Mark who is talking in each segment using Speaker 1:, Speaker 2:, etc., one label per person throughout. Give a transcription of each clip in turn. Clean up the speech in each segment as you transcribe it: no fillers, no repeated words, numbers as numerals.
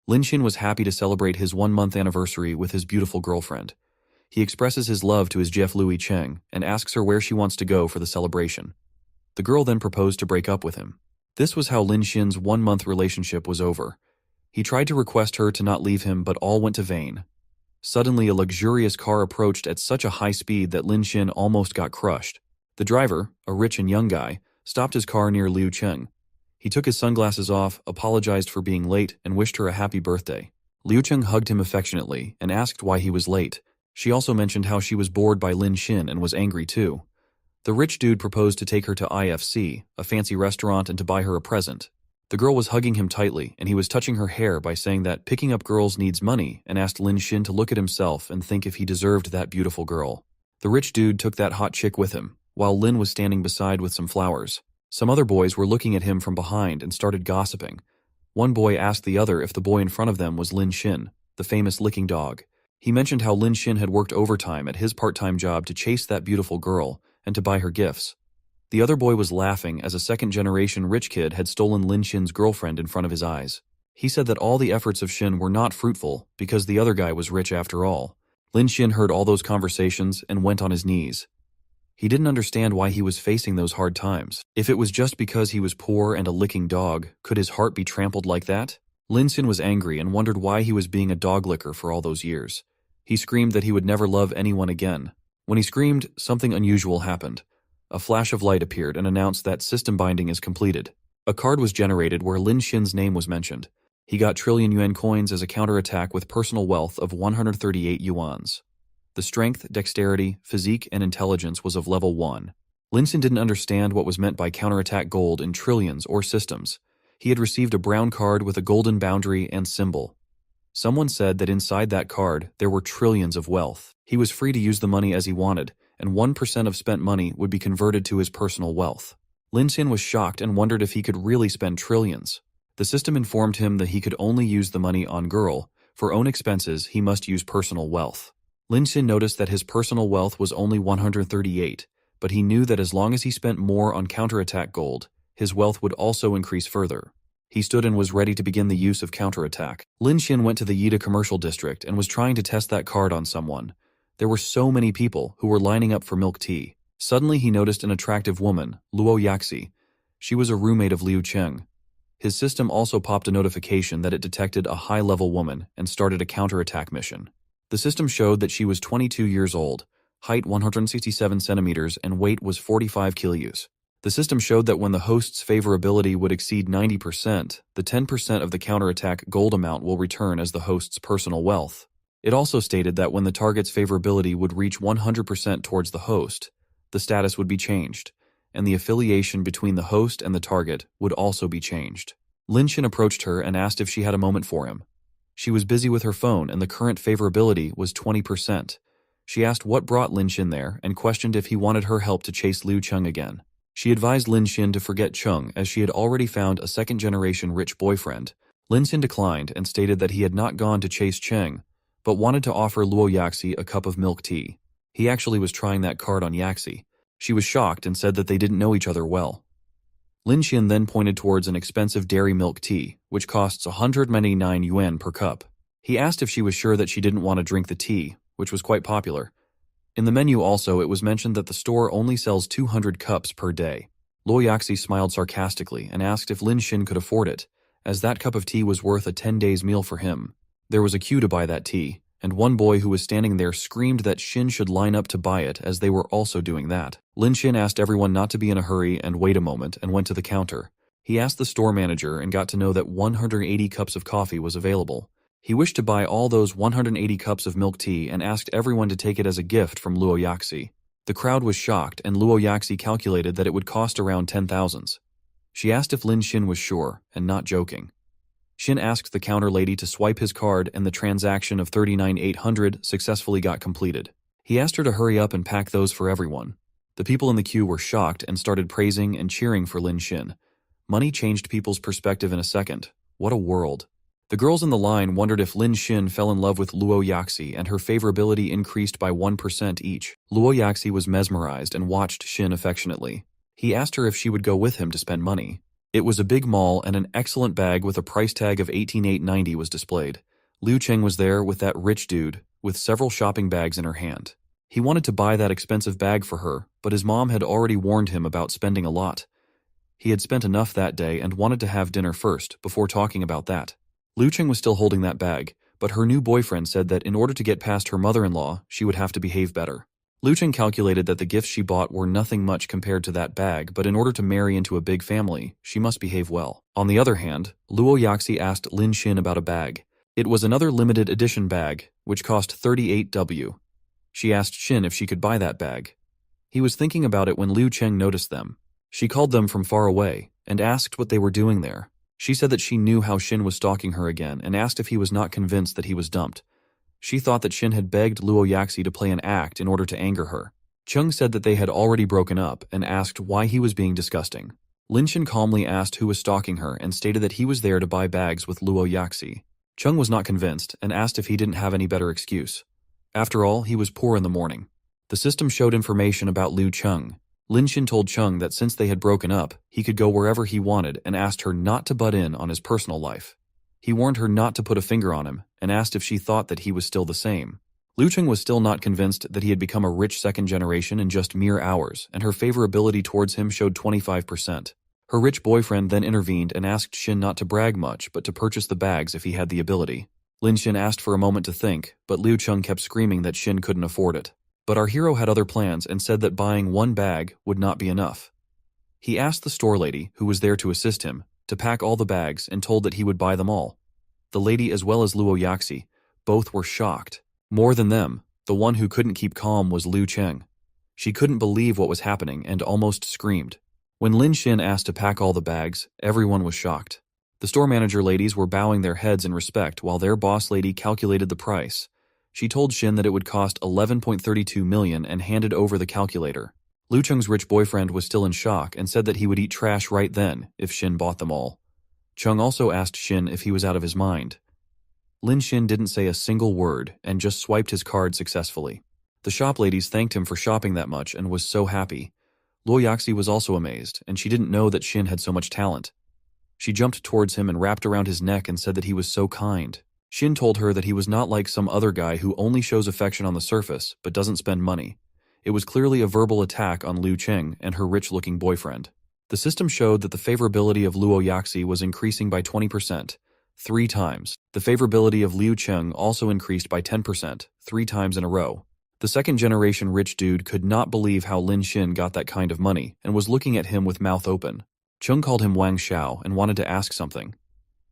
Speaker 1: Lin Xin was happy to celebrate his 1-month anniversary with his beautiful girlfriend. He expresses his love to his Jeff Louis Cheng and asks her where she wants to go for the celebration. The girl then proposed to break up with him. This was how Lin Xin's 1-month relationship was over. He tried to request her to not leave him, but all went to vain. Suddenly, a luxurious car approached at such a high speed that Lin Xin almost got crushed. The driver, a rich and young guy, stopped his car near Liu Cheng. He took his sunglasses off, apologized for being late, and wished her a happy birthday. Liu Cheng hugged him affectionately and asked why he was late. She also mentioned how she was bored by Lin Xin and was angry too. The rich dude proposed to take her to IFC, a fancy restaurant, and to buy her a present. The girl was hugging him tightly, and he was touching her hair by saying that picking up girls needs money, and asked Lin Xin to look at himself and think if he deserved that beautiful girl. The rich dude took that hot chick with him, while Lin was standing beside with some flowers. Some other boys were looking at him from behind and started gossiping. One boy asked the other if the boy in front of them was Lin Xin, the famous licking dog. He mentioned how Lin Xin had worked overtime at his part-time job to chase that beautiful girl and to buy her gifts. The other boy was laughing as a second-generation rich kid had stolen Lin Xin's girlfriend in front of his eyes. He said that all the efforts of Xin were not fruitful because the other guy was rich after all. Lin Xin heard all those conversations and went on his knees. He didn't understand why he was facing those hard times. If it was just because he was poor and a licking dog, could his heart be trampled like that? Lin Xin was angry and wondered why he was being a dog licker for all those years. He screamed that he would never love anyone again. When he screamed, something unusual happened. A flash of light appeared and announced that system binding is completed. A card was generated where Lin Xin's name was mentioned. He got trillion yuan coins as a counterattack with personal wealth of 138 yuans. The strength, dexterity, physique, and intelligence was of level 1. Lin Xin didn't understand what was meant by counterattack gold in trillions or systems. He had received a brown card with a golden boundary and symbol. Someone said that inside that card there were trillions of wealth. He was free to use the money as he wanted, and 1% of spent money would be converted to his personal wealth. Lin Xin was shocked and wondered if he could really spend trillions. The system informed him that he could only use the money on girl. For own expenses, he must use personal wealth. Lin Xin noticed that his personal wealth was only 138, but he knew that as long as he spent more on counterattack gold, his wealth would also increase further. He stood and was ready to begin the use of counterattack. Lin Xin went to the Yida commercial district and was trying to test that card on someone. There were so many people who were lining up for milk tea. Suddenly he noticed an attractive woman, Luo Yaxi. She was a roommate of Liu Cheng. His system also popped a notification that it detected a high-level woman and started a counterattack mission. The system showed that she was 22 years old, height 167 centimeters, and weight was 45 kilos. The system showed that when the host's favorability would exceed 90%, the 10% of the counterattack gold amount will return as the host's personal wealth. It also stated that when the target's favorability would reach 100% towards the host, the status would be changed, and the affiliation between the host and the target would also be changed. Lin Xin approached her and asked if she had a moment for him. She was busy with her phone and the current favorability was 20%. She asked what brought Lin Xin there and questioned if he wanted her help to chase Liu Cheng again. She advised Lin Xin to forget Cheng as she had already found a second-generation rich boyfriend. Lin Xin declined and stated that he had not gone to chase Cheng, but wanted to offer Luo Yaxi a cup of milk tea. He actually was trying that card on Yaxi. She was shocked and said that they didn't know each other well. Lin Xin then pointed towards an expensive dairy milk tea, which costs 199 yuan per cup. He asked if she was sure that she didn't want to drink the tea, which was quite popular. In the menu also, it was mentioned that the store only sells 200 cups per day. Luo Yaxi smiled sarcastically and asked if Lin Xin could afford it, as that cup of tea was worth a 10 days meal for him. There was a queue to buy that tea, and one boy who was standing there screamed that Xin should line up to buy it as they were also doing that. Lin Xin asked everyone not to be in a hurry and wait a moment and went to the counter. He asked the store manager and got to know that 180 cups of coffee was available. He wished to buy all those 180 cups of milk tea and asked everyone to take it as a gift from Luo Yaxi. The crowd was shocked and Luo Yaxi calculated that it would cost around 10,000. She asked if Lin Xin was sure and not joking. Xin asked the counter lady to swipe his card and the transaction of 39,800 successfully got completed. He asked her to hurry up and pack those for everyone. The people in the queue were shocked and started praising and cheering for Lin Xin. Money changed people's perspective in a second. What a world. The girls in the line wondered if Lin Xin fell in love with Luo Yaxi and her favorability increased by 1% each. Luo Yaxi was mesmerized and watched Xin affectionately. He asked her if she would go with him to spend money. It was a big mall, and an excellent bag with a price tag of $18,890 was displayed. Liu Cheng was there with that rich dude, with several shopping bags in her hand. He wanted to buy that expensive bag for her, but his mom had already warned him about spending a lot. He had spent enough that day and wanted to have dinner first, before talking about that. Liu Cheng was still holding that bag, but her new boyfriend said that in order to get past her mother-in-law, she would have to behave better. Liu Cheng calculated that the gifts she bought were nothing much compared to that bag, but in order to marry into a big family, she must behave well. On the other hand, Luo Yaxi asked Lin Xin about a bag. It was another limited edition bag, which cost 38W. She asked Xin if she could buy that bag. He was thinking about it when Liu Cheng noticed them. She called them from far away, and asked what they were doing there. She said that she knew how Xin was stalking her again, and asked if he was not convinced that he was dumped. She thought that Xin had begged Luo Yaxi to play an act in order to anger her. Chung said that they had already broken up, and asked why he was being disgusting. Lin Xin calmly asked who was stalking her, and stated that he was there to buy bags with Luo Yaxi. Chung was not convinced, and asked if he didn't have any better excuse. After all, he was poor in the morning. The system showed information about Liu Chung. Lin Xin told Chung that since they had broken up, he could go wherever he wanted, and asked her not to butt in on his personal life. He warned her not to put a finger on him, and asked if she thought that he was still the same. Liu Cheng was still not convinced that he had become a rich second generation in just mere hours, and her favorability towards him showed 25%. Her rich boyfriend then intervened and asked Xin not to brag much, but to purchase the bags if he had the ability. Lin Xin asked for a moment to think, but Liu Cheng kept screaming that Xin couldn't afford it. But our hero had other plans and said that buying one bag would not be enough. He asked the store lady, who was there to assist him, to pack all the bags and told that he would buy them all. The lady as well as Luo Yaxi, both were shocked. More than them, the one who couldn't keep calm was Liu Cheng. She couldn't believe what was happening and almost screamed. When Lin Xin asked to pack all the bags, everyone was shocked. The store manager ladies were bowing their heads in respect while their boss lady calculated the price. She told Xin that it would cost 11.32 million and handed over the calculator. Liu Cheng's rich boyfriend was still in shock and said that he would eat trash right then if Xin bought them all. Chung also asked Xin if he was out of his mind. Lin Xin didn't say a single word and just swiped his card successfully. The shop ladies thanked him for shopping that much and was so happy. Luo Yaxi was also amazed, and she didn't know that Xin had so much talent. She jumped towards him and wrapped around his neck and said that he was so kind. Xin told her that he was not like some other guy who only shows affection on the surface but doesn't spend money. It was clearly a verbal attack on Liu Cheng and her rich-looking boyfriend. The system showed that the favorability of Luo Yaxi was increasing by 20%, 3 times. The favorability of Liu Cheng also increased by 10%, 3 times in a row. The second-generation rich dude could not believe how Lin Xin got that kind of money and was looking at him with mouth open. Chung called him Wang Xiao and wanted to ask something.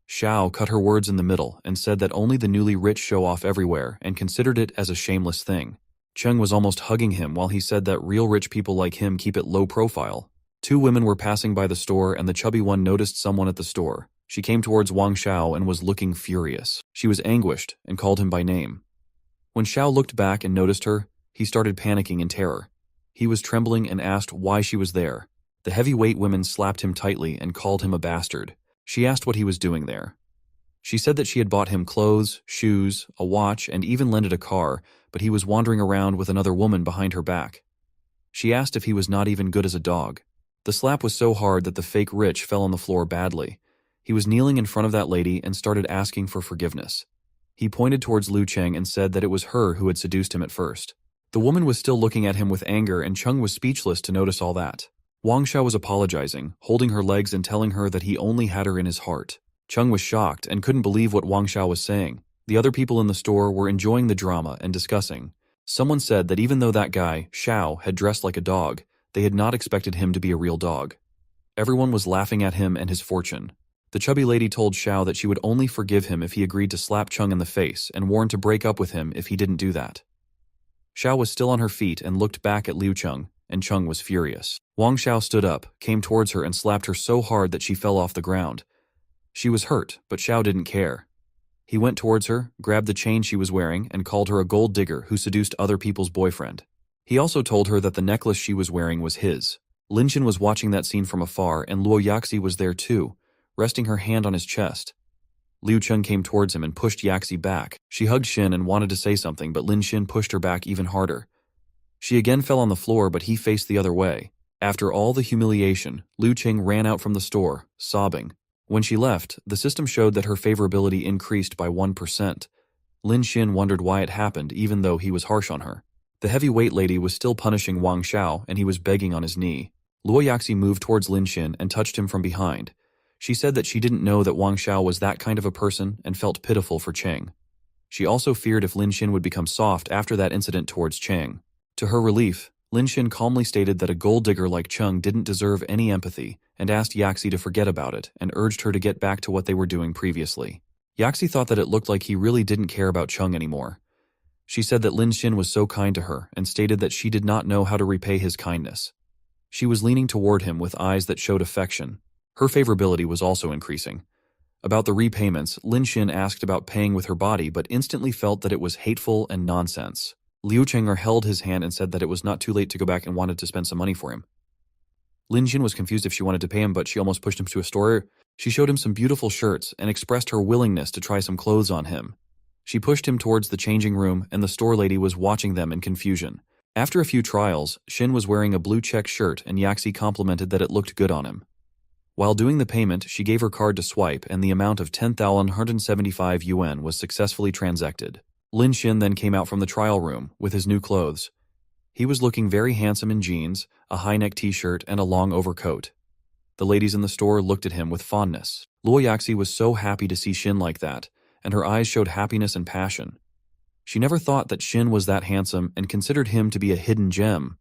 Speaker 1: Xiao cut her words in the middle and said that only the newly rich show off everywhere and considered it as a shameless thing. Chung was almost hugging him while he said that real rich people like him keep it low profile. 2 women were passing by the store and the chubby one noticed someone at the store. She came towards Wang Xiao and was looking furious. She was anguished and called him by name. When Xiao looked back and noticed her, he started panicking in terror. He was trembling and asked why she was there. The heavyweight women slapped him tightly and called him a bastard. She asked what he was doing there. She said that she had bought him clothes, shoes, a watch, and even lended a car, but he was wandering around with another woman behind her back. She asked if he was not even good as a dog. The slap was so hard that the fake rich fell on the floor badly. He was kneeling in front of that lady and started asking for forgiveness. He pointed towards Liu Cheng and said that it was her who had seduced him at first. The woman was still looking at him with anger, and Chung was speechless to notice all that. Wang Xiao was apologizing, holding her legs and telling her that he only had her in his heart. Chung was shocked and couldn't believe what Wang Xiao was saying. The other people in the store were enjoying the drama and discussing. Someone said that even though that guy, Xiao, had dressed like a dog, they had not expected him to be a real dog. Everyone was laughing at him and his fortune. The chubby lady told Xiao that she would only forgive him if he agreed to slap Chung in the face and warned to break up with him if he didn't do that. Xiao was still on her feet and looked back at Liu Cheng, and Chung was furious. Wang Xiao stood up, came towards her and slapped her so hard that she fell off the ground. She was hurt, but Xiao didn't care. He went towards her, grabbed the chain she was wearing, and called her a gold digger who seduced other people's boyfriend. He also told her that the necklace she was wearing was his. Lin Xin was watching that scene from afar, and Luo Yaxi was there too, resting her hand on his chest. Liu Cheng came towards him and pushed Yaxi back. She hugged Xin and wanted to say something, but Lin Xin pushed her back even harder. She again fell on the floor, but he faced the other way. After all the humiliation, Liu Qing ran out from the store, sobbing. When she left, the system showed that her favorability increased by 1%. Lin Xin wondered why it happened even though he was harsh on her. The heavyweight lady was still punishing Wang Xiao and he was begging on his knee. Luo Yaxi moved towards Lin Xin and touched him from behind. She said that she didn't know that Wang Xiao was that kind of a person and felt pitiful for Cheng. She also feared if Lin Xin would become soft after that incident towards Cheng. To her relief, Lin Xin calmly stated that a gold digger like Cheng didn't deserve any empathy and asked Yaxi to forget about it and urged her to get back to what they were doing previously. Yaxi thought that it looked like he really didn't care about Cheng anymore. She said that Lin Xin was so kind to her and stated that she did not know how to repay his kindness. She was leaning toward him with eyes that showed affection. Her favorability was also increasing. About the repayments, Lin Xin asked about paying with her body but instantly felt that it was hateful and nonsense. Liu Cheng'er held his hand and said that it was not too late to go back and wanted to spend some money for him. Lin Xin was confused if she wanted to pay him, but she almost pushed him to a store. She showed him some beautiful shirts and expressed her willingness to try some clothes on him. She pushed him towards the changing room and the store lady was watching them in confusion. After a few trials, Xin was wearing a blue check shirt and Yaxi complimented that it looked good on him. While doing the payment, she gave her card to swipe and the amount of 10,175 yuan was successfully transacted. Lin Xin then came out from the trial room with his new clothes. He was looking very handsome in jeans, a high-neck t-shirt, and a long overcoat. The ladies in the store looked at him with fondness. Luo Yaxi was so happy to see Xin like that, and her eyes showed happiness and passion. She never thought that Xin was that handsome and considered him to be a hidden gem.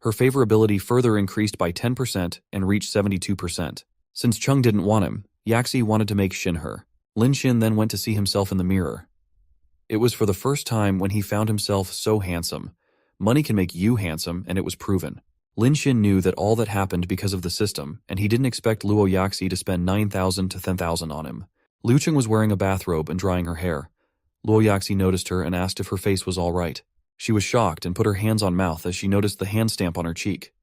Speaker 1: Her favorability further increased by 10% and reached 72%. Since Cheng didn't want him, Yaxi wanted to make Xin her. Lin Xin then went to see himself in the mirror. It was for the first time when he found himself so handsome. Money can make you handsome, and it was proven. Lin Xin knew that all that happened because of the system, and he didn't expect Luo Yaxi to spend 9,000 to 10,000 on him. Liu Cheng was wearing a bathrobe and drying her hair. Luo Yaxi noticed her and asked if her face was all right. She was shocked and put her hands on mouth as she noticed the hand stamp on her cheek.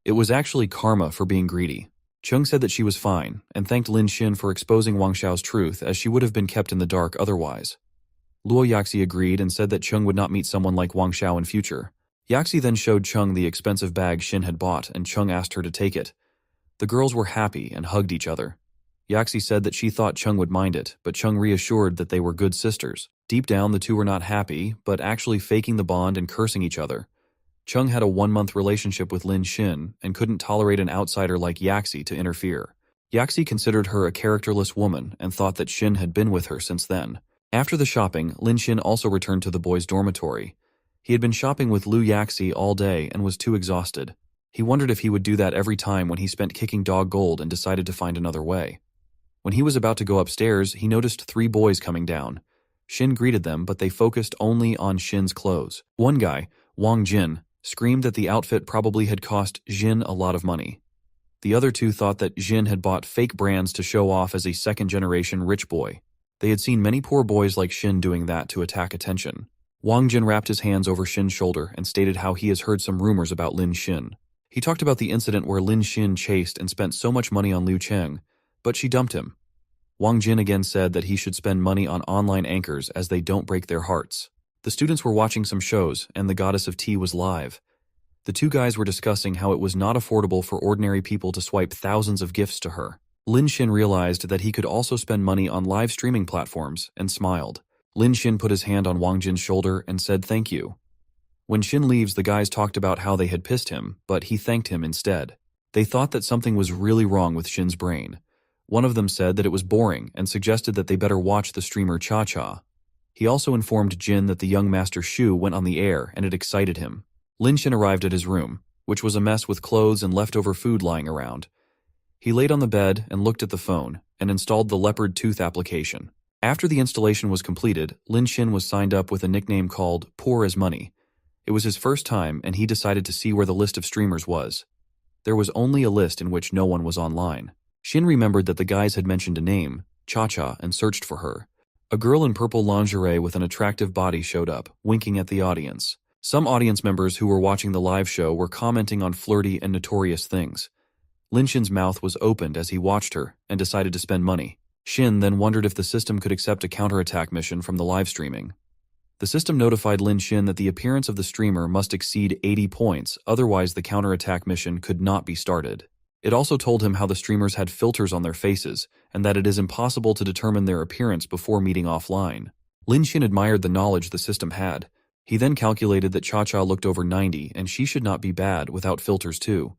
Speaker 1: It was actually karma for being greedy. Cheng said that she was fine, and thanked Lin Xin for exposing Wang Xiao's truth as she would have been kept in the dark otherwise. Luo Yaxi agreed and said that Cheng would not meet someone like Wang Xiao in future. Yaxi then showed Cheng the expensive bag Xin had bought and Cheng asked her to take it. The girls were happy and hugged each other. Yaxi said that she thought Cheng would mind it, but Cheng reassured that they were good sisters. Deep down, the two were not happy, but actually faking the bond and cursing each other. Cheng had a 1-month relationship with Lin Xin and couldn't tolerate an outsider like Yaxi to interfere. Yaxi considered her a characterless woman and thought that Xin had been with her since then. After the shopping, Lin Xin also returned to the boys' dormitory. He had been shopping with Liu Yaxi all day and was too exhausted. He wondered if he would do that every time when he spent kicking dog gold and decided to find another way. When he was about to go upstairs, he noticed 3 boys coming down. Xin greeted them, but they focused only on Xin's clothes. One guy, Wang Jin, screamed that the outfit probably had cost Xin a lot of money. The other 2 thought that Xin had bought fake brands to show off as a second-generation rich boy. They had seen many poor boys like Xin doing that to attack attention. Wang Jin wrapped his hands over Xin's shoulder and stated how he has heard some rumors about Lin Xin. He talked about the incident where Lin Xin chased and spent so much money on Liu Cheng, but she dumped him. Wang Jin again said that he should spend money on online anchors as they don't break their hearts. The students were watching some shows, and the Goddess of Tea was live. The 2 guys were discussing how it was not affordable for ordinary people to swipe thousands of gifts to her. Lin Xin realized that he could also spend money on live streaming platforms and smiled. Lin Xin put his hand on Wang Jin's shoulder and said thank you. When Xin leaves, the guys talked about how they had pissed him, but he thanked him instead. They thought that something was really wrong with Xin's brain. One of them said that it was boring and suggested that they better watch the streamer Cha-Cha. He also informed Jin that the young Master Shu went on the air and it excited him. Lin Xin arrived at his room, which was a mess with clothes and leftover food lying around. He laid on the bed and looked at the phone and installed the leopard tooth application. After the installation was completed, Lin Xin was signed up with a nickname called Poor as Money. It was his first time and he decided to see where the list of streamers was. There was only a list in which no one was online. Xin remembered that the guys had mentioned a name, Cha-Cha, and searched for her. A girl in purple lingerie with an attractive body showed up, winking at the audience. Some audience members who were watching the live show were commenting on flirty and notorious things. Lin Xin's mouth was opened as he watched her and decided to spend money. Xin then wondered if the system could accept a counterattack mission from the live streaming. The system notified Lin Xin that the appearance of the streamer must exceed 80 points, otherwise the counterattack mission could not be started. It also told him how the streamers had filters on their faces, and that it is impossible to determine their appearance before meeting offline. Lin Xin admired the knowledge the system had. He then calculated that Cha-Cha looked over 90 and she should not be bad without filters too.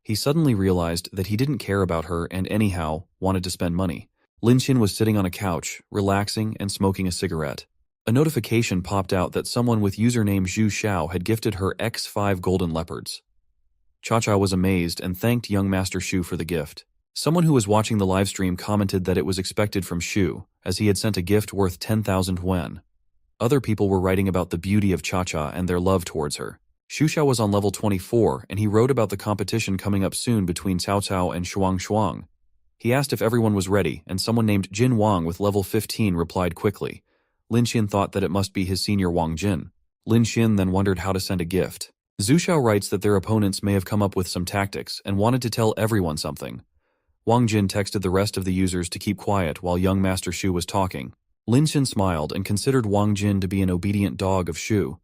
Speaker 1: He suddenly realized that he didn't care about her and anyhow wanted to spend money. Lin Xin was sitting on a couch, relaxing and smoking a cigarette. A notification popped out that someone with username Zhu Xiao had gifted her X5 golden leopards. Cha-Cha was amazed and thanked young Master Shu for the gift. Someone who was watching the livestream commented that it was expected from Shu, as he had sent a gift worth 10,000 yuan. Other people were writing about the beauty of Cha-Cha and their love towards her. Xu Xiao was on level 24 and he wrote about the competition coming up soon between Cao Cao and Shuang Shuang. He asked if everyone was ready and someone named Jin Wang with level 15 replied quickly. Lin Xin thought that it must be his senior Wang Jin. Lin Xin then wondered how to send a gift. Zhu Xiao writes that their opponents may have come up with some tactics and wanted to tell everyone something. Wang Jin texted the rest of the users to keep quiet while young Master Shu was talking. Lin Xin smiled and considered Wang Jin to be an obedient dog of Shu.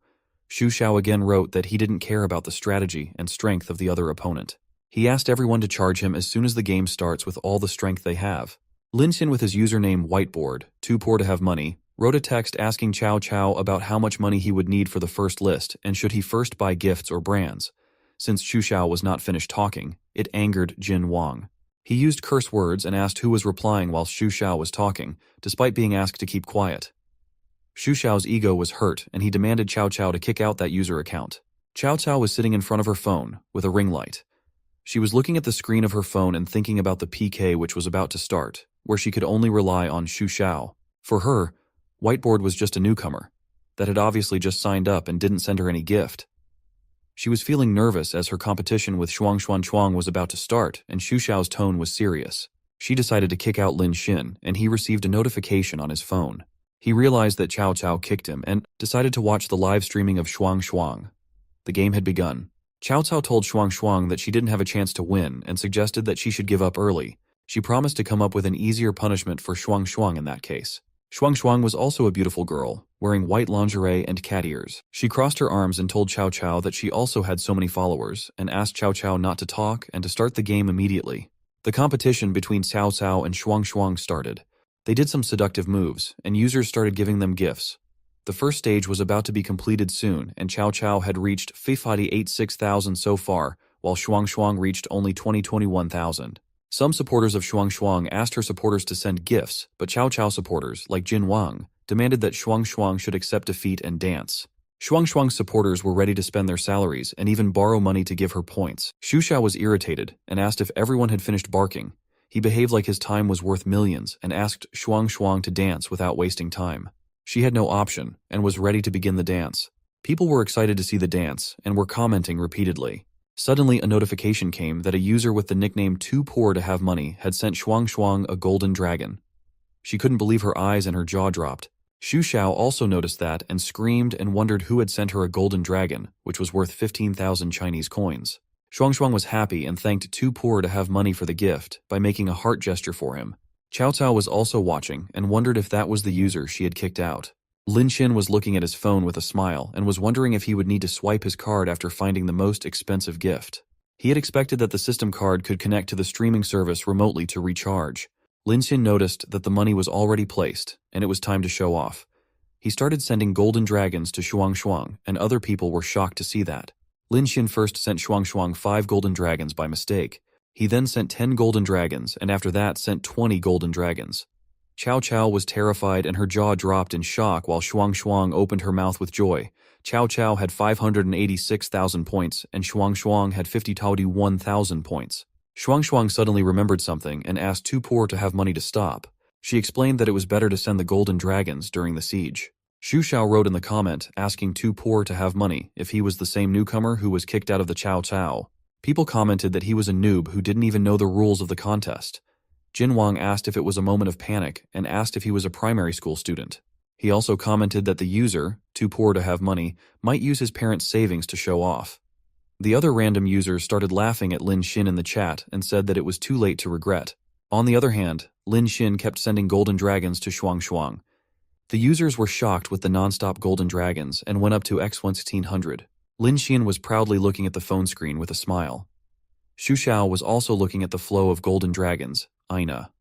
Speaker 1: Xu Xiao again wrote that he didn't care about the strategy and strength of the other opponent. He asked everyone to charge him as soon as the game starts with all the strength they have. Lin Xin with his username Whiteboard, too poor to have money, wrote a text asking Cao Cao about how much money he would need for the first list and should he first buy gifts or brands. Since Xu Xiao was not finished talking, it angered Jin Wang. He used curse words and asked who was replying while Xu Xiao was talking, despite being asked to keep quiet. Xu Xiao's ego was hurt and he demanded Cao Cao to kick out that user account. Cao Cao was sitting in front of her phone, with a ring light. She was looking at the screen of her phone and thinking about the PK which was about to start, where she could only rely on Xu Xiao. For her, Whiteboard was just a newcomer, that had obviously just signed up and didn't send her any gift. She was feeling nervous as her competition with Shuang Chuang was about to start and Xu Xiao's tone was serious. She decided to kick out Lin Xin and he received a notification on his phone. He realized that Cao Cao kicked him and decided to watch the live streaming of Shuang. The game had begun. Cao Cao told Shuang that she didn't have a chance to win and suggested that she should give up early. She promised to come up with an easier punishment for Shuang in that case. Shuang was also a beautiful girl, wearing white lingerie and cat ears. She crossed her arms and told Cao Cao that she also had so many followers and asked Cao Cao not to talk and to start the game immediately. The competition between Cao Cao and Shuang started. They did some seductive moves, and users started giving them gifts. The first stage was about to be completed soon, and Cao Cao had reached 586,000 so far, while Shuang reached only 21,000. Some supporters of Shuang asked her supporters to send gifts, but Cao Cao supporters, like Jin Wang, demanded that Shuang should accept defeat and dance. Shuang's supporters were ready to spend their salaries and even borrow money to give her points. Xu Xiao was irritated and asked if everyone had finished barking. He behaved like his time was worth millions and asked Shuang to dance without wasting time. She had no option and was ready to begin the dance. People were excited to see the dance and were commenting repeatedly. Suddenly, a notification came that a user with the nickname Too Poor to Have Money had sent Shuang a golden dragon. She couldn't believe her eyes and her jaw dropped. Xu Xiao also noticed that and screamed and wondered who had sent her a golden dragon, which was worth 15,000 Chinese coins. Shuang was happy and thanked Too Poor to Have Money for the gift by making a heart gesture for him. Cao Cao was also watching and wondered if that was the user she had kicked out. Lin Xin was looking at his phone with a smile and was wondering if he would need to swipe his card after finding the most expensive gift. He had expected that the system card could connect to the streaming service remotely to recharge. Lin Xin noticed that the money was already placed, and it was time to show off. He started sending golden dragons to Shuang, and other people were shocked to see that. Lin Xin first sent Shuang 5 golden dragons by mistake. He then sent 10 golden dragons, and after that sent 20 golden dragons. Cao Cao was terrified and her jaw dropped in shock while Shuang opened her mouth with joy. Cao Cao had 586,000 points, and Shuang had 51,000 points. Shuang suddenly remembered something and asked Too Poor to Have Money to stop. She explained that it was better to send the golden dragons during the siege. Xu Xiao wrote in the comment asking Too Poor to Have Money if he was the same newcomer who was kicked out of the Cao Cao. People commented that he was a noob who didn't even know the rules of the contest. Jin Wang asked if it was a moment of panic and asked if he was a primary school student. He also commented that the user, Too Poor to Have Money, might use his parents' savings to show off. The other random users started laughing at Lin Xin in the chat and said that it was too late to regret. On the other hand, Lin Xin kept sending golden dragons to Shuang. The users were shocked with the non-stop golden dragons and went up to X1600. Lin Xian was proudly looking at the phone screen with a smile. Xu Xiao was also looking at the flow of golden dragons, Aina.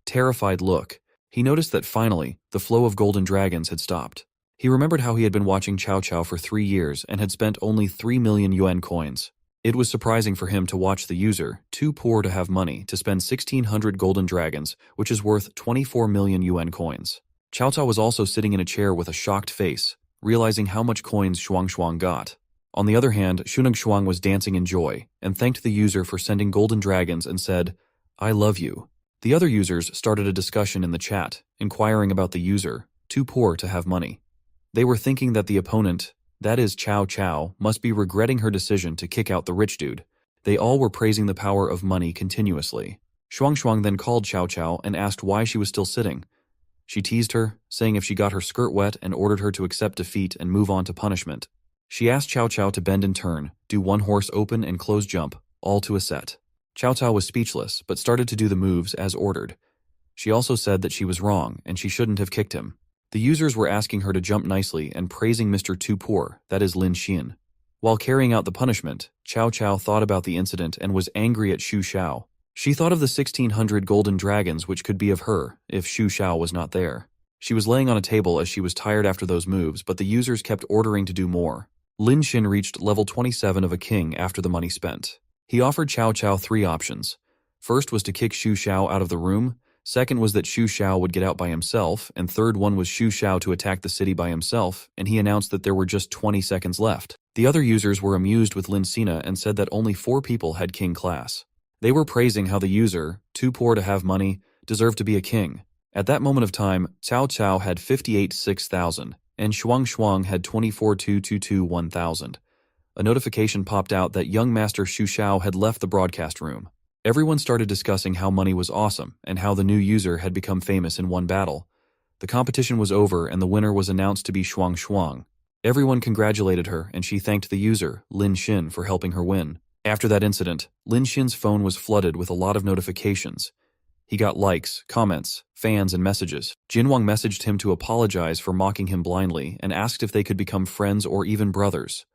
Speaker 1: Terrified look. He noticed that finally, the flow of golden dragons had stopped. He remembered how he had been watching Cao Cao for 3 years and had spent only 3 million yuan coins. It was surprising for him to watch the user, too poor to have money, to spend 1600 golden dragons, which is worth 24 million yuan coins. Cao Cao was also sitting in a chair with a shocked face, realizing how much coins Shuang got. On the other hand, Shuang was dancing in joy, and thanked the user for sending golden dragons and said, "I love you." The other users started a discussion in the chat, inquiring about the user, too poor to have money. They were thinking that the opponent, that is Cao Cao, must be regretting her decision to kick out the rich dude. They all were praising the power of money continuously. Shuang then called Cao Cao and asked why she was still sitting. She teased her, saying if she got her skirt wet, and ordered her to accept defeat and move on to punishment. She asked Cao Cao to bend and turn, do one horse open and close jump, all to a set. Cao Cao was speechless, but started to do the moves as ordered. She also said that she was wrong, and she shouldn't have kicked him. The users were asking her to jump nicely and praising Mr. Too Poor, that is Lin Xian. While carrying out the punishment, Cao Cao thought about the incident and was angry at Xu Xiao. She thought of the 1600 golden dragons which could be of her, if Xu Xiao was not there. She was laying on a table as she was tired after those moves, but the users kept ordering to do more. Lin Xian reached level 27 of a king after the money spent. He offered Cao Cao 3 options. First was to kick Xu Xiao out of the room, second was that Xu Xiao would get out by himself, and third one was Xu Xiao to attack the city by himself, and he announced that there were just 20 seconds left. The other users were amused with Lin Sina and said that only 4 people had king class. They were praising how the user, too poor to have money, deserved to be a king. At that moment of time, Cao Cao had 58,600, and Shuang had 24,222,1000. A notification popped out that young Master Xu Xiao had left the broadcast room. Everyone started discussing how money was awesome and how the new user had become famous in one battle. The competition was over and the winner was announced to be Shuang. Everyone congratulated her and she thanked the user, Lin Xian, for helping her win. After that incident, Lin Xian's phone was flooded with a lot of notifications. He got likes, comments, fans, and messages. Jinwang messaged him to apologize for mocking him blindly and asked if they could become friends or even brothers.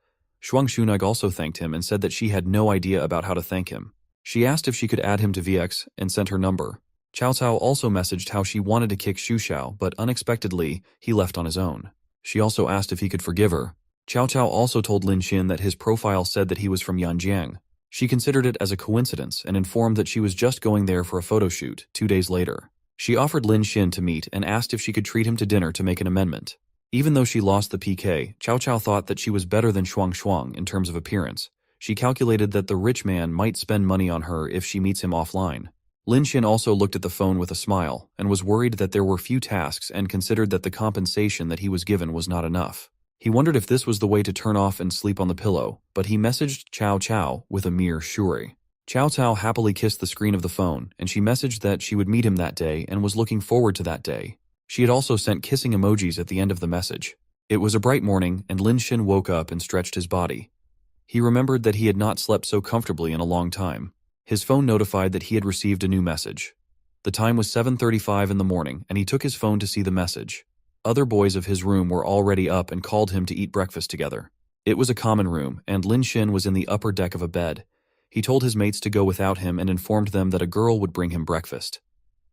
Speaker 1: Shuang also thanked him and said that she had no idea about how to thank him. She asked if she could add him to VX and sent her number. Cao Cao also messaged how she wanted to kick Xu Xiao, but unexpectedly, he left on his own. She also asked if he could forgive her. Cao Cao also told Lin Xian that his profile said that he was from Yanjiang. She considered it as a coincidence and informed that she was just going there for a photo shoot 2 days later. She offered Lin Xian to meet and asked if she could treat him to dinner to make an amendment. Even though she lost the PK, Cao Cao thought that she was better than Shuang in terms of appearance. She calculated that the rich man might spend money on her if she meets him offline. Lin Xian also looked at the phone with a smile and was worried that there were few tasks and considered that the compensation that he was given was not enough. He wondered if this was the way to turn off and sleep on the pillow, but he messaged Cao Cao with a mere shuri. Cao Cao happily kissed the screen of the phone, and she messaged that she would meet him that day and was looking forward to that day. She had also sent kissing emojis at the end of the message. It was a bright morning, and Lin Xian woke up and stretched his body. He remembered that he had not slept so comfortably in a long time. His phone notified that he had received a new message. The time was 7:35 in the morning, and he took his phone to see the message. Other boys of his room were already up and called him to eat breakfast together. It was a common room, and Lin Xian was in the upper deck of a bed. He told his mates to go without him and informed them that a girl would bring him breakfast.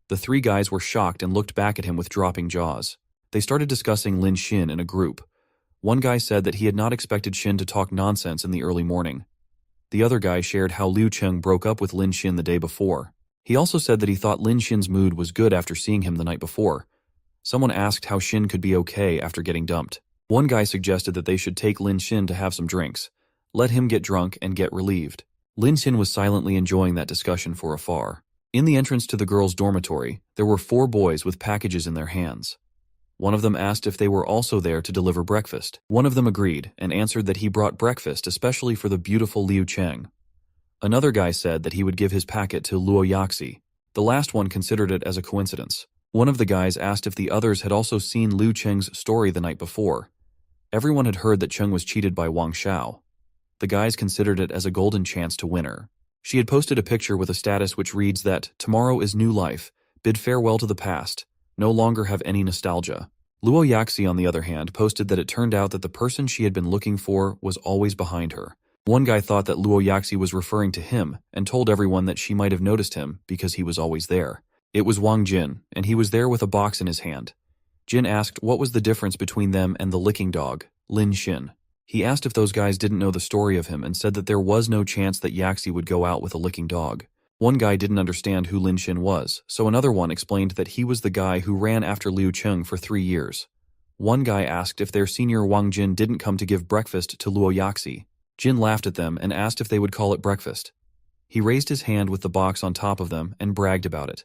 Speaker 1: The 3 guys were shocked and looked back at him with dropping jaws. They started discussing Lin Xian in a group. One guy said that he had not expected Xin to talk nonsense in the early morning. The other guy shared how Liu Cheng broke up with Lin Xian the day before. He also said that he thought Lin Xian's mood was good after seeing him the night before. Someone asked how Xin could be okay after getting dumped. One guy suggested that they should take Lin Xian to have some drinks. Let him get drunk and get relieved. Lin Xian was silently enjoying that discussion for afar. In the entrance to the girls' dormitory, there were 4 boys with packages in their hands. One of them asked if they were also there to deliver breakfast. One of them agreed and answered that he brought breakfast especially for the beautiful Liu Cheng. Another guy said that he would give his packet to Luo Yaxi. The last one considered it as a coincidence. One of the guys asked if the others had also seen Liu Cheng's story the night before. Everyone had heard that Cheng was cheated by Wang Xiao. The guys considered it as a golden chance to win her. She had posted a picture with a status which reads that, "Tomorrow is new life, bid farewell to the past, no longer have any nostalgia." Luo Yaxi, on the other hand, posted that it turned out that the person she had been looking for was always behind her. One guy thought that Luo Yaxi was referring to him and told everyone that she might have noticed him because he was always there. It was Wang Jin, and he was there with a box in his hand. Jin asked what was the difference between them and the licking dog, Lin Xin. He asked if those guys didn't know the story of him and said that there was no chance that Yaxi would go out with a licking dog. One guy didn't understand who Lin Xin was, so another one explained that he was the guy who ran after Liu Cheng for 3 years. One guy asked if their senior Wang Jin didn't come to give breakfast to Luo Yaxi. Jin laughed at them and asked if they would call it breakfast. He raised his hand with the box on top of them and bragged about it.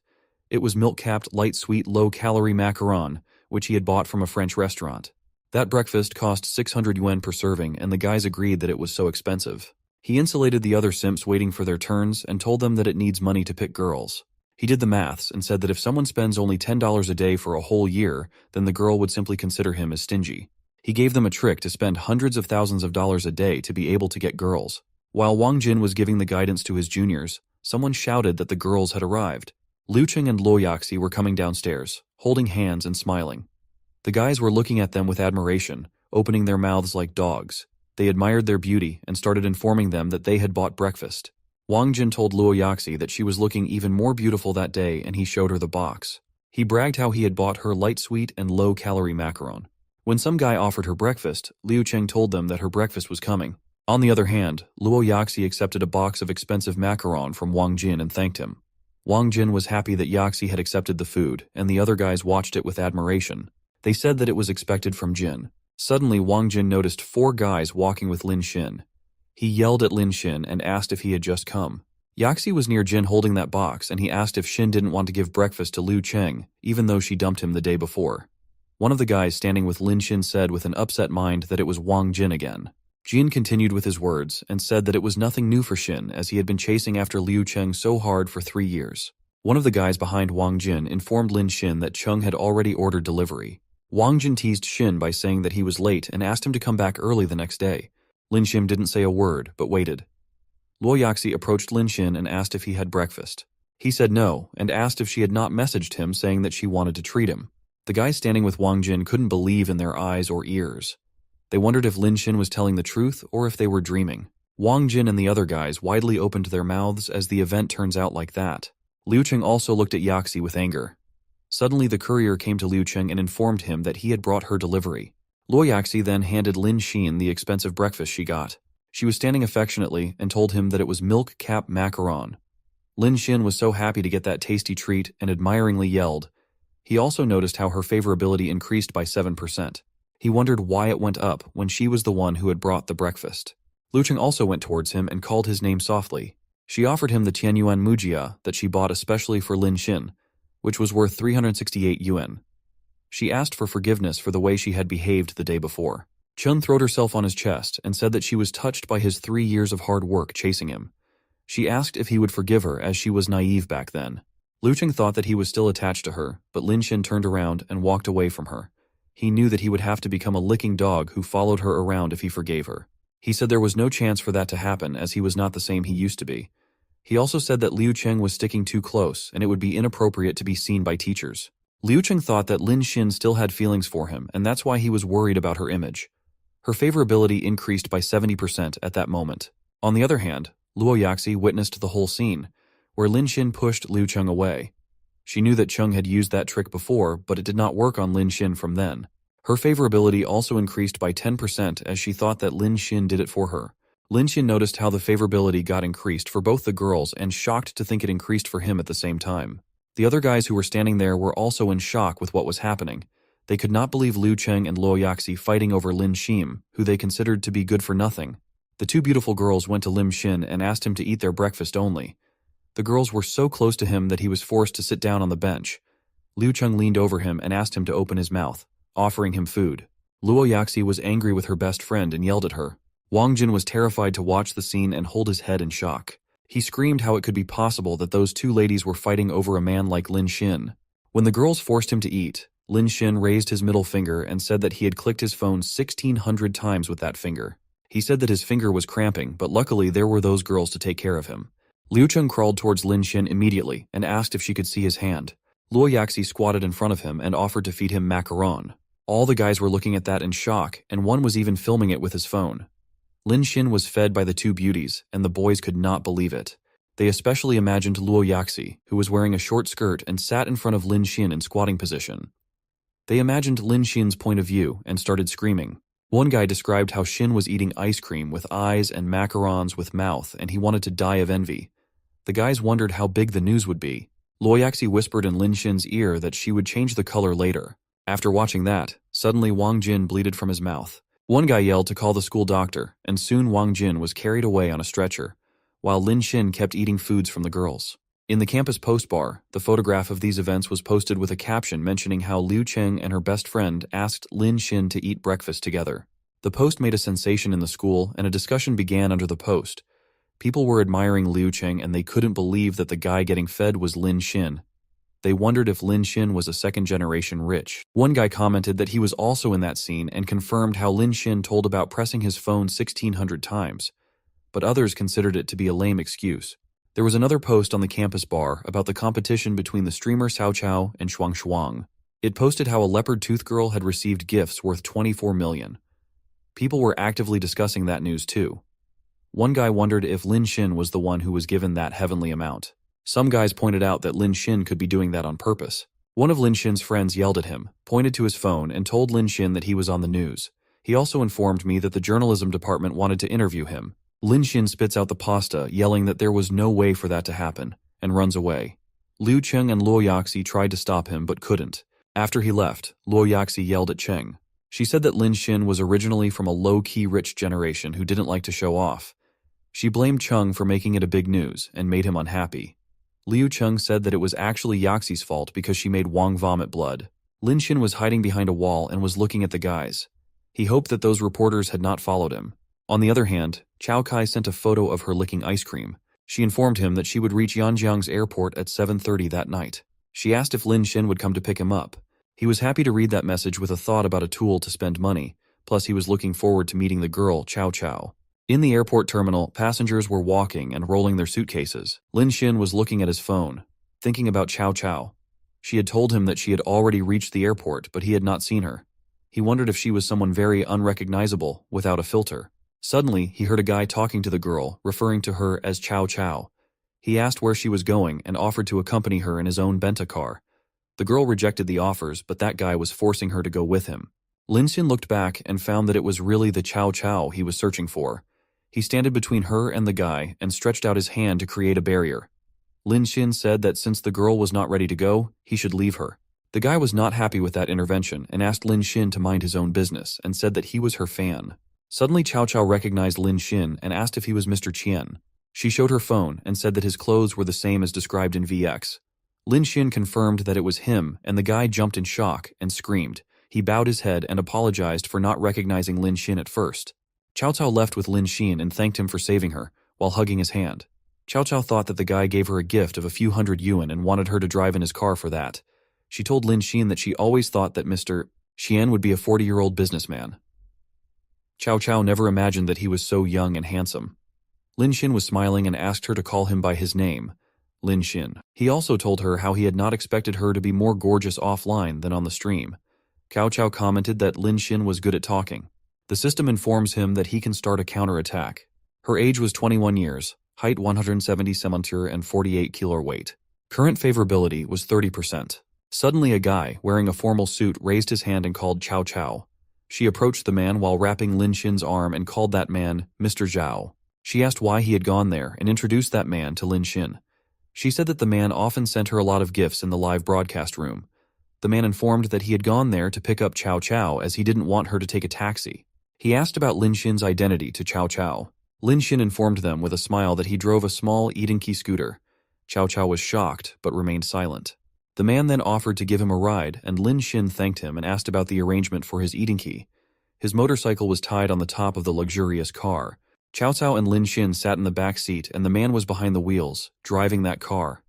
Speaker 1: It was milk-capped, light-sweet, low-calorie macaron, which he had bought from a French restaurant. That breakfast cost 600 yuan per serving, and the guys agreed that it was so expensive. He insulated the other simps waiting for their turns and told them that it needs money to pick girls. He did the maths and said that if someone spends only $10 a day for a whole year, then the girl would simply consider him as stingy. He gave them a trick to spend hundreds of thousands of dollars a day to be able to get girls. While Wang Jin was giving the guidance to his juniors, someone shouted that the girls had arrived. Liu Cheng and Luo Yaxi were coming downstairs, holding hands and smiling. The guys were looking at them with admiration, opening their mouths like dogs. They admired their beauty and started informing them that they had bought breakfast. Wang Jin told Luo Yaxi that she was looking even more beautiful that day, and he showed her the box. He bragged how he had bought her light sweet and low-calorie macaron. When some guy offered her breakfast, Liu Cheng told them that her breakfast was coming. On the other hand, Luo Yaxi accepted a box of expensive macaron from Wang Jin and thanked him. Wang Jin was happy that Yaxi had accepted the food, and the other guys watched it with admiration. They said that it was expected from Jin. Suddenly, Wang Jin noticed 4 guys walking with Lin Xin. He yelled at Lin Xin and asked if he had just come. Yaxi was near Jin holding that box, and he asked if Xin didn't want to give breakfast to Liu Cheng, even though she dumped him the day before. One of the guys standing with Lin Xin said with an upset mind that it was Wang Jin again. Jin continued with his words and said that it was nothing new for Xin, as he had been chasing after Liu Cheng so hard for 3 years. One of the guys behind Wang Jin informed Lin Xin that Cheng had already ordered delivery. Wang Jin teased Xin by saying that he was late and asked him to come back early the next day. Lin Xin didn't say a word, but waited. Luo Yaxi approached Lin Xin and asked if he had breakfast. He said no, and asked if she had not messaged him saying that she wanted to treat him. The guys standing with Wang Jin couldn't believe in their eyes or ears. They wondered if Lin Xin was telling the truth or if they were dreaming. Wang Jin and the other guys widely opened their mouths as the event turns out like that. Liu Cheng also looked at Yaxi with anger. Suddenly the courier came to Liu Cheng and informed him that he had brought her delivery. Luo Yaxi then handed Lin Xin the expensive breakfast she got. She was standing affectionately and told him that it was milk-capped macaron. Lin Xin was so happy to get that tasty treat and admiringly yelled. He also noticed how her favorability increased by 7%. He wondered why it went up when she was the one who had brought the breakfast. Liu Cheng also went towards him and called his name softly. She offered him the Tianyuan Mujia that she bought especially for Lin Xin, which was worth 368 yuan. She asked for forgiveness for the way she had behaved the day before. Chun throwed herself on his chest and said that she was touched by his 3 years of hard work chasing him. She asked if he would forgive her as she was naive back then. Liu Cheng thought that he was still attached to her, but Lin Xin turned around and walked away from her. He knew that he would have to become a licking dog who followed her around if he forgave her. He said there was no chance for that to happen as he was not the same he used to be. He also said that Liu Cheng was sticking too close and it would be inappropriate to be seen by teachers. Liu Cheng thought that Lin Xin still had feelings for him, and that's why he was worried about her image. Her favorability increased by 70% at that moment. On the other hand, Luo Yaxi witnessed the whole scene, where Lin Xin pushed Liu Cheng away. She knew that Cheng had used that trick before, but it did not work on Lin Xin from then. Her favorability also increased by 10% as she thought that Lin Xin did it for her. Lin Xin noticed how the favorability got increased for both the girls and shocked to think it increased for him at the same time. The other guys who were standing there were also in shock with what was happening. They could not believe Liu Cheng and Luo Yaxi fighting over Lin Xin, who they considered to be good for nothing. The 2 beautiful girls went to Lin Xin and asked him to eat their breakfast only. The girls were so close to him that he was forced to sit down on the bench. Liu Cheng leaned over him and asked him to open his mouth, offering him food. Luo Yaxi was angry with her best friend and yelled at her. Wang Jin was terrified to watch the scene and hold his head in shock. He screamed how it could be possible that those 2 ladies were fighting over a man like Lin Xin. When the girls forced him to eat, Lin Xin raised his middle finger and said that he had clicked his phone 1,600 times with that finger. He said that his finger was cramping, but luckily there were those girls to take care of him. Liu Cheng crawled towards Lin Xin immediately and asked if she could see his hand. Luo Yaxi squatted in front of him and offered to feed him macaron. All the guys were looking at that in shock, and one was even filming it with his phone. Lin Xin was fed by the two beauties, and the boys could not believe it. They especially imagined Luo Yaxi, who was wearing a short skirt and sat in front of Lin Xin in squatting position. They imagined Lin Xin's point of view and started screaming. One guy described how Xin was eating ice cream with eyes and macarons with mouth, and he wanted to die of envy. The guys wondered how big the news would be. Luo Yaxi whispered in Lin Xin's ear that she would change the color later. After watching that, suddenly Wang Jin bleeded from his mouth. One guy yelled to call the school doctor, and soon Wang Jin was carried away on a stretcher, while Lin Xin kept eating foods from the girls. In the campus post bar, the photograph of these events was posted with a caption mentioning how Liu Cheng and her best friend asked Lin Xin to eat breakfast together. The post made a sensation in the school, and a discussion began under the post. People were admiring Liu Cheng, and they couldn't believe that the guy getting fed was Lin Xin. They wondered if Lin Xin was a second-generation rich. One guy commented that he was also in that scene and confirmed how Lin Xin told about pressing his phone 1,600 times. But others considered it to be a lame excuse. There was another post on the campus bar about the competition between the streamer Cao Cao and Shuang Shuang. It posted how a leopard tooth girl had received gifts worth 24 million. People were actively discussing that news too. One guy wondered if Lin Xin was the one who was given that heavenly amount. Some guys pointed out that Lin Xin could be doing that on purpose. One of Lin Xin's friends yelled at him, pointed to his phone, and told Lin Xin that he was on the news. He also informed me that the journalism department wanted to interview him. Lin Xin spits out the pasta, yelling that there was no way for that to happen, and runs away. Liu Cheng and Luo Yaxi tried to stop him but couldn't. After he left, Luo Yaxi yelled at Cheng. She said that Lin Xin was originally from a low-key rich generation who didn't like to show off. She blamed Cheng for making it a big news and made him unhappy. Liu Cheng said that it was actually Yaxi's fault because she made Wang vomit blood. Lin Xin was hiding behind a wall and was looking at the guys. He hoped that those reporters had not followed him. On the other hand, Cao Kai sent a photo of her licking ice cream. She informed him that she would reach Yanjiang's airport at 7:30 that night. She asked if Lin Xin would come to pick him up. He was happy to read that message with a thought about a tool to spend money, plus he was looking forward to meeting the girl, Cao Cao. In the airport terminal, passengers were walking and rolling their suitcases. Lin Xin was looking at his phone, thinking about Cao Cao. She had told him that she had already reached the airport, but he had not seen her. He wondered if she was someone very unrecognizable, without a filter. Suddenly, he heard a guy talking to the girl, referring to her as Cao Cao. He asked where she was going and offered to accompany her in his own Benta car. The girl rejected the offers, but that guy was forcing her to go with him. Lin Xin looked back and found that it was really the Cao Cao he was searching for. He stood between her and the guy and stretched out his hand to create a barrier. Lin Xin said that since the girl was not ready to go, he should leave her. The guy was not happy with that intervention and asked Lin Xin to mind his own business and said that he was her fan. Suddenly Cao Cao recognized Lin Xin and asked if he was Mr. Qian. She showed her phone and said that his clothes were the same as described in VX. Lin Xin confirmed that it was him, and the guy jumped in shock and screamed. He bowed his head and apologized for not recognizing Lin Xin at first. Cao Cao left with Lin Xin and thanked him for saving her, while hugging his hand. Cao Cao thought that the guy gave her a gift of a few hundred yuan and wanted her to drive in his car for that. She told Lin Xin that she always thought that Mr. Qian would be a 40-year-old businessman. Cao Cao never imagined that he was so young and handsome. Lin Xin was smiling and asked her to call him by his name, Lin Xin. He also told her how he had not expected her to be more gorgeous offline than on the stream. Cao Cao commented that Lin Xin was good at talking. The system informs him that he can start a counterattack. Her age was 21 years, height 170 cm and 48 kg weight. Current favorability was 30%. Suddenly a guy, wearing a formal suit, raised his hand and called Cao Cao. She approached the man while wrapping Lin Xin's arm and called that man Mr. Zhao. She asked why he had gone there and introduced that man to Lin Xin. She said that the man often sent her a lot of gifts in the live broadcast room. The man informed that he had gone there to pick up Cao Cao as he didn't want her to take a taxi. He asked about Lin Xin's identity to Cao Cao. Lin Xin informed them with a smile that he drove a small Edenki scooter. Cao Cao was shocked, but remained silent. The man then offered to give him a ride, and Lin Xin thanked him and asked about the arrangement for his Edenki. His motorcycle was tied on the top of the luxurious car. Cao Cao and Lin Xin sat in the back seat, and the man was behind the wheels, driving that car.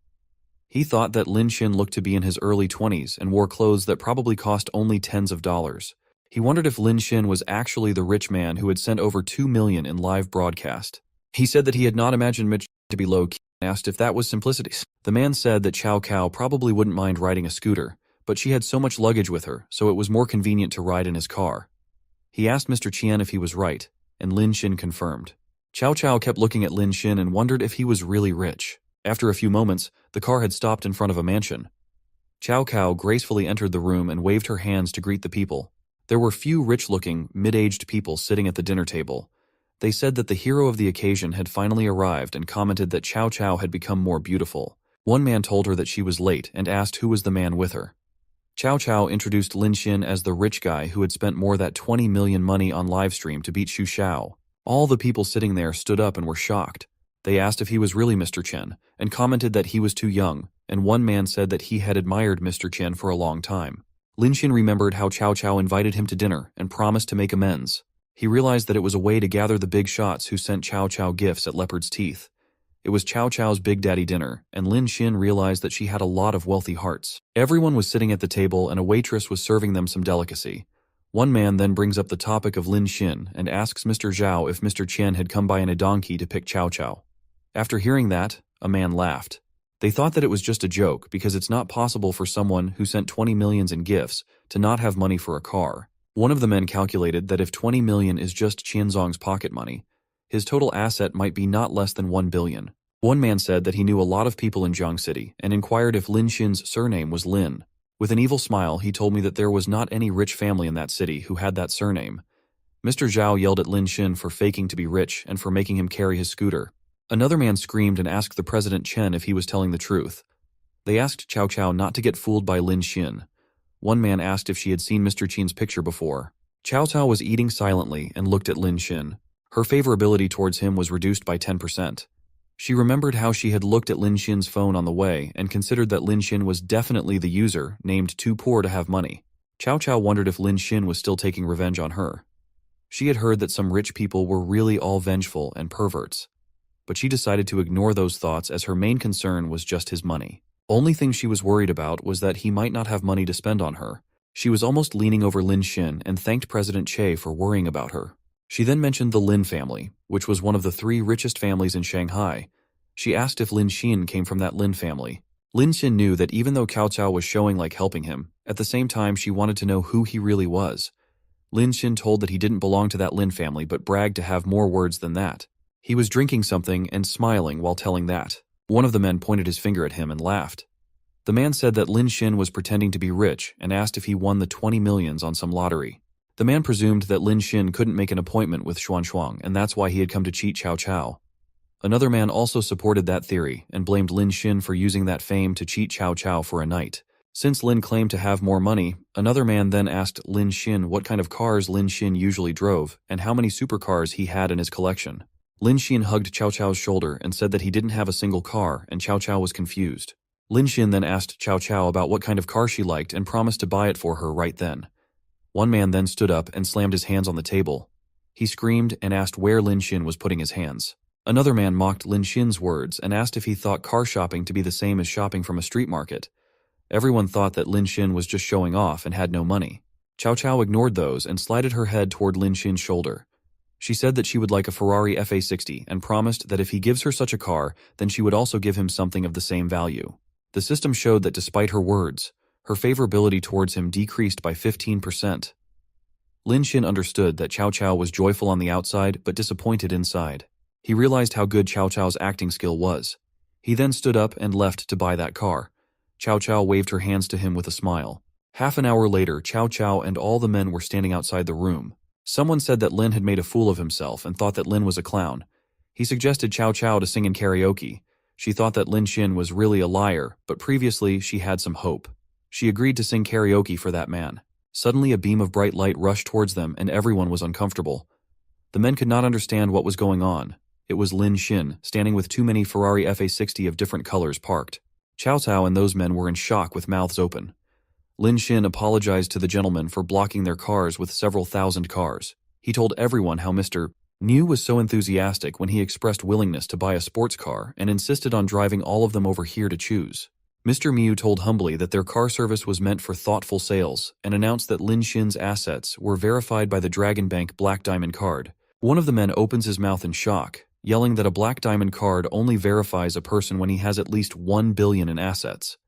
Speaker 1: He thought that Lin Xin looked to be in his early 20s and wore clothes that probably cost only tens of dollars. He wondered if Lin Xin was actually the rich man who had sent over 2 million in live broadcast. He said that he had not imagined Mitch to be low-key and asked if that was simplicity. The man said that Cao Cao probably wouldn't mind riding a scooter, but she had so much luggage with her, so it was more convenient to ride in his car. He asked Mr. Qian if he was right, and Lin Xin confirmed. Chow Chow kept looking at Lin Xin and wondered if he was really rich. After a few moments, the car had stopped in front of a mansion. Chow Chow gracefully entered the room and waved her hands to greet the people. There were few rich-looking, mid-aged people sitting at the dinner table. They said that the hero of the occasion had finally arrived and commented that Chow Chow had become more beautiful. One man told her that she was late and asked who was the man with her. Chow Chow introduced Lin Xin as the rich guy who had spent more than 20 million money on livestream to beat Xu Xiao. All the people sitting there stood up and were shocked. They asked if he was really Mr. Chen, and commented that he was too young, and one man said that he had admired Mr. Chen for a long time. Lin Xin remembered how Chow Chow invited him to dinner and promised to make amends. He realized that it was a way to gather the big shots who sent Chow Chow gifts at Leopard's Teeth. It was Chow Chow's Big Daddy dinner, and Lin Xin realized that she had a lot of wealthy hearts. Everyone was sitting at the table and a waitress was serving them some delicacy. One man then brings up the topic of Lin Xin and asks Mr. Zhao if Mr. Qian had come by in a donkey to pick Chow Chow. After hearing that, a man laughed. They thought that it was just a joke because it's not possible for someone who sent 20 million in gifts to not have money for a car. One of the men calculated that if 20 million is just Qianzong's pocket money, his total asset might be not less than 1 billion. One man said that he knew a lot of people in Jiang City and inquired if Lin Xin's surname was Lin. With an evil smile, he told me that there was not any rich family in that city who had that surname. Mr. Zhao yelled at Lin Xin for faking to be rich and for making him carry his scooter. Another man screamed and asked the President Chen if he was telling the truth. They asked Chow Chow not to get fooled by Lin Xin. One man asked if she had seen Mr. Qian's picture before. Chow Chow was eating silently and looked at Lin Xin. Her favorability towards him was reduced by 10%. She remembered how she had looked at Lin Xin's phone on the way and considered that Lin Xin was definitely the user named too poor to have money. Chow Chow wondered if Lin Xin was still taking revenge on her. She had heard that some rich people were really all vengeful and perverts. But she decided to ignore those thoughts as her main concern was just his money. Only thing she was worried about was that he might not have money to spend on her. She was almost leaning over Lin Xin and thanked President Che for worrying about her. She then mentioned the Lin family, which was one of the 3 richest families in Shanghai. She asked if Lin Xin came from that Lin family. Lin Xin knew that even though Cao Cao was showing like helping him, at the same time she wanted to know who he really was. Lin Xin told that he didn't belong to that Lin family but bragged to have more words than that. He was drinking something and smiling while telling that. One of the men pointed his finger at him and laughed. The man said that Lin Xin was pretending to be rich and asked if he won the 20 millions on some lottery. The man presumed that Lin Xin couldn't make an appointment with Xuan Shuang and that's why he had come to cheat Cao Cao. Another man also supported that theory and blamed Lin Xin for using that fame to cheat Cao Cao for a night. Since Lin claimed to have more money, another man then asked Lin Xin what kind of cars Lin Xin usually drove and how many supercars he had in his collection. Lin Xin hugged Cao Cao's shoulder and said that he didn't have a single car and Cao Cao was confused. Lin Xin then asked Cao Cao about what kind of car she liked and promised to buy it for her right then. One man then stood up and slammed his hands on the table. He screamed and asked where Lin Xin was putting his hands. Another man mocked Lin Xin's words and asked if he thought car shopping to be the same as shopping from a street market. Everyone thought that Lin Xin was just showing off and had no money. Cao Cao ignored those and slided her head toward Lin Xin's shoulder. She said that she would like a Ferrari F-A60 and promised that if he gives her such a car, then she would also give him something of the same value. The system showed that despite her words, her favorability towards him decreased by 15%. Lin Xin understood that Cao Cao was joyful on the outside but disappointed inside. He realized how good Cao Cao's acting skill was. He then stood up and left to buy that car. Cao Cao waved her hands to him with a smile. Half an hour later, Cao Cao and all the men were standing outside the room. Someone said that Lin had made a fool of himself and thought that Lin was a clown. He suggested Cao Cao to sing in karaoke. She thought that Lin Xin was really a liar, but previously she had some hope. She agreed to sing karaoke for that man. Suddenly a beam of bright light rushed towards them and everyone was uncomfortable. The men could not understand what was going on. It was Lin Xin, standing with too many Ferrari F-A60 of different colors parked. Cao Cao and those men were in shock with mouths open. Lin Xin apologized to the gentlemen for blocking their cars with several thousand cars. He told everyone how Mr. Niu was so enthusiastic when he expressed willingness to buy a sports car and insisted on driving all of them over here to choose. Mr. Miu told humbly that their car service was meant for thoughtful sales and announced that Lin Xin's assets were verified by the Dragon Bank Black Diamond card. One of the men opens his mouth in shock, yelling that a Black Diamond card only verifies a person when he has at least 1 billion in assets.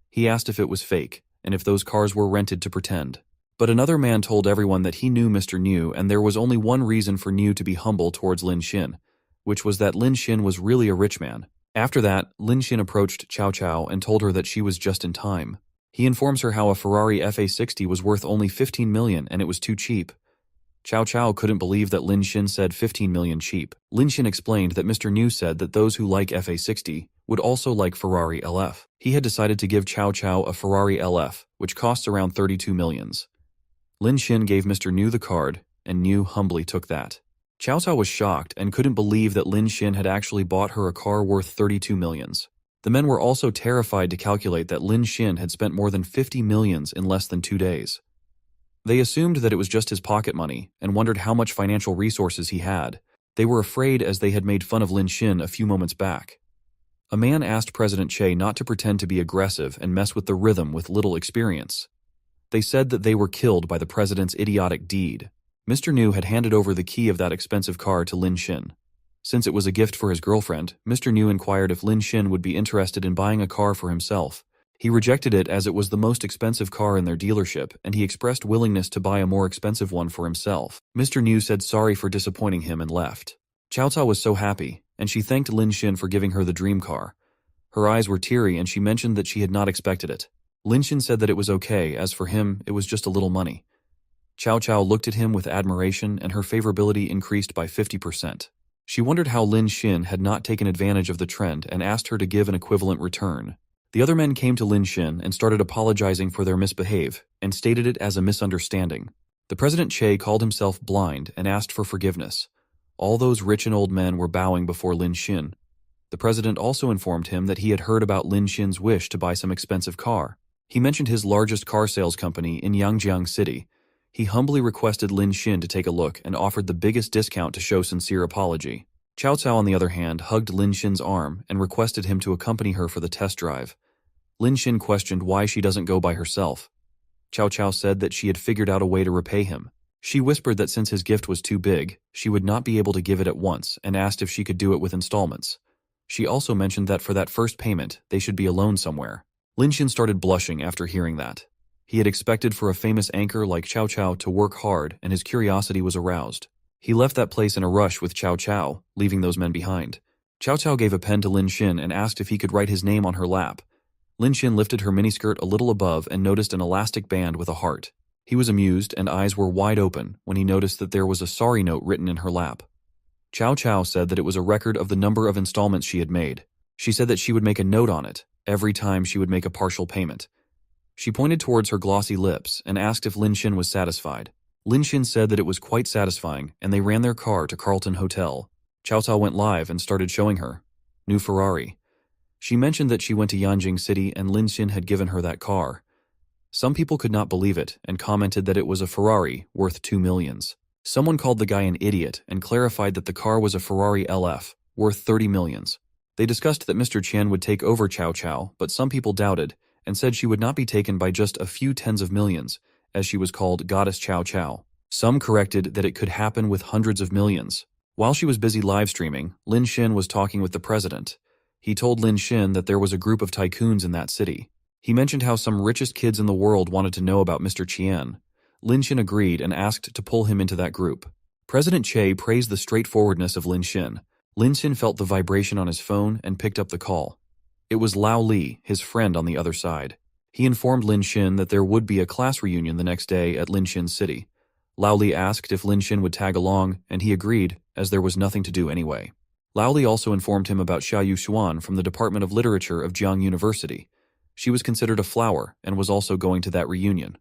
Speaker 1: He asked if it was fake, and if those cars were rented to pretend. But another man told everyone that he knew Mr. Niu, and there was only one reason for Niu to be humble towards Lin Xin, which was that Lin Xin was really a rich man. After that, Lin Xin approached Cao Cao and told her that she was just in time. He informs her how a Ferrari FA60 was worth only 15 million and it was too cheap. Cao Cao couldn't believe that Lin Xin said 15 million cheap. Lin Xin explained that Mr. Niu said that those who like FA60 would also like Ferrari LF. He had decided to give Cao Cao a Ferrari LF, which costs around 32 millions. Lin Xin gave Mr. Niu the card, and Niu humbly took that. Cao Cao was shocked and couldn't believe that Lin Xin had actually bought her a car worth 32 millions. The men were also terrified to calculate that Lin Xin had spent more than 50 millions in less than 2 days. They assumed that it was just his pocket money and wondered how much financial resources he had. They were afraid as they had made fun of Lin Xin a few moments back. A man asked President Che not to pretend to be aggressive and mess with the rhythm with little experience. They said that they were killed by the president's idiotic deed. Mr. Niu had handed over the key of that expensive car to Lin Xin. Since it was a gift for his girlfriend, Mr. Niu inquired if Lin Xin would be interested in buying a car for himself. He rejected it as it was the most expensive car in their dealership, and he expressed willingness to buy a more expensive one for himself. Mr. Niu said sorry for disappointing him and left. Cao Cao was so happy, and she thanked Lin Xin for giving her the dream car. Her eyes were teary and she mentioned that she had not expected it. Lin Xin said that it was okay, as for him, it was just a little money. Cao Cao looked at him with admiration and her favorability increased by 50%. She wondered how Lin Xin had not taken advantage of the trend and asked her to give an equivalent return. The other men came to Lin Xin and started apologizing for their misbehave and stated it as a misunderstanding. The President Che called himself blind and asked for forgiveness. All those rich and old men were bowing before Lin Xin. The president also informed him that he had heard about Lin Xin's wish to buy some expensive car. He mentioned his largest car sales company in Yangjiang City. He humbly requested Lin Xin to take a look and offered the biggest discount to show sincere apology. Cao Cao, on the other hand, hugged Lin Xin's arm and requested him to accompany her for the test drive. Lin Xin questioned why she doesn't go by herself. Cao Cao said that she had figured out a way to repay him. She whispered that since his gift was too big, she would not be able to give it at once and asked if she could do it with installments. She also mentioned that for that first payment, they should be alone somewhere. Lin Xin started blushing after hearing that. He had expected for a famous anchor like Cao Cao to work hard and his curiosity was aroused. He left that place in a rush with Cao Cao, leaving those men behind. Cao Cao gave a pen to Lin Xin and asked if he could write his name on her lap. Lin Xin lifted her miniskirt a little above and noticed an elastic band with a heart. He was amused and eyes were wide open when he noticed that there was a sorry note written in her lap. Cao Cao said that it was a record of the number of installments she had made. She said that she would make a note on it every time she would make a partial payment. She pointed towards her glossy lips and asked if Lin Xin was satisfied. Lin Xin said that it was quite satisfying and they ran their car to Carlton Hotel. Cao Cao went live and started showing her. New Ferrari. She mentioned that she went to Yanjing City and Lin Xin had given her that car. Some people could not believe it and commented that it was a Ferrari worth 2 millions. Someone called the guy an idiot and clarified that the car was a Ferrari LF worth 30 millions. They discussed that Mr. Qian would take over Cao Cao, but some people doubted and said she would not be taken by just a few tens of millions, as she was called Goddess Cao Cao. Some corrected that it could happen with hundreds of millions. While she was busy live streaming, Lin Xin was talking with the president. He told Lin Xin that there was a group of tycoons in that city. He mentioned how some richest kids in the world wanted to know about Mr. Qian. Lin Xin agreed and asked to pull him into that group. President Che praised the straightforwardness of Lin Xin. Lin Xin felt the vibration on his phone and picked up the call. It was Lao Li, his friend, on the other side. He informed Lin Xin that there would be a class reunion the next day at Lin Xin's city. Lao Li asked if Lin Xin would tag along, and he agreed, as there was nothing to do anyway. Lao Li also informed him about Xia Yuxuan from the Department of Literature of Jiang University. She was considered a flower and was also going to that reunion.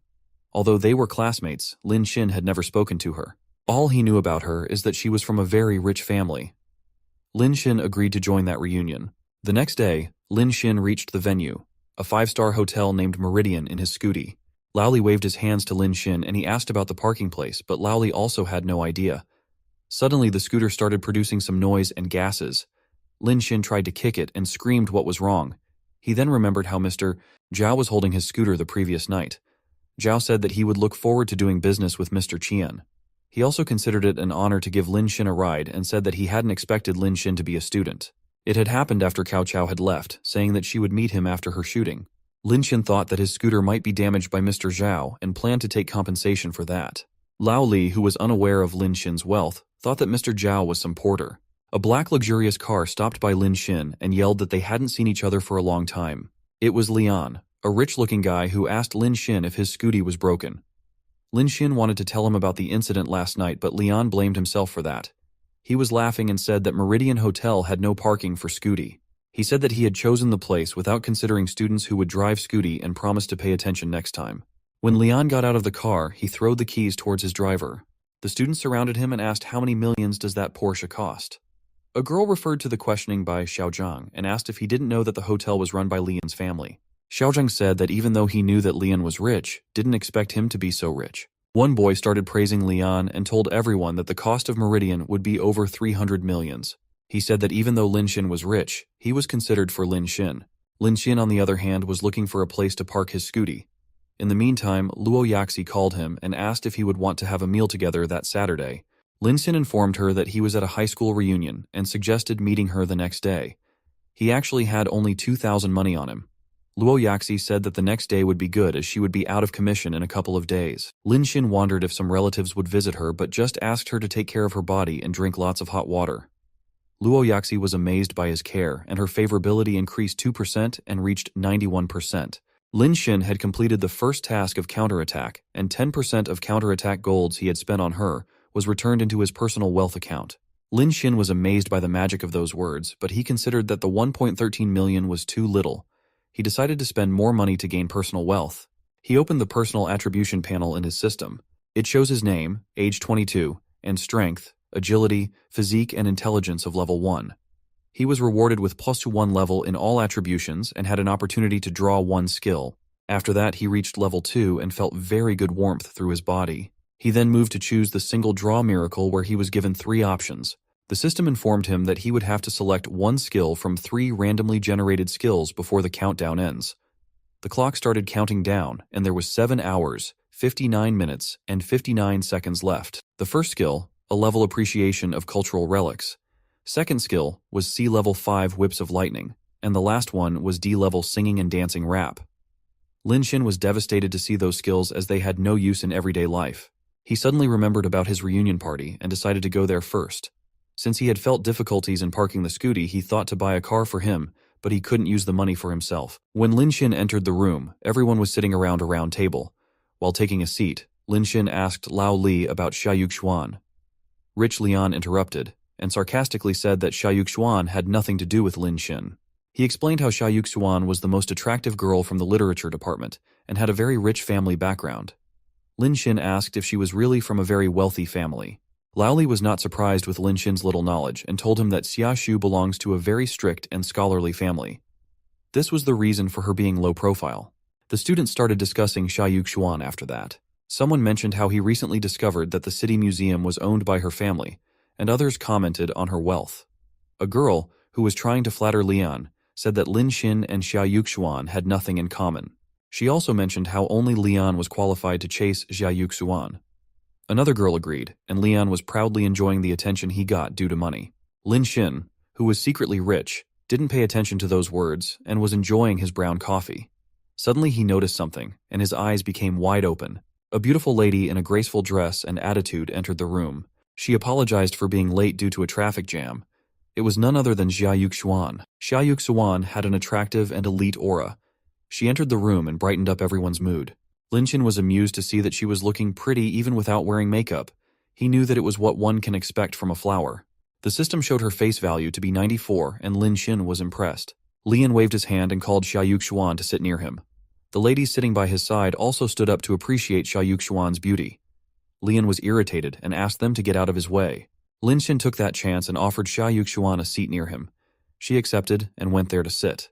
Speaker 1: Although they were classmates, Lin Xin had never spoken to her. All he knew about her is that she was from a very rich family. Lin Xin agreed to join that reunion. The next day, Lin Xin reached the venue, a 5-star hotel named Meridian, in his scooty. Lao Li waved his hands to Lin Xin and he asked about the parking place, but Lao Li also had no idea. Suddenly, the scooter started producing some noise and gases. Lin Xin tried to kick it and screamed what was wrong. He then remembered how Mr. Zhao was holding his scooter the previous night. Zhao said that he would look forward to doing business with Mr. Qian. He also considered it an honor to give Lin Xin a ride and said that he hadn't expected Lin Xin to be a student. It had happened after Cao Cao had left, saying that she would meet him after her shooting. Lin Xin thought that his scooter might be damaged by Mr. Zhao and planned to take compensation for that. Lao Li, who was unaware of Lin Xin's wealth, thought that Mr. Zhao was some porter. A black luxurious car stopped by Lin Xin and yelled that they hadn't seen each other for a long time. It was Lian, a rich-looking guy who asked Lin Xin if his scooty was broken. Lin Xin wanted to tell him about the incident last night, but Lian blamed himself for that. He was laughing and said that Meridian Hotel had no parking for scooty. He said that he had chosen the place without considering students who would drive scooty and promised to pay attention next time. When Lian got out of the car, he throwed the keys towards his driver. The students surrounded him and asked how many millions does that Porsche cost. A girl referred to the questioning by Xiaozhang and asked if he didn't know that the hotel was run by Lian's family. Xiaozhang said that even though he knew that Lian was rich, didn't expect him to be so rich. One boy started praising Lian and told everyone that the cost of Meridian would be over 300 millions. He said that even though Lin Xin was rich, he was considered for Lin Xin. Lin Xin, on the other hand, was looking for a place to park his scooty. In the meantime, Luo Yaxi called him and asked if he would want to have a meal together that Saturday. Lin Xin informed her that he was at a high school reunion and suggested meeting her the next day. He actually had only 2,000 money on him. Luo Yaxi said that the next day would be good as she would be out of commission in a couple of days. Lin Xin wondered if some relatives would visit her but just asked her to take care of her body and drink lots of hot water. Luo Yaxi was amazed by his care and her favorability increased 2% and reached 91%. Lin Xin had completed the first task of counterattack and 10% of counterattack golds he had spent on her was returned into his personal wealth account. Lin Xin was amazed by the magic of those words, but he considered that the 1.13 million was too little. He decided to spend more money to gain personal wealth. He opened the personal attribution panel in his system. It shows his name, age 22, and strength, agility, physique, and intelligence of level 1. He was rewarded with +1 level in all attributions and had an opportunity to draw 1 skill. After that, he reached level 2 and felt very good warmth through his body. He then moved to choose the single draw miracle where he was given 3 options. The system informed him that he would have to select 1 skill from 3 randomly generated skills before the countdown ends. The clock started counting down, and there was 7 hours, 59 minutes, and 59 seconds left. The first skill, a level appreciation of cultural relics. Second skill was C level 5 whips of lightning, and the last one was D level singing and dancing rap. Lin Xin was devastated to see those skills as they had no use in everyday life. He suddenly remembered about his reunion party and decided to go there first. Since he had felt difficulties in parking the scooty, he thought to buy a car for him, but he couldn't use the money for himself. When Lin Xin entered the room, everyone was sitting around a round table. While taking a seat, Lin Xin asked Lao Li about Xia Yuxuan. Rich Lian interrupted, and sarcastically said that Xia Yuxuan had nothing to do with Lin Xin. He explained how Xia Yuxuan was the most attractive girl from the literature department and had a very rich family background. Lin Xin asked if she was really from a very wealthy family. Lao Li was not surprised with Lin Xin's little knowledge and told him that Xia Shu belongs to a very strict and scholarly family. This was the reason for her being low profile. The students started discussing Xia Yuxuan after that. Someone mentioned how he recently discovered that the city museum was owned by her family, and others commented on her wealth. A girl, who was trying to flatter Lian, said that Lin Xin and Xia Yuxuan had nothing in common. She also mentioned how only Lian was qualified to chase Xia Yuxuan. Another girl agreed, and Lian was proudly enjoying the attention he got due to money. Lin Xin, who was secretly rich, didn't pay attention to those words and was enjoying his brown coffee. Suddenly he noticed something, and his eyes became wide open. A beautiful lady in a graceful dress and attitude entered the room. She apologized for being late due to a traffic jam. It was none other than Xia Yuxuan. Xia Yuxuan had an attractive and elite aura. She entered the room and brightened up everyone's mood. Lin Xin was amused to see that she was looking pretty even without wearing makeup. He knew that it was what one can expect from a flower. The system showed her face value to be 94, and Lin Xin was impressed. Lian waved his hand and called Xia Yuxuan to sit near him. The ladies sitting by his side also stood up to appreciate Xia Yuxuan's beauty. Lian was irritated and asked them to get out of his way. Lin Xin took that chance and offered Xia Yuxuan a seat near him. She accepted and went there to sit.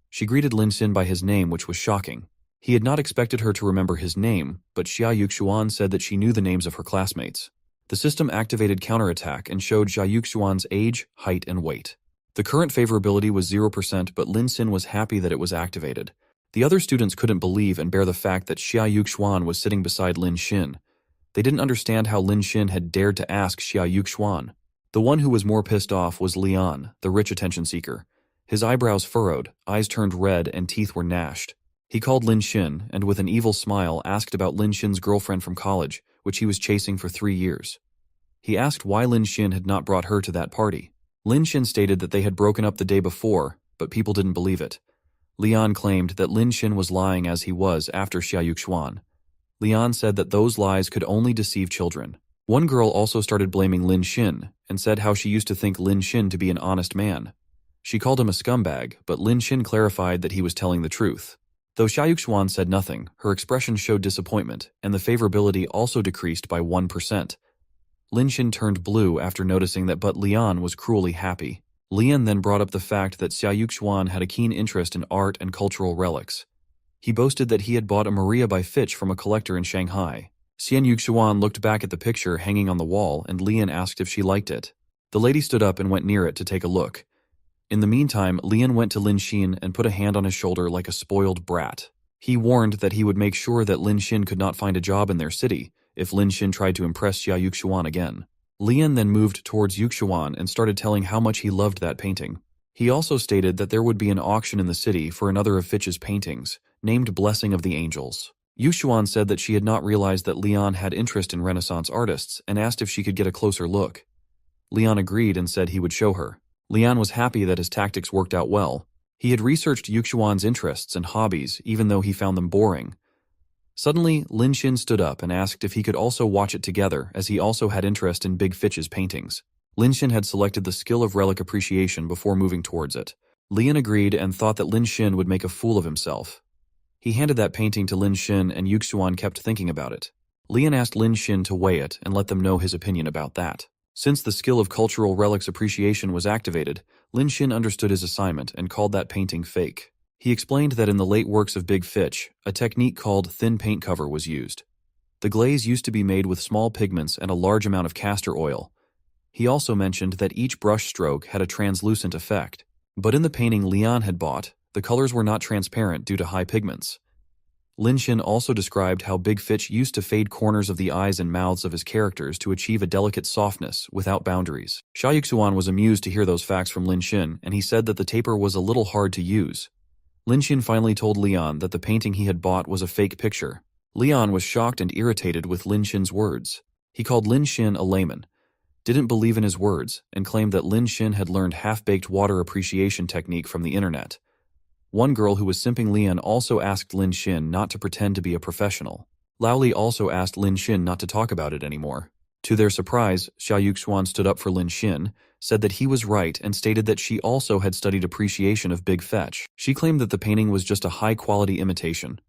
Speaker 1: She greeted Lin Xin by his name, which was shocking. He had not expected her to remember his name, but Xia Yuxuan said that she knew the names of her classmates. The system activated counterattack and showed Xia Yuxuan's age, height, and weight. The current favorability was 0%, but Lin Xin was happy that it was activated. The other students couldn't believe and bear the fact that Xia Yuxuan was sitting beside Lin Xin. They didn't understand how Lin Xin had dared to ask Xia Yuxuan. The one who was more pissed off was Lian, the rich attention seeker. His eyebrows furrowed, eyes turned red, and teeth were gnashed. He called Lin Xin and with an evil smile asked about Lin Xin's girlfriend from college, which he was chasing for 3 years. He asked why Lin Xin had not brought her to that party. Lin Xin stated that they had broken up the day before, but people didn't believe it. Lian claimed that Lin Xin was lying as he was after Xia Yuxuan. Lian said that those lies could only deceive children. One girl also started blaming Lin Xin and said how she used to think Lin Xin to be an honest man. She called him a scumbag, but Lin Xin clarified that he was telling the truth. Though Xia Yuxuan said nothing, her expression showed disappointment, and the favorability also decreased by 1%. Lin Xin turned blue after noticing that but Lian was cruelly happy. Lian then brought up the fact that Xia Yuxuan had a keen interest in art and cultural relics. He boasted that he had bought a Maria by Fitch from a collector in Shanghai. Xian Yuxuan looked back at the picture hanging on the wall and Lian asked if she liked it. The lady stood up and went near it to take a look. In the meantime, Lian went to Lin Xin and put a hand on his shoulder like a spoiled brat. He warned that he would make sure that Lin Xin could not find a job in their city if Lin Xin tried to impress Xia Yuxuan again. Lian then moved towards Yuxuan and started telling how much he loved that painting. He also stated that there would be an auction in the city for another of Fitch's paintings, named Blessing of the Angels. Yuxuan said that she had not realized that Lian had interest in Renaissance artists and asked if she could get a closer look. Lian agreed and said he would show her. Lian was happy that his tactics worked out well. He had researched Yuxuan's interests and hobbies even though he found them boring. Suddenly, Lin Xin stood up and asked if he could also watch it together as he also had interest in Big Fitch's paintings. Lin Xin had selected the skill of relic appreciation before moving towards it. Lian agreed and thought that Lin Xin would make a fool of himself. He handed that painting to Lin Xin and Yuxuan kept thinking about it. Lian asked Lin Xin to weigh it and let them know his opinion about that. Since the skill of cultural relics appreciation was activated, Lin Xin understood his assignment and called that painting fake. He explained that in the late works of Big Fitch, a technique called thin paint cover was used. The glaze used to be made with small pigments and a large amount of castor oil. He also mentioned that each brush stroke had a translucent effect. But in the painting Lian had bought, the colors were not transparent due to high pigments. Lin Xin also described how Big Fitch used to fade corners of the eyes and mouths of his characters to achieve a delicate softness without boundaries. Xia Yuxuan was amused to hear those facts from Lin Xin, and he said that the taper was a little hard to use. Lin Xin finally told Lian that the painting he had bought was a fake picture. Lian was shocked and irritated with Lin Xin's words. He called Lin Xin a layman, didn't believe in his words, and claimed that Lin Xin had learned half-baked water appreciation technique from the internet. One girl who was simping Lian also asked Lin Xin not to pretend to be a professional. Lao Li also asked Lin Xin not to talk about it anymore. To their surprise, Xia Yuxuan stood up for Lin Xin, said that he was right and stated that she also had studied appreciation of Big Fetch. She claimed that the painting was just a high-quality imitation.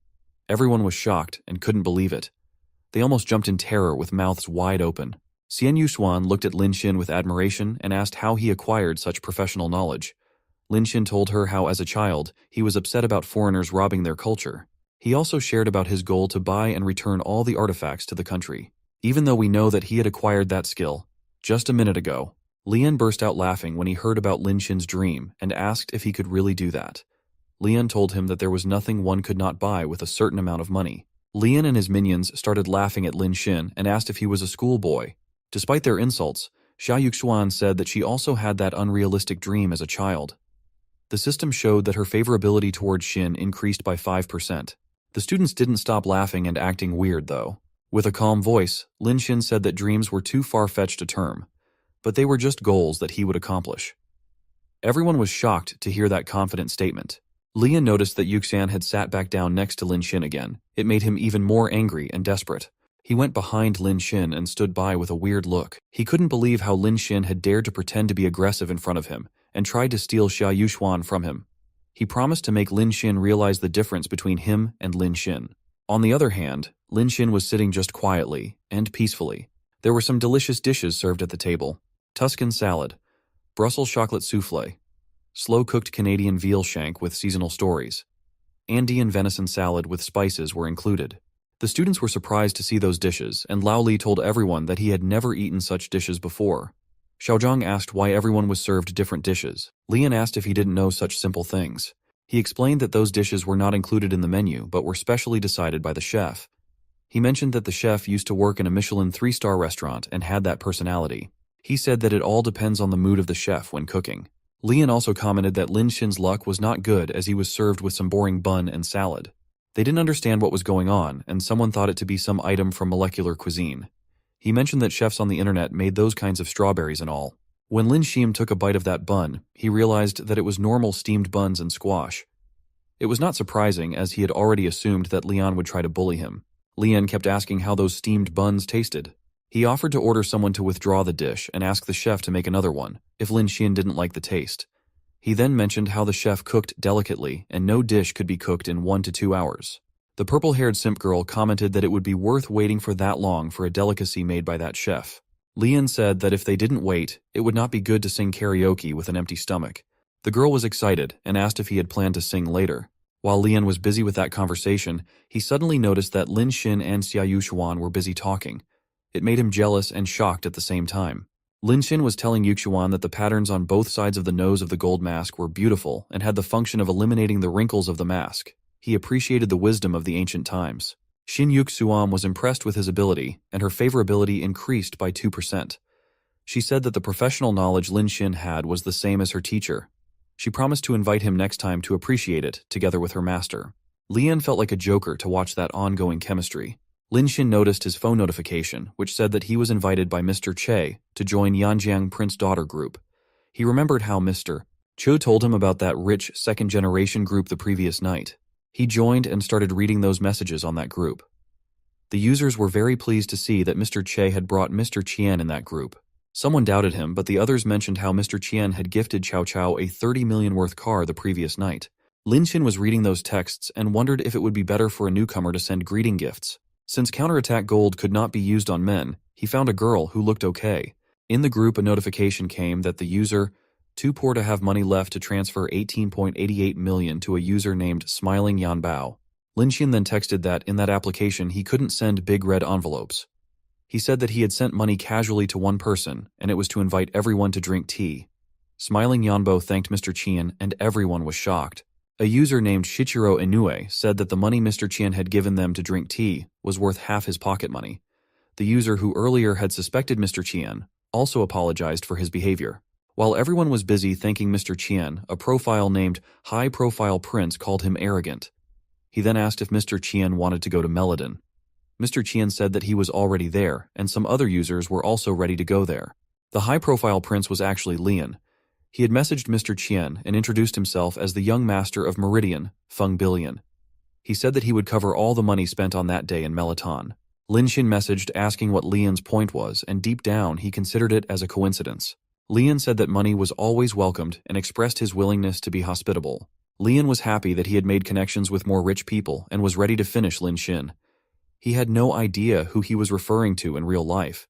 Speaker 1: Everyone was shocked and couldn't believe it. They almost jumped in terror with mouths wide open. Xian Yuxuan looked at Lin Xin with admiration and asked how he acquired such professional knowledge. Lin Xin told her how as a child, he was upset about foreigners robbing their culture. He also shared about his goal to buy and return all the artifacts to the country. Even though we know that he had acquired that skill, just a minute ago, Lian burst out laughing when he heard about Lin Xin's dream and asked if he could really do that. Lian told him that there was nothing one could not buy with a certain amount of money. Lian and his minions started laughing at Lin Xin and asked if he was a schoolboy. Despite their insults, Xia Yuxuan said that she also had that unrealistic dream as a child. The system showed that her favorability towards Xin increased by 5%. The students didn't stop laughing and acting weird, though. With a calm voice, Lin Xin said that dreams were too far-fetched a term, but they were just goals that he would accomplish. Everyone was shocked to hear that confident statement. Lian noticed that Yuxian had sat back down next to Lin Xin again. It made him even more angry and desperate. He went behind Lin Xin and stood by with a weird look. He couldn't believe how Lin Xin had dared to pretend to be aggressive in front of him and tried to steal Xia Yuxuan from him. He promised to make Lin Xin realize the difference between him and Lin Xin. On the other hand, Lin Xin was sitting just quietly and peacefully. There were some delicious dishes served at the table. Tuscan salad, Brussels chocolate souffle, slow-cooked Canadian veal shank with seasonal stories, Andean venison salad with spices were included. The students were surprised to see those dishes, and Lao Li told everyone that he had never eaten such dishes before. Xiaozhang asked why everyone was served different dishes. Lian asked if he didn't know such simple things. He explained that those dishes were not included in the menu but were specially decided by the chef. He mentioned that the chef used to work in a Michelin 3-star restaurant and had that personality. He said that it all depends on the mood of the chef when cooking. Lian also commented that Lin Xin's luck was not good as he was served with some boring bun and salad. They didn't understand what was going on, and someone thought it to be some item from molecular cuisine. He mentioned that chefs on the internet made those kinds of strawberries and all. When Lin Shim took a bite of that bun, he realized that it was normal steamed buns and squash. It was not surprising, as he had already assumed that Lian would try to bully him. Lian kept asking how those steamed buns tasted. He offered to order someone to withdraw the dish and ask the chef to make another one, if Lin Xin didn't like the taste. He then mentioned how the chef cooked delicately and no dish could be cooked in 1 to 2 hours. The purple-haired simp girl commented that it would be worth waiting for that long for a delicacy made by that chef. Lian said that if they didn't wait, it would not be good to sing karaoke with an empty stomach. The girl was excited and asked if he had planned to sing later. While Lian was busy with that conversation, he suddenly noticed that Lin Xin and Xia Yuxuan were busy talking. It made him jealous and shocked at the same time. Lin Xin was telling Yuxuan that the patterns on both sides of the nose of the gold mask were beautiful and had the function of eliminating the wrinkles of the mask. He appreciated the wisdom of the ancient times. Xin Yuxuan was impressed with his ability, and her favorability increased by 2%. She said that the professional knowledge Lin Xin had was the same as her teacher. She promised to invite him next time to appreciate it, together with her master. Lian felt like a joker to watch that ongoing chemistry. Lin Xin noticed his phone notification, which said that he was invited by Mr. Che to join Yanjiang Prince-Daughter group. He remembered how Mr. Cho told him about that rich second-generation group the previous night. He joined and started reading those messages on that group. The users were very pleased to see that Mr. Che had brought Mr. Qian in that group. Someone doubted him, but the others mentioned how Mr. Qian had gifted Cao Cao a 30 million worth car the previous night. Lin Xin was reading those texts and wondered if it would be better for a newcomer to send greeting gifts. Since counterattack gold could not be used on men, he found a girl who looked okay. In the group, a notification came that the user, too poor to have money left to transfer 18.88 million to a user named Smiling Yanbao. Lin Xin then texted that in that application he couldn't send big red envelopes. He said that he had sent money casually to one person, and it was to invite everyone to drink tea. Smiling Yanbo thanked Mr. Qian, and everyone was shocked. A user named Shichiro Inoue said that the money Mr. Qian had given them to drink tea was worth half his pocket money. The user who earlier had suspected Mr. Qian also apologized for his behavior. While everyone was busy thanking Mr. Qian, a profile named High Profile Prince called him arrogant. He then asked if Mr. Qian wanted to go to Meladin. Mr. Qian said that he was already there, and some other users were also ready to go there. The high-profile prince was actually Lian. He had messaged Mr. Qian and introduced himself as the young master of Meridian, Feng Billion. He said that he would cover all the money spent on that day in Melaton. Lin Xin messaged asking what Lian's point was, and deep down he considered it as a coincidence. Lian said that money was always welcomed and expressed his willingness to be hospitable. Lian was happy that he had made connections with more rich people and was ready to finish Lin Xin. He had no idea who he was referring to in real life.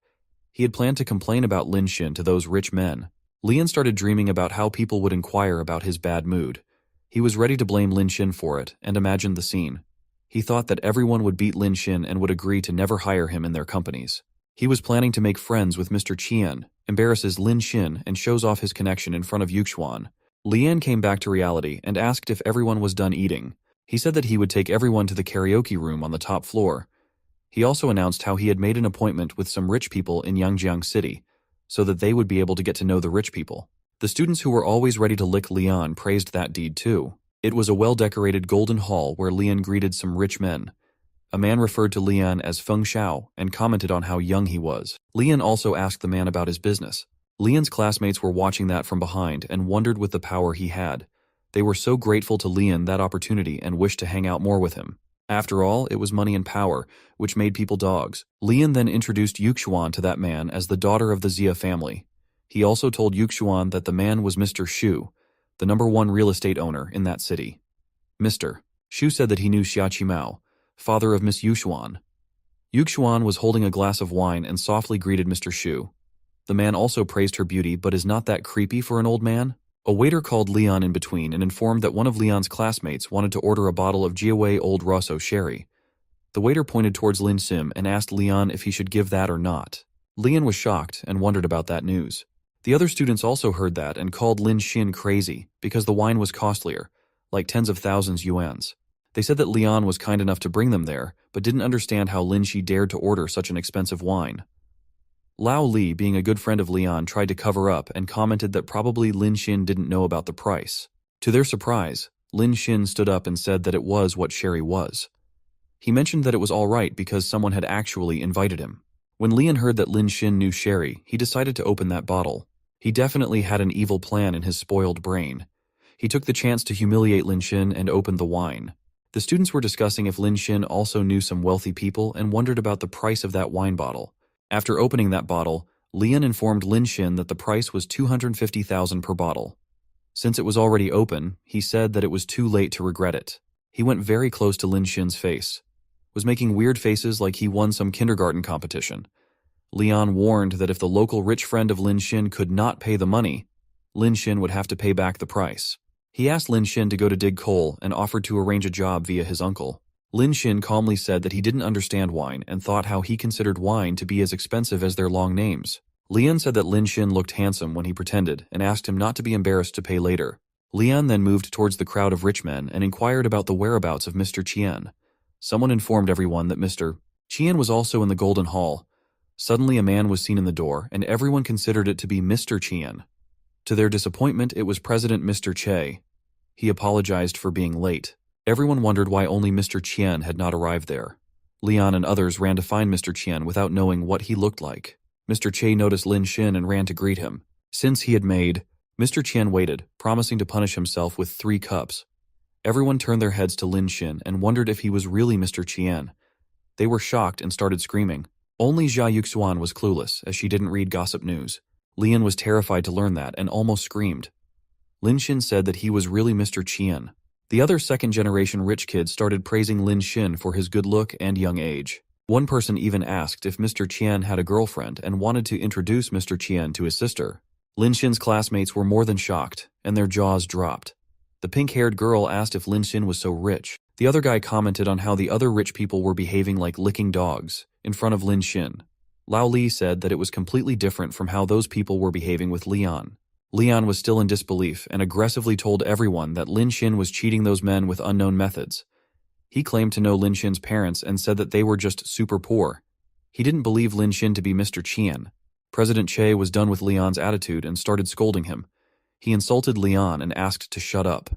Speaker 1: He had planned to complain about Lin Xin to those rich men. Lian started dreaming about how people would inquire about his bad mood. He was ready to blame Lin Xin for it and imagined the scene. He thought that everyone would beat Lin Xin and would agree to never hire him in their companies. He was planning to make friends with Mr. Qian, embarrasses Lin Xin, and shows off his connection in front of Yuxuan. Lian came back to reality and asked if everyone was done eating. He said that he would take everyone to the karaoke room on the top floor. He also announced how he had made an appointment with some rich people in Yangjiang City, so that they would be able to get to know the rich people. The students who were always ready to lick Lian praised that deed too. It was a well-decorated golden hall where Lian greeted some rich men. A man referred to Lian as Feng Xiao and commented on how young he was. Lian also asked the man about his business. Lian's classmates were watching that from behind and wondered with the power he had. They were so grateful to Lian that opportunity and wished to hang out more with him. After all, it was money and power, which made people dogs. Lian then introduced Yuxuan to that man as the daughter of the Xia family. He also told Yuxuan that the man was Mr. Shu, the #1 real estate owner in that city. Mr. Shu said that he knew Xia Qimao, father of Miss Yuxuan. Yuxuan was holding a glass of wine and softly greeted Mr. Shu. The man also praised her beauty, but is not that creepy for an old man? A waiter called Lian in between and informed that one of Lian's classmates wanted to order a bottle of Jiawei Old Rosso sherry. The waiter pointed towards Lin Sim and asked Lian if he should give that or not. Lian was shocked and wondered about that news. The other students also heard that and called Lin Xin crazy because the wine was costlier, like tens of thousands yuans. They said that Lian was kind enough to bring them there, but didn't understand how Lin Xi dared to order such an expensive wine. Lao Li, being a good friend of Lian, tried to cover up and commented that probably Lin Xin didn't know about the price. To their surprise, Lin Xin stood up and said that it was what sherry was. He mentioned that it was all right because someone had actually invited him. When Lian heard that Lin Xin knew sherry, he decided to open that bottle. He definitely had an evil plan in his spoiled brain. He took the chance to humiliate Lin Xin and opened the wine. The students were discussing if Lin Xin also knew some wealthy people and wondered about the price of that wine bottle. After opening that bottle, Lian informed Lin Xin that the price was 250,000 per bottle. Since it was already open, he said that it was too late to regret it. He went very close to Lin Xin's face, was making weird faces like he won some kindergarten competition. Lian warned that if the local rich friend of Lin Xin could not pay the money, Lin Xin would have to pay back the price. He asked Lin Xin to go to dig coal and offered to arrange a job via his uncle. Lin Xin calmly said that he didn't understand wine and thought how he considered wine to be as expensive as their long names. Lian said that Lin Xin looked handsome when he pretended and asked him not to be embarrassed to pay later. Lian then moved towards the crowd of rich men and inquired about the whereabouts of Mr. Qian. Someone informed everyone that Mr. Qian was also in the Golden Hall. Suddenly a man was seen in the door, and everyone considered it to be Mr. Qian. To their disappointment, it was President Mr. Che. He apologized for being late. Everyone wondered why only Mr. Qian had not arrived there. Lian and others ran to find Mr. Qian without knowing what he looked like. Mr. Che noticed Lin Xin and ran to greet him. Since he had made, Mr. Qian waited, promising to punish himself with 3 cups. Everyone turned their heads to Lin Xin and wondered if he was really Mr. Qian. They were shocked and started screaming. Only Jia Yuxuan was clueless, as she didn't read gossip news. Lian was terrified to learn that and almost screamed. Lin Xin said that he was really Mr. Qian. The other second-generation rich kids started praising Lin Xin for his good look and young age. One person even asked if Mr. Qian had a girlfriend and wanted to introduce Mr. Qian to his sister. Lin Xin's classmates were more than shocked, and their jaws dropped. The pink-haired girl asked if Lin Xin was so rich. The other guy commented on how the other rich people were behaving like licking dogs in front of Lin Xin. Lao Li said that it was completely different from how those people were behaving with Lian. Lian was still in disbelief and aggressively told everyone that Lin Xin was cheating those men with unknown methods. He claimed to know Lin Xin's parents and said that they were just super poor. He didn't believe Lin Xin to be Mr. Qian. President Che was done with Lian's attitude and started scolding him. He insulted Lian and asked to shut up.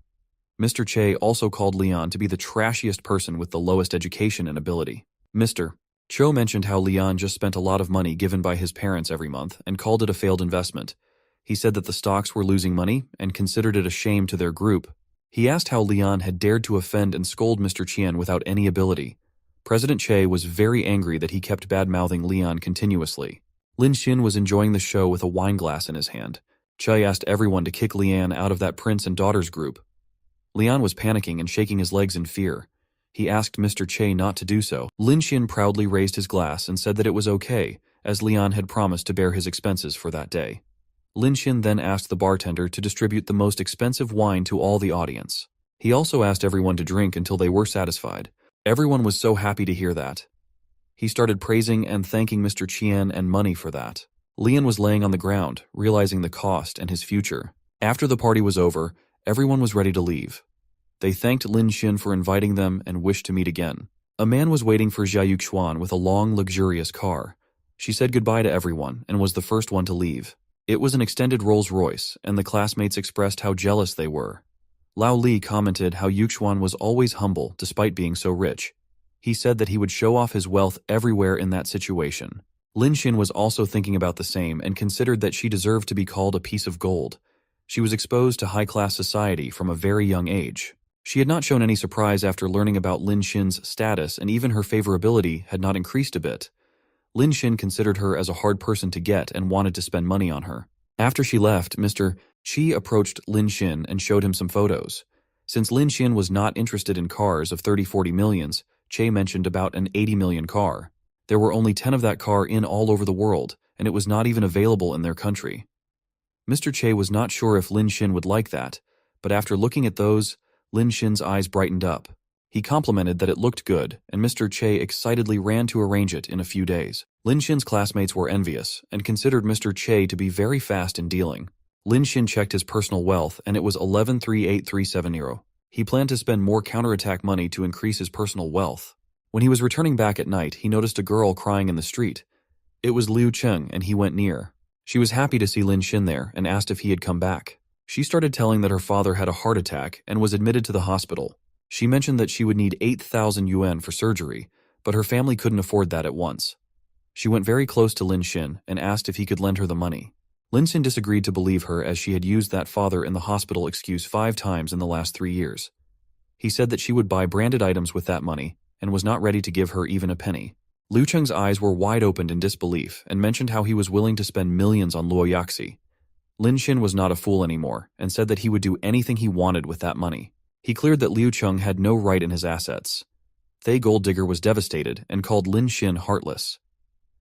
Speaker 1: Mr. Che also called Lian to be the trashiest person with the lowest education and ability. Mr. Cho mentioned how Lian just spent a lot of money given by his parents every month and called it a failed investment. He said that the stocks were losing money and considered it a shame to their group. He asked how Lian had dared to offend and scold Mr. Qian without any ability. President Che was very angry that he kept bad-mouthing Lian continuously. Lin Xin was enjoying the show with a wine glass in his hand. Che asked everyone to kick Lian out of that prince and daughters group. Lian was panicking and shaking his legs in fear. He asked Mr. Che not to do so. Lin Xin proudly raised his glass and said that it was okay, as Lian had promised to bear his expenses for that day. Lin Xin then asked the bartender to distribute the most expensive wine to all the audience. He also asked everyone to drink until they were satisfied. Everyone was so happy to hear that. He started praising and thanking Mr. Qian and money for that. Lian was laying on the ground, realizing the cost and his future. After the party was over, everyone was ready to leave. They thanked Lin Xin for inviting them and wished to meet again. A man was waiting for Jia Yuxuan with a long, luxurious car. She said goodbye to everyone and was the first one to leave. It was an extended Rolls-Royce, and the classmates expressed how jealous they were. Lao Li commented how Yuxuan was always humble despite being so rich. He said that he would show off his wealth everywhere in that situation. Lin Xin was also thinking about the same and considered that she deserved to be called a piece of gold. She was exposed to high-class society from a very young age. She had not shown any surprise after learning about Lin Xin's status, and even her favorability had not increased a bit. Lin Xin considered her as a hard person to get and wanted to spend money on her. After she left, Mr. Qi approached Lin Xin and showed him some photos. Since Lin Xin was not interested in cars of 30-40 millions, Che mentioned about an 80 million car. There were only 10 of that car in all over the world, and it was not even available in their country. Mr. Che was not sure if Lin Xin would like that, but after looking at those, Lin Xin's eyes brightened up. He complimented that it looked good, and Mr. Che excitedly ran to arrange it in a few days. Lin Xin's classmates were envious and considered Mr. Che to be very fast in dealing. Lin Xin checked his personal wealth, and it was 11,38370. He planned to spend more counterattack money to increase his personal wealth. When he was returning back at night, he noticed a girl crying in the street. It was Liu Cheng, and he went near. She was happy to see Lin Xin there and asked if he had come back. She started telling that her father had a heart attack and was admitted to the hospital. She mentioned that she would need 8,000 yuan for surgery, but her family couldn't afford that at once. She went very close to Lin Xin and asked if he could lend her the money. Lin Xin disagreed to believe her as she had used that father in the hospital excuse 5 times in the last 3 years. He said that she would buy branded items with that money and was not ready to give her even a penny. Liu Cheng's eyes were wide opened in disbelief and mentioned how he was willing to spend millions on Luo Yaxi. Lin Xin was not a fool anymore and said that he would do anything he wanted with that money. He cleared that Liu Cheng had no right in his assets. Thay Gold Digger was devastated and called Lin Xin heartless.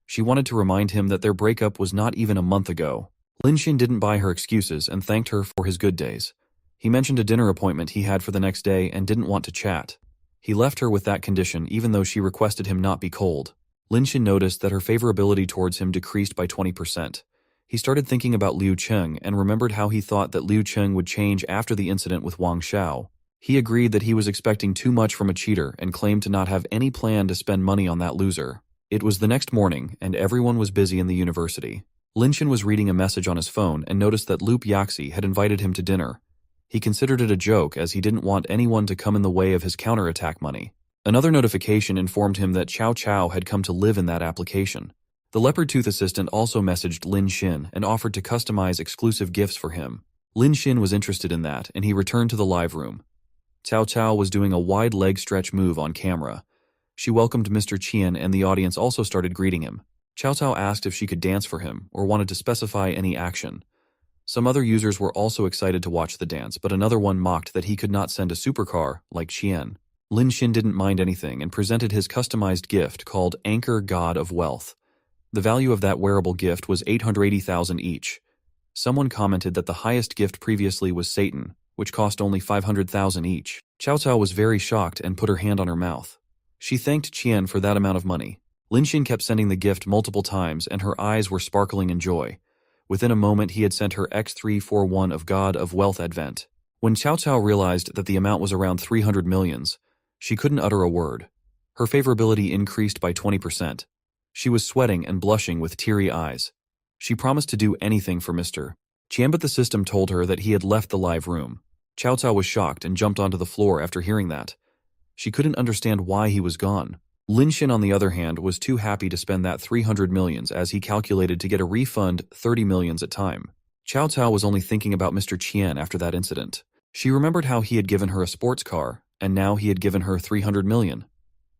Speaker 1: She wanted to remind him that their breakup was not even a month ago. Lin Xin didn't buy her excuses and thanked her for his good days. He mentioned a dinner appointment he had for the next day and didn't want to chat. He left her with that condition even though she requested him not be cold. Lin Xin noticed that her favorability towards him decreased by 20%. He started thinking about Liu Cheng and remembered how he thought that Liu Cheng would change after the incident with Wang Xiao. He agreed that he was expecting too much from a cheater and claimed to not have any plan to spend money on that loser. It was the next morning and everyone was busy in the university. Lin Xin was reading a message on his phone and noticed that Lup Yaxi had invited him to dinner. He considered it a joke as he didn't want anyone to come in the way of his counterattack money. Another notification informed him that Chow Chow had come to live in that application. The leopard tooth assistant also messaged Lin Xin and offered to customize exclusive gifts for him. Lin Xin was interested in that and he returned to the live room. Cao Cao was doing a wide leg stretch move on camera. She welcomed Mr. Qian and the audience also started greeting him. Cao Cao asked if she could dance for him or wanted to specify any action. Some other users were also excited to watch the dance, but another one mocked that he could not send a supercar like Qian. Lin Xin didn't mind anything and presented his customized gift called Anchor God of Wealth. The value of that wearable gift was 880,000 each. Someone commented that the highest gift previously was Satan, which cost only 500,000 each. Cao Cao was very shocked and put her hand on her mouth. She thanked Qian for that amount of money. Lin Xin kept sending the gift multiple times and her eyes were sparkling in joy. Within a moment he had sent her X341 of God of Wealth Advent. When Cao Cao realized that the amount was around 300 millions, she couldn't utter a word. Her favorability increased by 20%. She was sweating and blushing with teary eyes. She promised to do anything for Mr. Qian, but the system told her that he had left the live room. Cao Cao was shocked and jumped onto the floor after hearing that. She couldn't understand why he was gone. Lin Xin, on the other hand, was too happy to spend that 300 millions as he calculated to get a refund 30 millions at time. Cao Cao was only thinking about Mr. Qian after that incident. She remembered how he had given her a sports car, and now he had given her 300 million.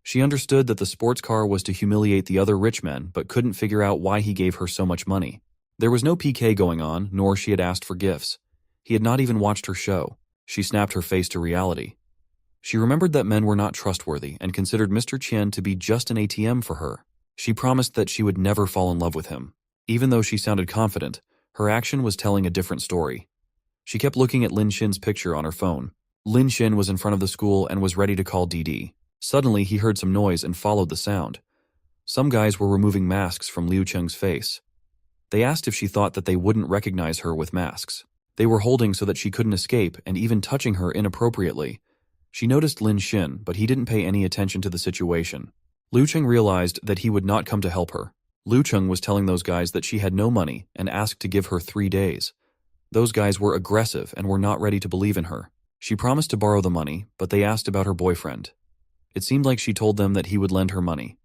Speaker 1: She understood that the sports car was to humiliate the other rich men, but couldn't figure out why he gave her so much money. There was no PK going on, nor she had asked for gifts. He had not even watched her show. She snapped her face to reality. She remembered that men were not trustworthy and considered Mr. Qian to be just an ATM for her. She promised that she would never fall in love with him. Even though she sounded confident, her action was telling a different story. She kept looking at Lin Xin's picture on her phone. Lin Xin was in front of the school and was ready to call DD. Suddenly, he heard some noise and followed the sound. Some guys were removing masks from Liu Cheng's face. They asked if she thought that they wouldn't recognize her with masks. They were holding so that she couldn't escape and even touching her inappropriately. She noticed Lin Xin, but he didn't pay any attention to the situation. Liu Cheng realized that he would not come to help her. Liu Cheng was telling those guys that she had no money and asked to give her 3 days. Those guys were aggressive and were not ready to believe in her. She promised to borrow the money, but they asked about her boyfriend. It seemed like she told them that he would lend her money.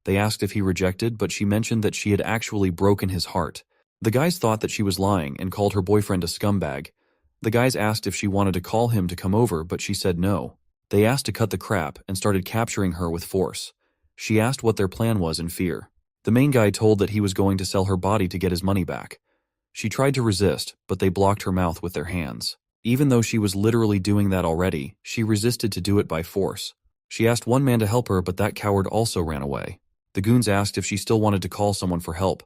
Speaker 1: They asked if he rejected, but she mentioned that she had actually broken his heart. The guys thought that she was lying and called her boyfriend a scumbag. The guys asked if she wanted to call him to come over, but she said no. They asked to cut the crap and started capturing her with force. She asked what their plan was in fear. The main guy told that he was going to sell her body to get his money back. She tried to resist, but they blocked her mouth with their hands. Even though she was literally doing that already, she resisted to do it by force. She asked one man to help her, but that coward also ran away. The goons asked if she still wanted to call someone for help.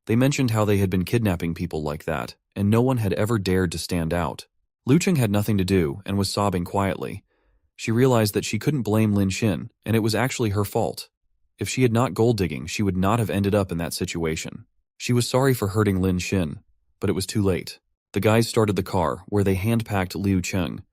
Speaker 1: They mentioned how they had been kidnapping people like that, and no one had ever dared to stand out. Liu Cheng had nothing to do and was sobbing quietly. She realized that she couldn't blame Lin Xin, and it was actually her fault. If she had not gold digging, she would not have ended up in that situation. She was sorry for hurting Lin Xin, but it was too late. The guys started the car, where they hand-packed Liu Cheng.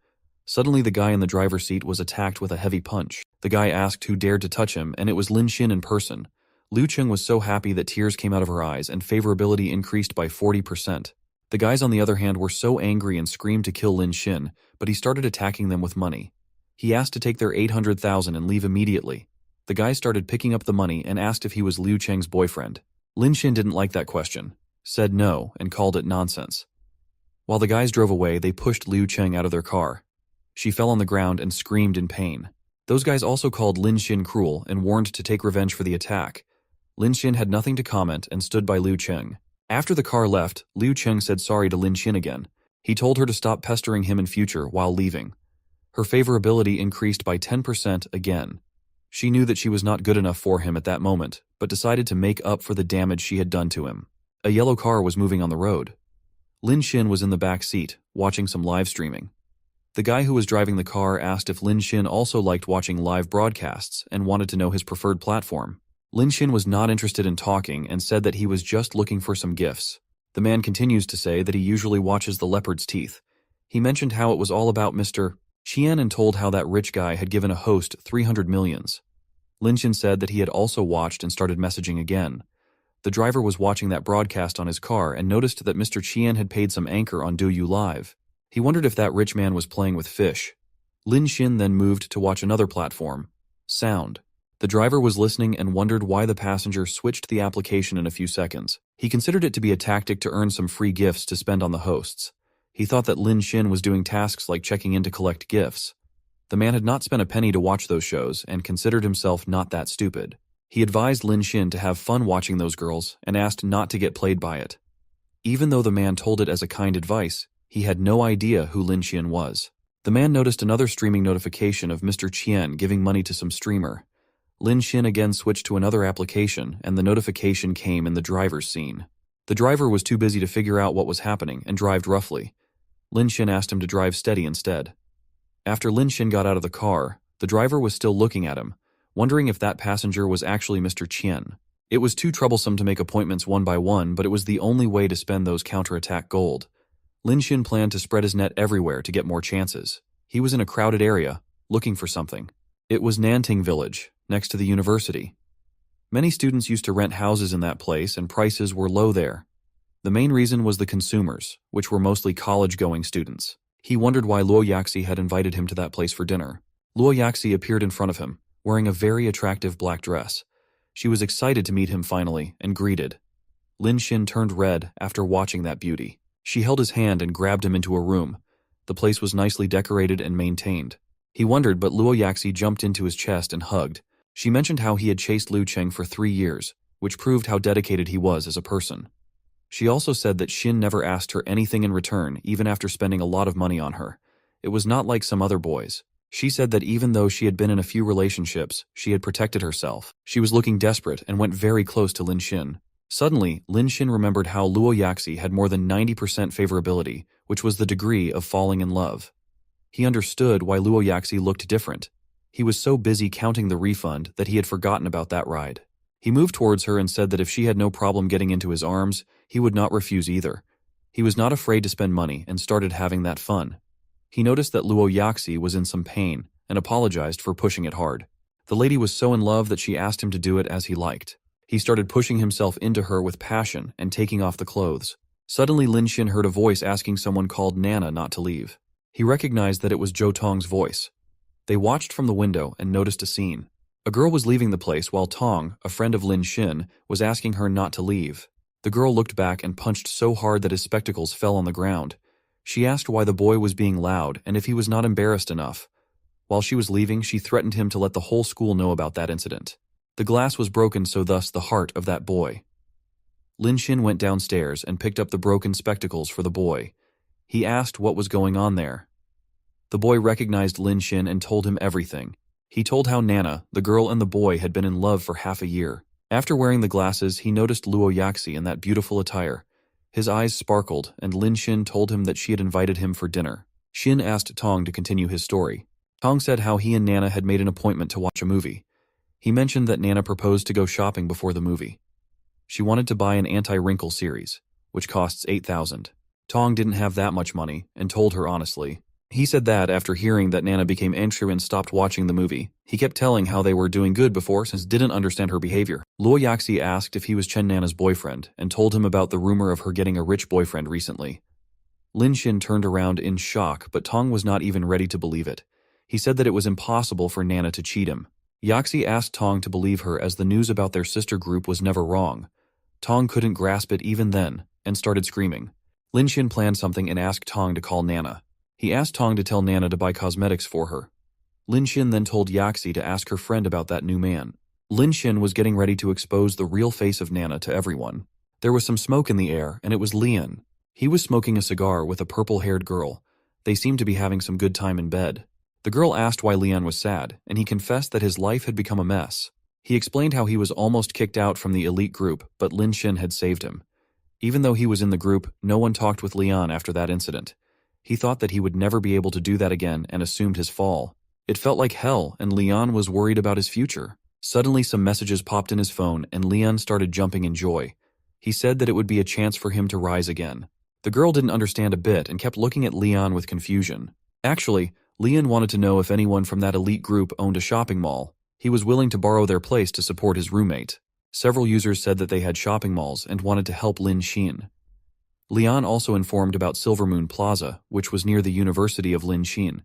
Speaker 1: Suddenly the guy in the driver's seat was attacked with a heavy punch. The guy asked who dared to touch him, and it was Lin Xin in person. Liu Cheng was so happy that tears came out of her eyes and favorability increased by 40%. The guys on the other hand were so angry and screamed to kill Lin Xin, but he started attacking them with money. He asked to take their 800,000 and leave immediately. The guys started picking up the money and asked if he was Liu Cheng's boyfriend. Lin Xin didn't like that question, said no, and called it nonsense. While the guys drove away, they pushed Liu Cheng out of their car. She fell on the ground and screamed in pain. Those guys also called Lin Xin cruel and warned to take revenge for the attack. Lin Xin had nothing to comment and stood by Liu Cheng. After the car left, Liu Cheng said sorry to Lin Xin again. He told her to stop pestering him in future while leaving. Her favorability increased by 10% again. She knew that she was not good enough for him at that moment, but decided to make up for the damage she had done to him. A yellow car was moving on the road. Lin Xin was in the back seat, watching some live streaming. The guy who was driving the car asked if Lin Xin also liked watching live broadcasts and wanted to know his preferred platform. Lin Xin was not interested in talking and said that he was just looking for some gifts. The man continues to say that he usually watches The Leopard's Teeth. He mentioned how it was all about Mr. Qian and told how that rich guy had given a host 300 millions. Lin Xin said that he had also watched and started messaging again. The driver was watching that broadcast on his car and noticed that Mr. Qian had paid some anchor on Douyu Live. He wondered if that rich man was playing with fish. Lin Xin then moved to watch another platform, Sound. The driver was listening and wondered why the passenger switched the application in a few seconds. He considered it to be a tactic to earn some free gifts to spend on the hosts. He thought that Lin Xin was doing tasks like checking in to collect gifts. The man had not spent a penny to watch those shows and considered himself not that stupid. He advised Lin Xin to have fun watching those girls and asked not to get played by it. Even though the man told it as a kind advice, he had no idea who Lin Xin was. The man noticed another streaming notification of Mr. Qian giving money to some streamer. Lin Xin again switched to another application and the notification came in the driver's scene. The driver was too busy to figure out what was happening and drove roughly. Lin Xin asked him to drive steady instead. After Lin Xin got out of the car, the driver was still looking at him, wondering if that passenger was actually Mr. Qian. It was too troublesome to make appointments one by one, but it was the only way to spend those counterattack gold. Lin Xin planned to spread his net everywhere to get more chances. He was in a crowded area, looking for something. It was Nanting Village, next to the university. Many students used to rent houses in that place and prices were low there. The main reason was the consumers, which were mostly college-going students. He wondered why Luo Yaxi had invited him to that place for dinner. Luo Yaxi appeared in front of him, wearing a very attractive black dress. She was excited to meet him finally and greeted. Lin Xin turned red after watching that beauty. She held his hand and grabbed him into a room. The place was nicely decorated and maintained. He wondered, but Luo Yaxi jumped into his chest and hugged. She mentioned how he had chased Liu Cheng for 3 years, which proved how dedicated he was as a person. She also said that Xin never asked her anything in return, even after spending a lot of money on her. It was not like some other boys. She said that even though she had been in a few relationships, she had protected herself. She was looking desperate and went very close to Lin Xin. Suddenly, Lin Xin remembered how Luo Yaxi had more than 90% favorability, which was the degree of falling in love. He understood why Luo Yaxi looked different. He was so busy counting the refund that he had forgotten about that ride. He moved towards her and said that if she had no problem getting into his arms, he would not refuse either. He was not afraid to spend money and started having that fun. He noticed that Luo Yaxi was in some pain and apologized for pushing it hard. The lady was so in love that she asked him to do it as he liked. He started pushing himself into her with passion and taking off the clothes. Suddenly Lin Xin heard a voice asking someone called Nana not to leave. He recognized that it was Zhou Tong's voice. They watched from the window and noticed a scene. A girl was leaving the place while Tong, a friend of Lin Xin, was asking her not to leave. The girl looked back and punched so hard that his spectacles fell on the ground. She asked why the boy was being loud and if he was not embarrassed enough. While she was leaving, she threatened him to let the whole school know about that incident. The glass was broken, so thus the heart of that boy. Lin Xin went downstairs and picked up the broken spectacles for the boy. He asked what was going on there. The boy recognized Lin Xin and told him everything. He told how Nana, the girl and the boy had been in love for half a year. After wearing the glasses, he noticed Luo Yaxi in that beautiful attire. His eyes sparkled, and Lin Xin told him that she had invited him for dinner. Xin asked Tong to continue his story. Tong said how he and Nana had made an appointment to watch a movie. He mentioned that Nana proposed to go shopping before the movie. She wanted to buy an anti-wrinkle series, which costs 8,000. Tong didn't have that much money and told her honestly. He said that after hearing that Nana became angry and stopped watching the movie. He kept telling how they were doing good before since didn't understand her behavior. Luo Yaxi asked if he was Chen Nana's boyfriend and told him about the rumor of her getting a rich boyfriend recently. Lin Xin turned around in shock, but Tong was not even ready to believe it. He said that it was impossible for Nana to cheat him. Yaxi asked Tong to believe her as the news about their sister group was never wrong. Tong couldn't grasp it even then and started screaming. Lin Xin planned something and asked Tong to call Nana. He asked Tong to tell Nana to buy cosmetics for her. Lin Xin then told Yaxi to ask her friend about that new man. Lin Xin was getting ready to expose the real face of Nana to everyone. There was some smoke in the air, and it was Lian. He was smoking a cigar with a purple-haired girl. They seemed to be having some good time in bed. The girl asked why Lian was sad, and he confessed that his life had become a mess. He explained how he was almost kicked out from the elite group, but Lin Xin had saved him. Even though he was in the group, no one talked with Lian after that incident. He thought that he would never be able to do that again and assumed his fall. It felt like hell, and Lian was worried about his future. Suddenly some messages popped in his phone, and Lian started jumping in joy. He said that it would be a chance for him to rise again. The girl didn't understand a bit and kept looking at Lian with confusion. Actually, Lian wanted to know if anyone from that elite group owned a shopping mall. He was willing to borrow their place to support his roommate. Several users said that they had shopping malls and wanted to help Lin Xin. Lian also informed about Silver Moon Plaza, which was near the University of Lin Xin.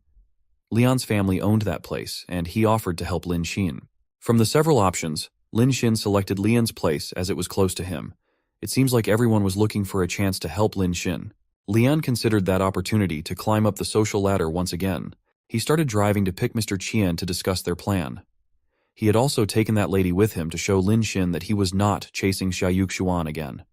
Speaker 1: Lian's family owned that place, and he offered to help Lin Xin. From the several options, Lin Xin selected Lian's place as it was close to him. It seems like everyone was looking for a chance to help Lin Xin. Lian considered that opportunity to climb up the social ladder once again. He started driving to pick Mr. Qian to discuss their plan. He had also taken that lady with him to show Lin Xin that he was not chasing Xiaoyu Xuan again.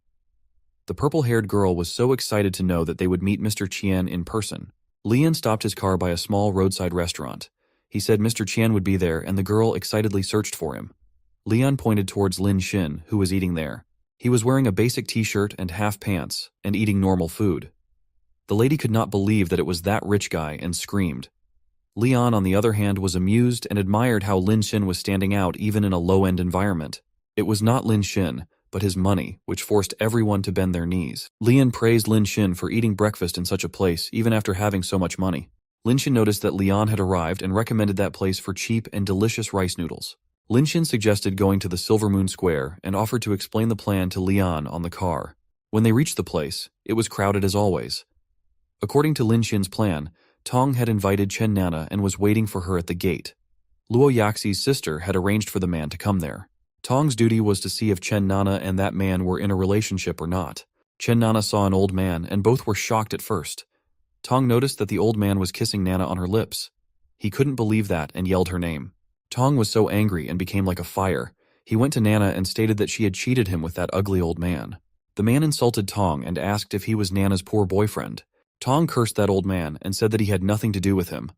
Speaker 1: The purple-haired girl was so excited to know that they would meet Mr. Qian in person. Lian stopped his car by a small roadside restaurant. He said Mr. Qian would be there, and the girl excitedly searched for him. Lian pointed towards Lin Xin, who was eating there. He was wearing a basic t-shirt and half pants, and eating normal food. The lady could not believe that it was that rich guy and screamed. Lian, on the other hand, was amused and admired how Lin Xin was standing out even in a low-end environment. It was not Lin Xin, but his money, which forced everyone to bend their knees. Lian praised Lin Xin for eating breakfast in such a place, even after having so much money. Lin Xin noticed that Lian had arrived and recommended that place for cheap and delicious rice noodles. Lin Xin suggested going to the Silver Moon Square and offered to explain the plan to Lian on the car. When they reached the place, it was crowded as always. According to Lin Xin's plan, Tong had invited Chen Nana and was waiting for her at the gate. Luo Yaxi's sister had arranged for the man to come there. Tong's duty was to see if Chen Nana and that man were in a relationship or not. Chen Nana saw an old man, and both were shocked at first. Tong noticed that the old man was kissing Nana on her lips. He couldn't believe that and yelled her name. Tong was so angry and became like a fire. He went to Nana and stated that she had cheated him with that ugly old man. The man insulted Tong and asked if he was Nana's poor boyfriend. Tong cursed that old man and said that he had nothing to do with him.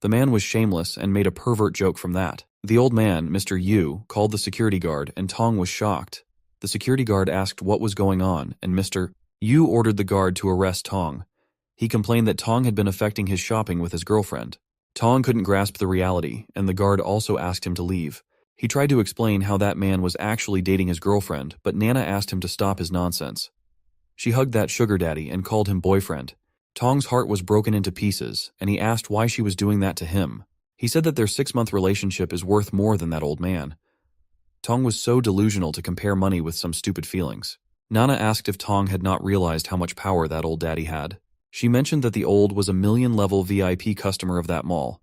Speaker 1: The man was shameless and made a pervert joke from that. The old man, Mr. Yu, called the security guard, and Tong was shocked. The security guard asked what was going on, and Mr. Yu ordered the guard to arrest Tong. He complained that Tong had been affecting his shopping with his girlfriend. Tong couldn't grasp the reality, and the guard also asked him to leave. He tried to explain how that man was actually dating his girlfriend, but Nana asked him to stop his nonsense. She hugged that sugar daddy and called him boyfriend. Tong's heart was broken into pieces, and he asked why she was doing that to him. He said that their 6-month relationship is worth more than that old man. Tong was so delusional to compare money with some stupid feelings. Nana asked if Tong had not realized how much power that old daddy had. She mentioned that the old was a million-level VIP customer of that mall.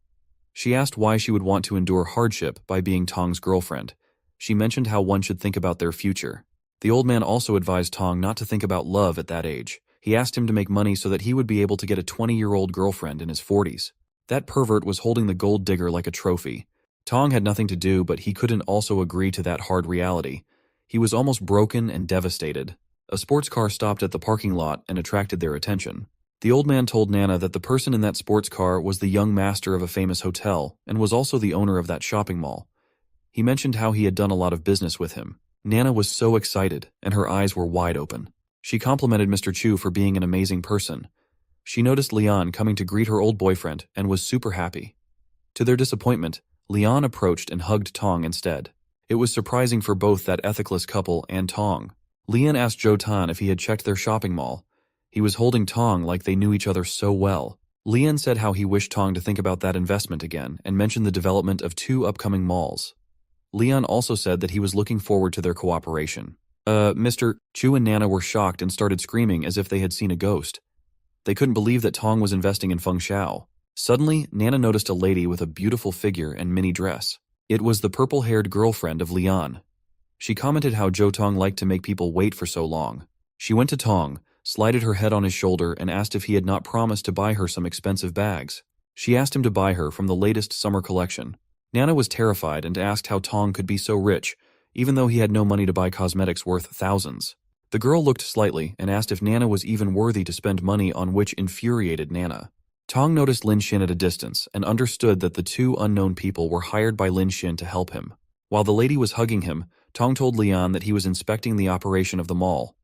Speaker 1: She asked why she would want to endure hardship by being Tong's girlfriend. She mentioned how one should think about their future. The old man also advised Tong not to think about love at that age. He asked him to make money so that he would be able to get a 20-year-old girlfriend in his 40s. That pervert was holding the gold digger like a trophy. Tong had nothing to do, but he couldn't also agree to that hard reality. He was almost broken and devastated. A sports car stopped at the parking lot and attracted their attention. The old man told Nana that the person in that sports car was the young master of a famous hotel and was also the owner of that shopping mall. He mentioned how he had done a lot of business with him. Nana was so excited, and her eyes were wide open. She complimented Mr. Chu for being an amazing person. She noticed Lian coming to greet her old boyfriend and was super happy. To their disappointment, Lian approached and hugged Tong instead. It was surprising for both that ethicless couple and Tong. Lian asked Zhou Tan if he had checked their shopping mall. He was holding Tong like they knew each other so well. Lian said how he wished Tong to think about that investment again and mentioned the development of 2 upcoming malls. Leon also said that he was looking forward to their cooperation. Mr. Chu and Nana were shocked and started screaming as if they had seen a ghost. They couldn't believe that Tong was investing in Feng Shao. Suddenly, Nana noticed a lady with a beautiful figure and mini dress. It was the purple-haired girlfriend of Lian. She commented how Zhou Tong liked to make people wait for so long. She went to Tong, slided her head on his shoulder and asked if he had not promised to buy her some expensive bags. She asked him to buy her from the latest summer collection. Nana was terrified and asked how Tong could be so rich, even though he had no money to buy cosmetics worth thousands. The girl looked slightly and asked if Nana was even worthy to spend money on, which infuriated Nana. Tong noticed Lin Xin at a distance and understood that the 2 unknown people were hired by Lin Xin to help him. While the lady was hugging him, Tong told Lian that he was inspecting the operation of the mall.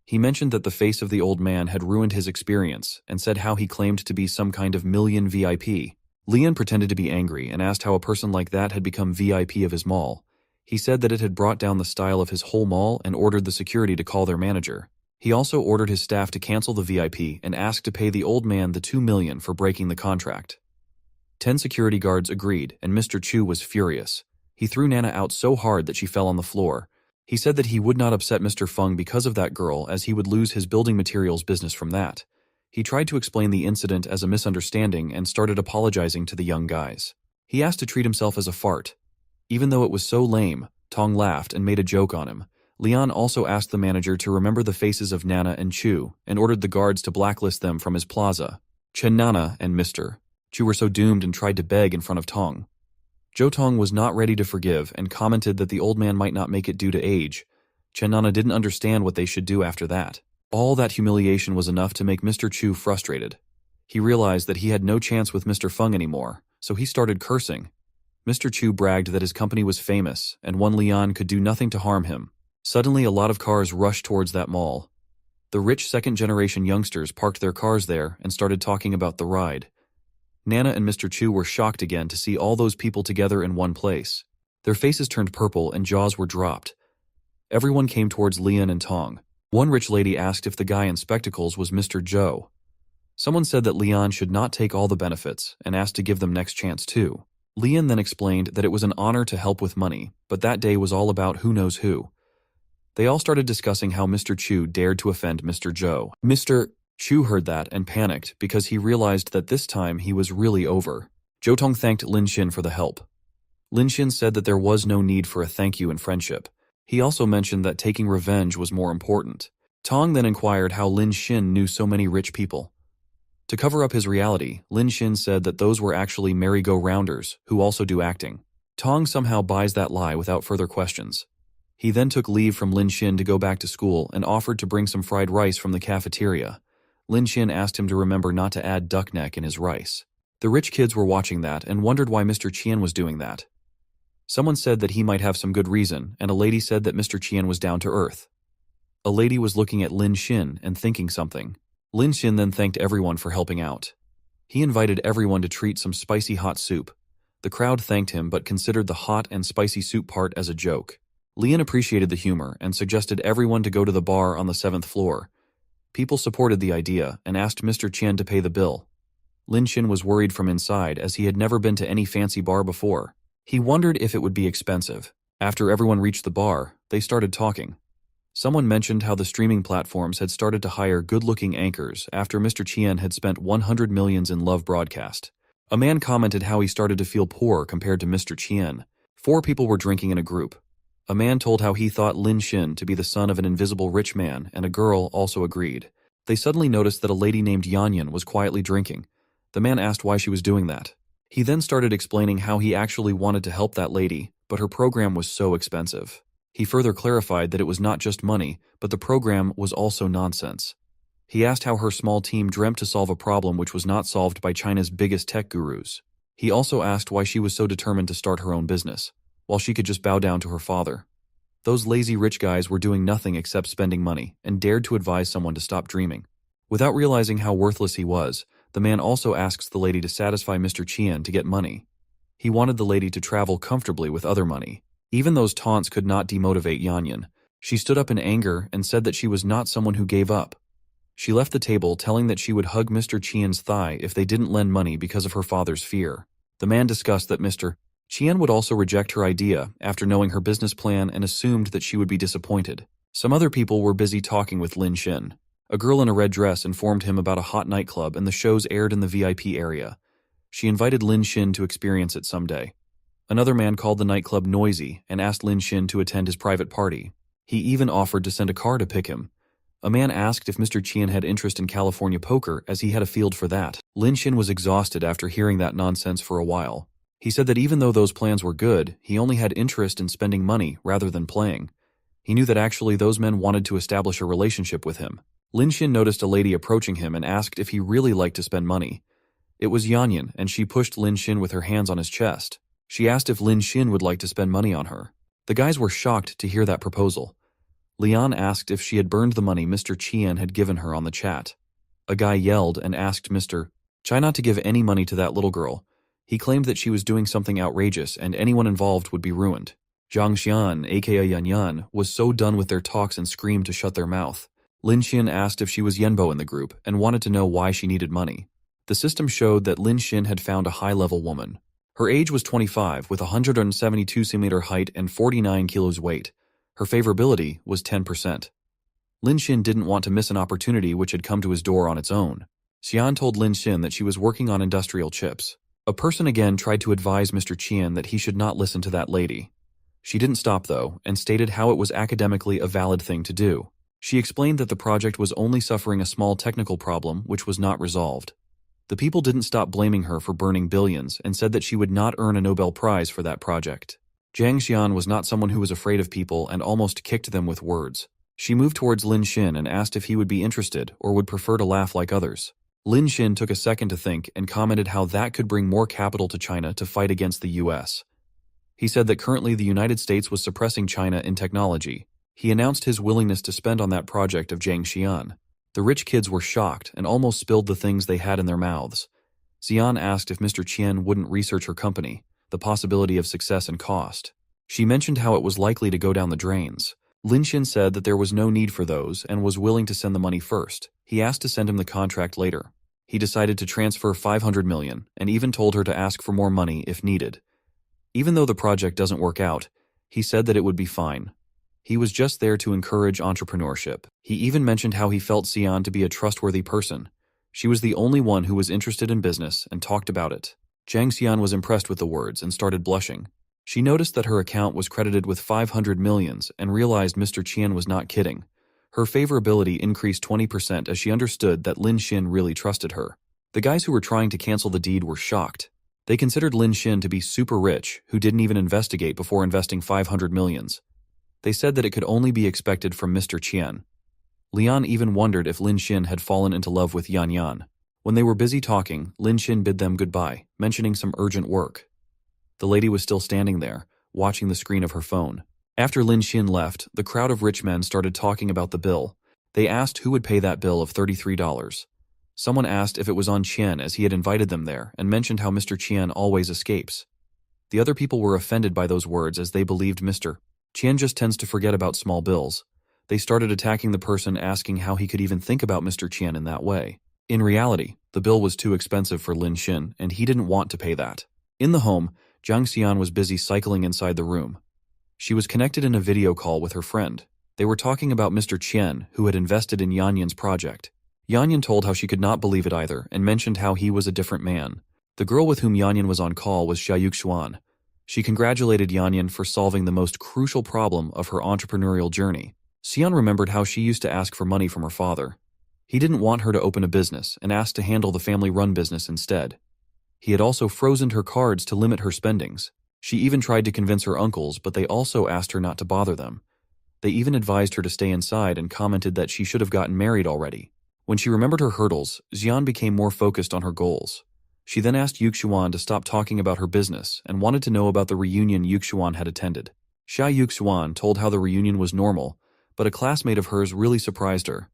Speaker 1: He mentioned that the face of the old man had ruined his experience and said how he claimed to be some kind of million VIP. Lian pretended to be angry and asked how a person like that had become VIP of his mall. He said that it had brought down the style of his whole mall and ordered the security to call their manager. He also ordered his staff to cancel the VIP and asked to pay the old man the 2 million for breaking the contract. 10 security guards agreed, and Mr. Chu was furious. He threw Nana out so hard that she fell on the floor. He said that he would not upset Mr. Feng because of that girl, as he would lose his building materials business from that. He tried to explain the incident as a misunderstanding and started apologizing to the young guys. He asked to treat himself as a fart. Even though it was so lame, Tong laughed and made a joke on him. Lian also asked the manager to remember the faces of Nana and Chu and ordered the guards to blacklist them from his plaza. Chen Nana and Mr. Chu were so doomed and tried to beg in front of Tong. Zhou Tong was not ready to forgive and commented that the old man might not make it due to age. Chen Nana didn't understand what they should do after that. All that humiliation was enough to make Mr. Chu frustrated. He realized that he had no chance with Mr. Feng anymore, so he started cursing. Mr. Chu bragged that his company was famous and one Lian could do nothing to harm him. Suddenly, a lot of cars rushed towards that mall. The rich second-generation youngsters parked their cars there and started talking about the ride. Nana and Mr. Chu were shocked again to see all those people together in one place. Their faces turned purple and jaws were dropped. Everyone came towards Lian and Tong. One rich lady asked if the guy in spectacles was Mr. Zhou. Someone said that Lian should not take all the benefits and asked to give them next chance too. Lian then explained that it was an honor to help with money, but that day was all about who knows who. They all started discussing how Mr. Chu dared to offend Mr. Zhou. Mr. Chu heard that and panicked because he realized that this time he was really over. Zhou Tong thanked Lin Xin for the help. Lin Xin said that there was no need for a thank you in friendship. He also mentioned that taking revenge was more important. Tong then inquired how Lin Xin knew so many rich people. To cover up his reality, Lin Xin said that those were actually merry-go-rounders who also do acting. Tong somehow buys that lie without further questions. He then took leave from Lin Xin to go back to school and offered to bring some fried rice from the cafeteria. Lin Xin asked him to remember not to add duck neck in his rice. The rich kids were watching that and wondered why Mr. Qian was doing that. Someone said that he might have some good reason, and a lady said that Mr. Qian was down to earth. A lady was looking at Lin Xin and thinking something. Lin Xin then thanked everyone for helping out. He invited everyone to treat some spicy hot soup. The crowd thanked him but considered the hot and spicy soup part as a joke. Lian appreciated the humor and suggested everyone to go to the bar on the 7th floor. People supported the idea and asked Mr. Qian to pay the bill. Lin Xin was worried from inside as he had never been to any fancy bar before. He wondered if it would be expensive. After everyone reached the bar, they started talking. Someone mentioned how the streaming platforms had started to hire good-looking anchors after Mr. Qian had spent 100 millions in Love broadcast. A man commented how he started to feel poor compared to Mr. Qian. 4 people were drinking in a group. A man told how he thought Lin Xin to be the son of an invisible rich man, and a girl also agreed. They suddenly noticed that a lady named Yanyan was quietly drinking. The man asked why she was doing that. He then started explaining how he actually wanted to help that lady, but her program was so expensive. He further clarified that it was not just money, but the program was also nonsense. He asked how her small team dreamt to solve a problem which was not solved by China's biggest tech gurus. He also asked why she was so determined to start her own business, while she could just bow down to her father. Those lazy rich guys were doing nothing except spending money, and dared to advise someone to stop dreaming. Without realizing how worthless he was, the man also asks the lady to satisfy Mr. Qian to get money. He wanted the lady to travel comfortably with other money. Even those taunts could not demotivate Yanyan. She stood up in anger and said that she was not someone who gave up. She left the table telling that she would hug Mr. Qian's thigh if they didn't lend money because of her father's fear. The man discussed that Mr. Qian would also reject her idea after knowing her business plan and assumed that she would be disappointed. Some other people were busy talking with Lin Xin. A girl in a red dress informed him about a hot nightclub and the shows aired in the VIP area. She invited Lin Xin to experience it someday. Another man called the nightclub noisy and asked Lin Xin to attend his private party. He even offered to send a car to pick him. A man asked if Mr. Qian had interest in California poker, as he had a field for that. Lin Xin was exhausted after hearing that nonsense for a while. He said that even though those plans were good, he only had interest in spending money rather than playing. He knew that actually those men wanted to establish a relationship with him. Lin Xin noticed a lady approaching him and asked if he really liked to spend money. It was Yanyan, and she pushed Lin Xin with her hands on his chest. She asked if Lin Xin would like to spend money on her. The guys were shocked to hear that proposal. Lian asked if she had burned the money Mr. Qian had given her on the chat. A guy yelled and asked Mr. Chai not to give any money to that little girl. He claimed that she was doing something outrageous and anyone involved would be ruined. Zhang Xian, aka Yanyan, was so done with their talks and screamed to shut their mouth. Lin Xin asked if she was Yenbo in the group and wanted to know why she needed money. The system showed that Lin Xin had found a high-level woman. Her age was 25 with 172 cm height and 49 kilos weight. Her favorability was 10%. Lin Xin didn't want to miss an opportunity which had come to his door on its own. Xian told Lin Xin that she was working on industrial chips. A person again tried to advise Mr. Qian that he should not listen to that lady. She didn't stop though, and stated how it was academically a valid thing to do. She explained that the project was only suffering a small technical problem which was not resolved. The people didn't stop blaming her for burning billions and said that she would not earn a Nobel Prize for that project. Zhang Xian was not someone who was afraid of people and almost kicked them with words. She moved towards Lin Xin and asked if he would be interested or would prefer to laugh like others. Lin Xin took a second to think and commented how that could bring more capital to China to fight against the US. He said that currently the United States was suppressing China in technology. He announced his willingness to spend on that project of Zhang Xian. The rich kids were shocked and almost spilled the things they had in their mouths. Xian asked if Mr. Qian wouldn't research her company, the possibility of success and cost. She mentioned how it was likely to go down the drains. Lin Xin said that there was no need for those and was willing to send the money first. He asked to send him the contract later. He decided to transfer 500 million and even told her to ask for more money if needed. Even though the project doesn't work out, he said that it would be fine. He was just there to encourage entrepreneurship. He even mentioned how he felt Xian to be a trustworthy person. She was the only one who was interested in business and talked about it. Zhang Xian was impressed with the words and started blushing. She noticed that her account was credited with 500 millions and realized Mr. Qian was not kidding. Her favorability increased 20% as she understood that Lin Xin really trusted her. The guys who were trying to cancel the deed were shocked. They considered Lin Xin to be super rich, who didn't even investigate before investing 500 millions. They said that it could only be expected from Mr. Qian. Lian even wondered if Lin Xin had fallen into love with Yan Yan. When they were busy talking, Lin Xin bid them goodbye, mentioning some urgent work. The lady was still standing there, watching the screen of her phone. After Lin Xin left, the crowd of rich men started talking about the bill. They asked who would pay that bill of $33. Someone asked if it was on Qian as he had invited them there and mentioned how Mr. Qian always escapes. The other people were offended by those words as they believed Mr. Qian just tends to forget about small bills. They started attacking the person asking how he could even think about Mr. Qian in that way. In reality, the bill was too expensive for Lin Xin and he didn't want to pay that. In the home, Zhang Xian was busy cycling inside the room. She was connected in a video call with her friend. They were talking about Mr. Qian, who had invested in Yanyan's project. Yanyan told how she could not believe it either and mentioned how he was a different man. The girl with whom Yanyan was on call was Xia Yuxuan. She congratulated Yanyan for solving the most crucial problem of her entrepreneurial journey. Xian remembered how she used to ask for money from her father. He didn't want her to open a business and asked to handle the family-run business instead. He had also frozen her cards to limit her spendings. She even tried to convince her uncles, but they also asked her not to bother them. They even advised her to stay inside and commented that she should have gotten married already. When she remembered her hurdles, Xian became more focused on her goals. She then asked Yuxuan to stop talking about her business and wanted to know about the reunion Yuxuan had attended. Xia Yuxuan told how the reunion was normal, but a classmate of hers really surprised her.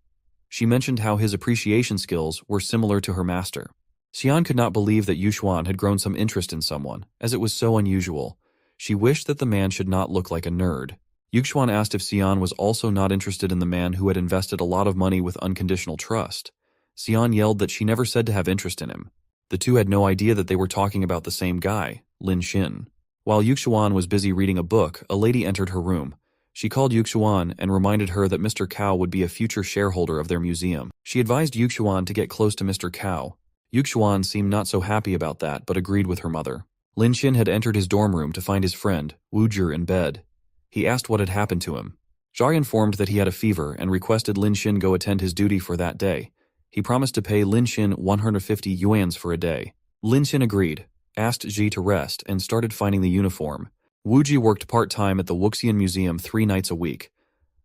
Speaker 1: She mentioned how his appreciation skills were similar to her master. Xian could not believe that Yuxuan had grown some interest in someone, as it was so unusual. She wished that the man should not look like a nerd. Yuxuan asked if Xian was also not interested in the man who had invested a lot of money with unconditional trust. Xian yelled that she never said to have interest in him. The two had no idea that they were talking about the same guy, Lin Xin. While Yuxuan was busy reading a book, a lady entered her room. She called Yuxuan and reminded her that Mr. Cao would be a future shareholder of their museum. She advised Yuxuan to get close to Mr. Cao. Yuxuan seemed not so happy about that, but agreed with her mother. Lin Xin had entered his dorm room to find his friend, Wu Zhi, in bed. He asked what had happened to him. Zhai informed that he had a fever and requested Lin Xin go attend his duty for that day. He promised to pay Lin Xin 150 yuans for a day. Lin Xin agreed, asked Zhi to rest, and started finding the uniform. Wu Ji worked part-time at the Wuxian Museum 3 nights a week.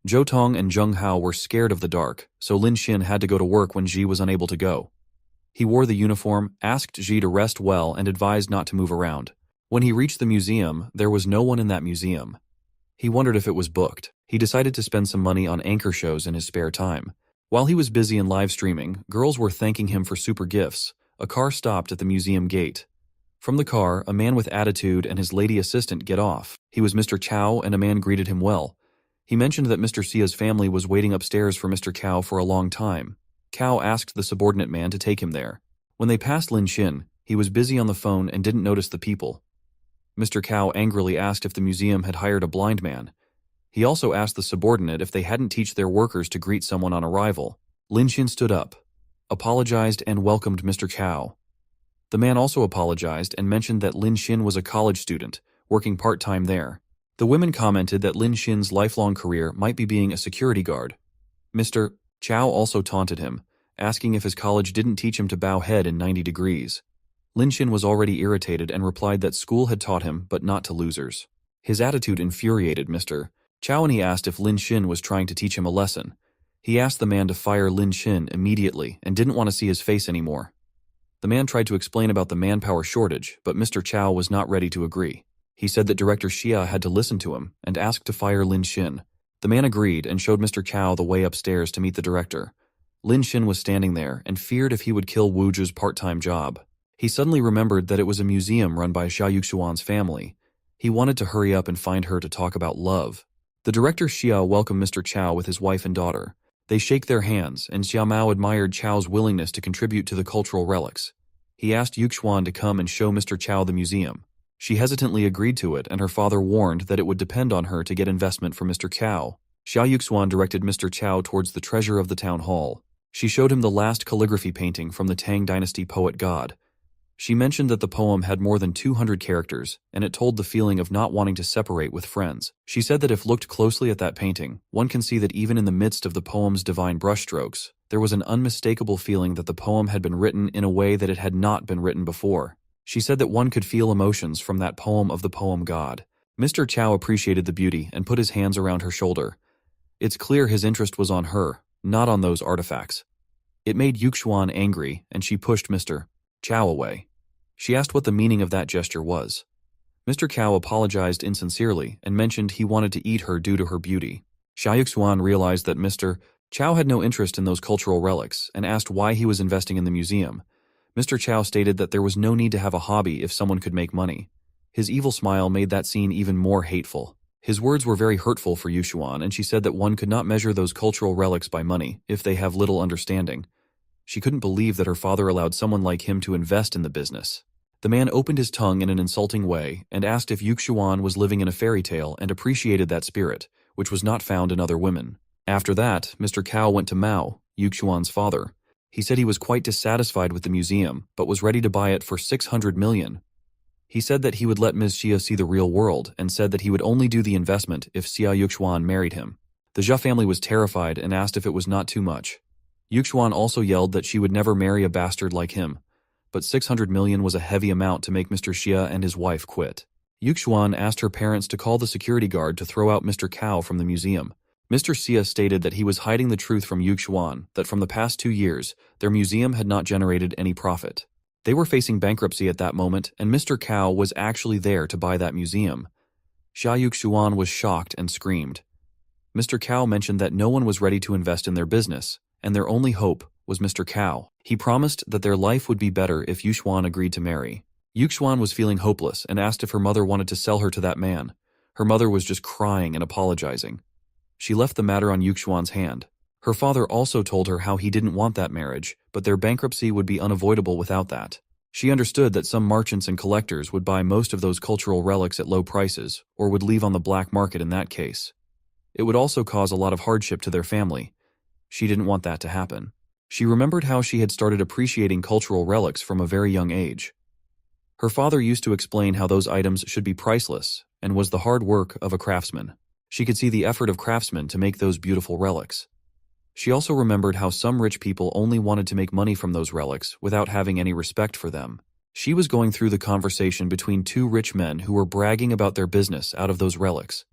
Speaker 1: Zhou Tong and Zheng Hao were scared of the dark, so Lin Xin had to go to work when Zhi was unable to go. He wore the uniform, asked Zhi to rest well, and advised not to move around. When he reached the museum, there was no one in that museum. He wondered if it was booked. He decided to spend some money on anchor shows in his spare time. While he was busy in live streaming, girls were thanking him for super gifts. A car stopped at the museum gate. From the car, a man with attitude and his lady assistant get off. He was Mr. Cao, and a man greeted him well. He mentioned that Mr. Xia's family was waiting upstairs for Mr. Cao for a long time. Cao asked the subordinate man to take him there. When they passed Lin Xin, he was busy on the phone and didn't notice the people. Mr. Cao angrily asked if the museum had hired a blind man. He also asked the subordinate if they hadn't teach their workers to greet someone on arrival. Lin Xin stood up, apologized, and welcomed Mr. Cao. The man also apologized and mentioned that Lin Xin was a college student, working part-time there. The women commented that Lin Xin's lifelong career might be being a security guard. Mr. Cao also taunted him, asking if his college didn't teach him to bow head in 90 degrees. Lin Xin was already irritated and replied that school had taught him, but not to losers. His attitude infuriated Mr. Cao, and he asked if Lin Xin was trying to teach him a lesson. He asked the man to fire Lin Xin immediately and didn't want to see his face anymore. The man tried to explain about the manpower shortage, but Mr. Cao was not ready to agree. He said that Director Xia had to listen to him and asked to fire Lin Xin. The man agreed and showed Mr. Cao the way upstairs to meet the director. Lin Xin was standing there and feared if he would kill Wu Zhi's part-time job. He suddenly remembered that it was a museum run by Xia Yuxuan's family. He wanted to hurry up and find her to talk about love. The director Xia welcomed Mr. Cao with his wife and daughter. They shake their hands, and Xia Mao admired Chao's willingness to contribute to the cultural relics. He asked Yuxuan to come and show Mr. Cao the museum. She hesitantly agreed to it, and her father warned that it would depend on her to get investment from Mr. Cao. Xia Yuxuan directed Mr. Cao towards the treasure of the town hall. She showed him the last calligraphy painting from the Tang Dynasty poet God. She mentioned that the poem had more than 200 characters, and it told the feeling of not wanting to separate with friends. She said that if looked closely at that painting, one can see that even in the midst of the poem's divine brushstrokes, there was an unmistakable feeling that the poem had been written in a way that it had not been written before. She said that one could feel emotions from that poem of the poem God. Mr. Cao appreciated the beauty and put his hands around her shoulder. It's clear his interest was on her, not on those artifacts. It made Yuxuan angry, and she pushed Mr. Cao away. She asked what the meaning of that gesture was. Mr. Cao apologized insincerely and mentioned he wanted to eat her due to her beauty. Xia Yuxuan realized that Mr. Cao had no interest in those cultural relics and asked why he was investing in the museum. Mr. Cao stated that there was no need to have a hobby if someone could make money. His evil smile made that scene even more hateful. His words were very hurtful for Yuxuan, and she said that one could not measure those cultural relics by money if they have little understanding. She couldn't believe that her father allowed someone like him to invest in the business. The man opened his tongue in an insulting way and asked if Yuxuan was living in a fairy tale and appreciated that spirit, which was not found in other women. After that, Mr. Cao went to Mao, Yuxuan's father. He said he was quite dissatisfied with the museum, but was ready to buy it for 600 million. He said that he would let Ms. Xia see the real world and said that he would only do the investment if Xia Yuxuan married him. The Zha family was terrified and asked if it was not too much. Yuxuan also yelled that she would never marry a bastard like him, but 600 million was a heavy amount to make Mr. Xia and his wife quit. Yuxuan asked her parents to call the security guard to throw out Mr. Cao from the museum. Mr. Xia stated that he was hiding the truth from Yuxuan, that from the past 2 years, their museum had not generated any profit. They were facing bankruptcy at that moment, and Mr. Cao was actually there to buy that museum. Xia Yuxuan was shocked and screamed. Mr. Cao mentioned that no one was ready to invest in their business, and their only hope was Mr. Cao. He promised that their life would be better if Yuxuan agreed to marry. Yuxuan was feeling hopeless and asked if her mother wanted to sell her to that man. Her mother was just crying and apologizing. She left the matter on Yuxuan's hand. Her father also told her how he didn't want that marriage, but their bankruptcy would be unavoidable without that. She understood that some merchants and collectors would buy most of those cultural relics at low prices, or would leave on the black market in that case. It would also cause a lot of hardship to their family. She didn't want that to happen. She remembered how she had started appreciating cultural relics from a very young age. Her father used to explain how those items should be priceless, and was the hard work of a craftsman. She could see the effort of craftsmen to make those beautiful relics. She also remembered how some rich people only wanted to make money from those relics without having any respect for them. She was going through the conversation between two rich men who were bragging about their business out of those relics.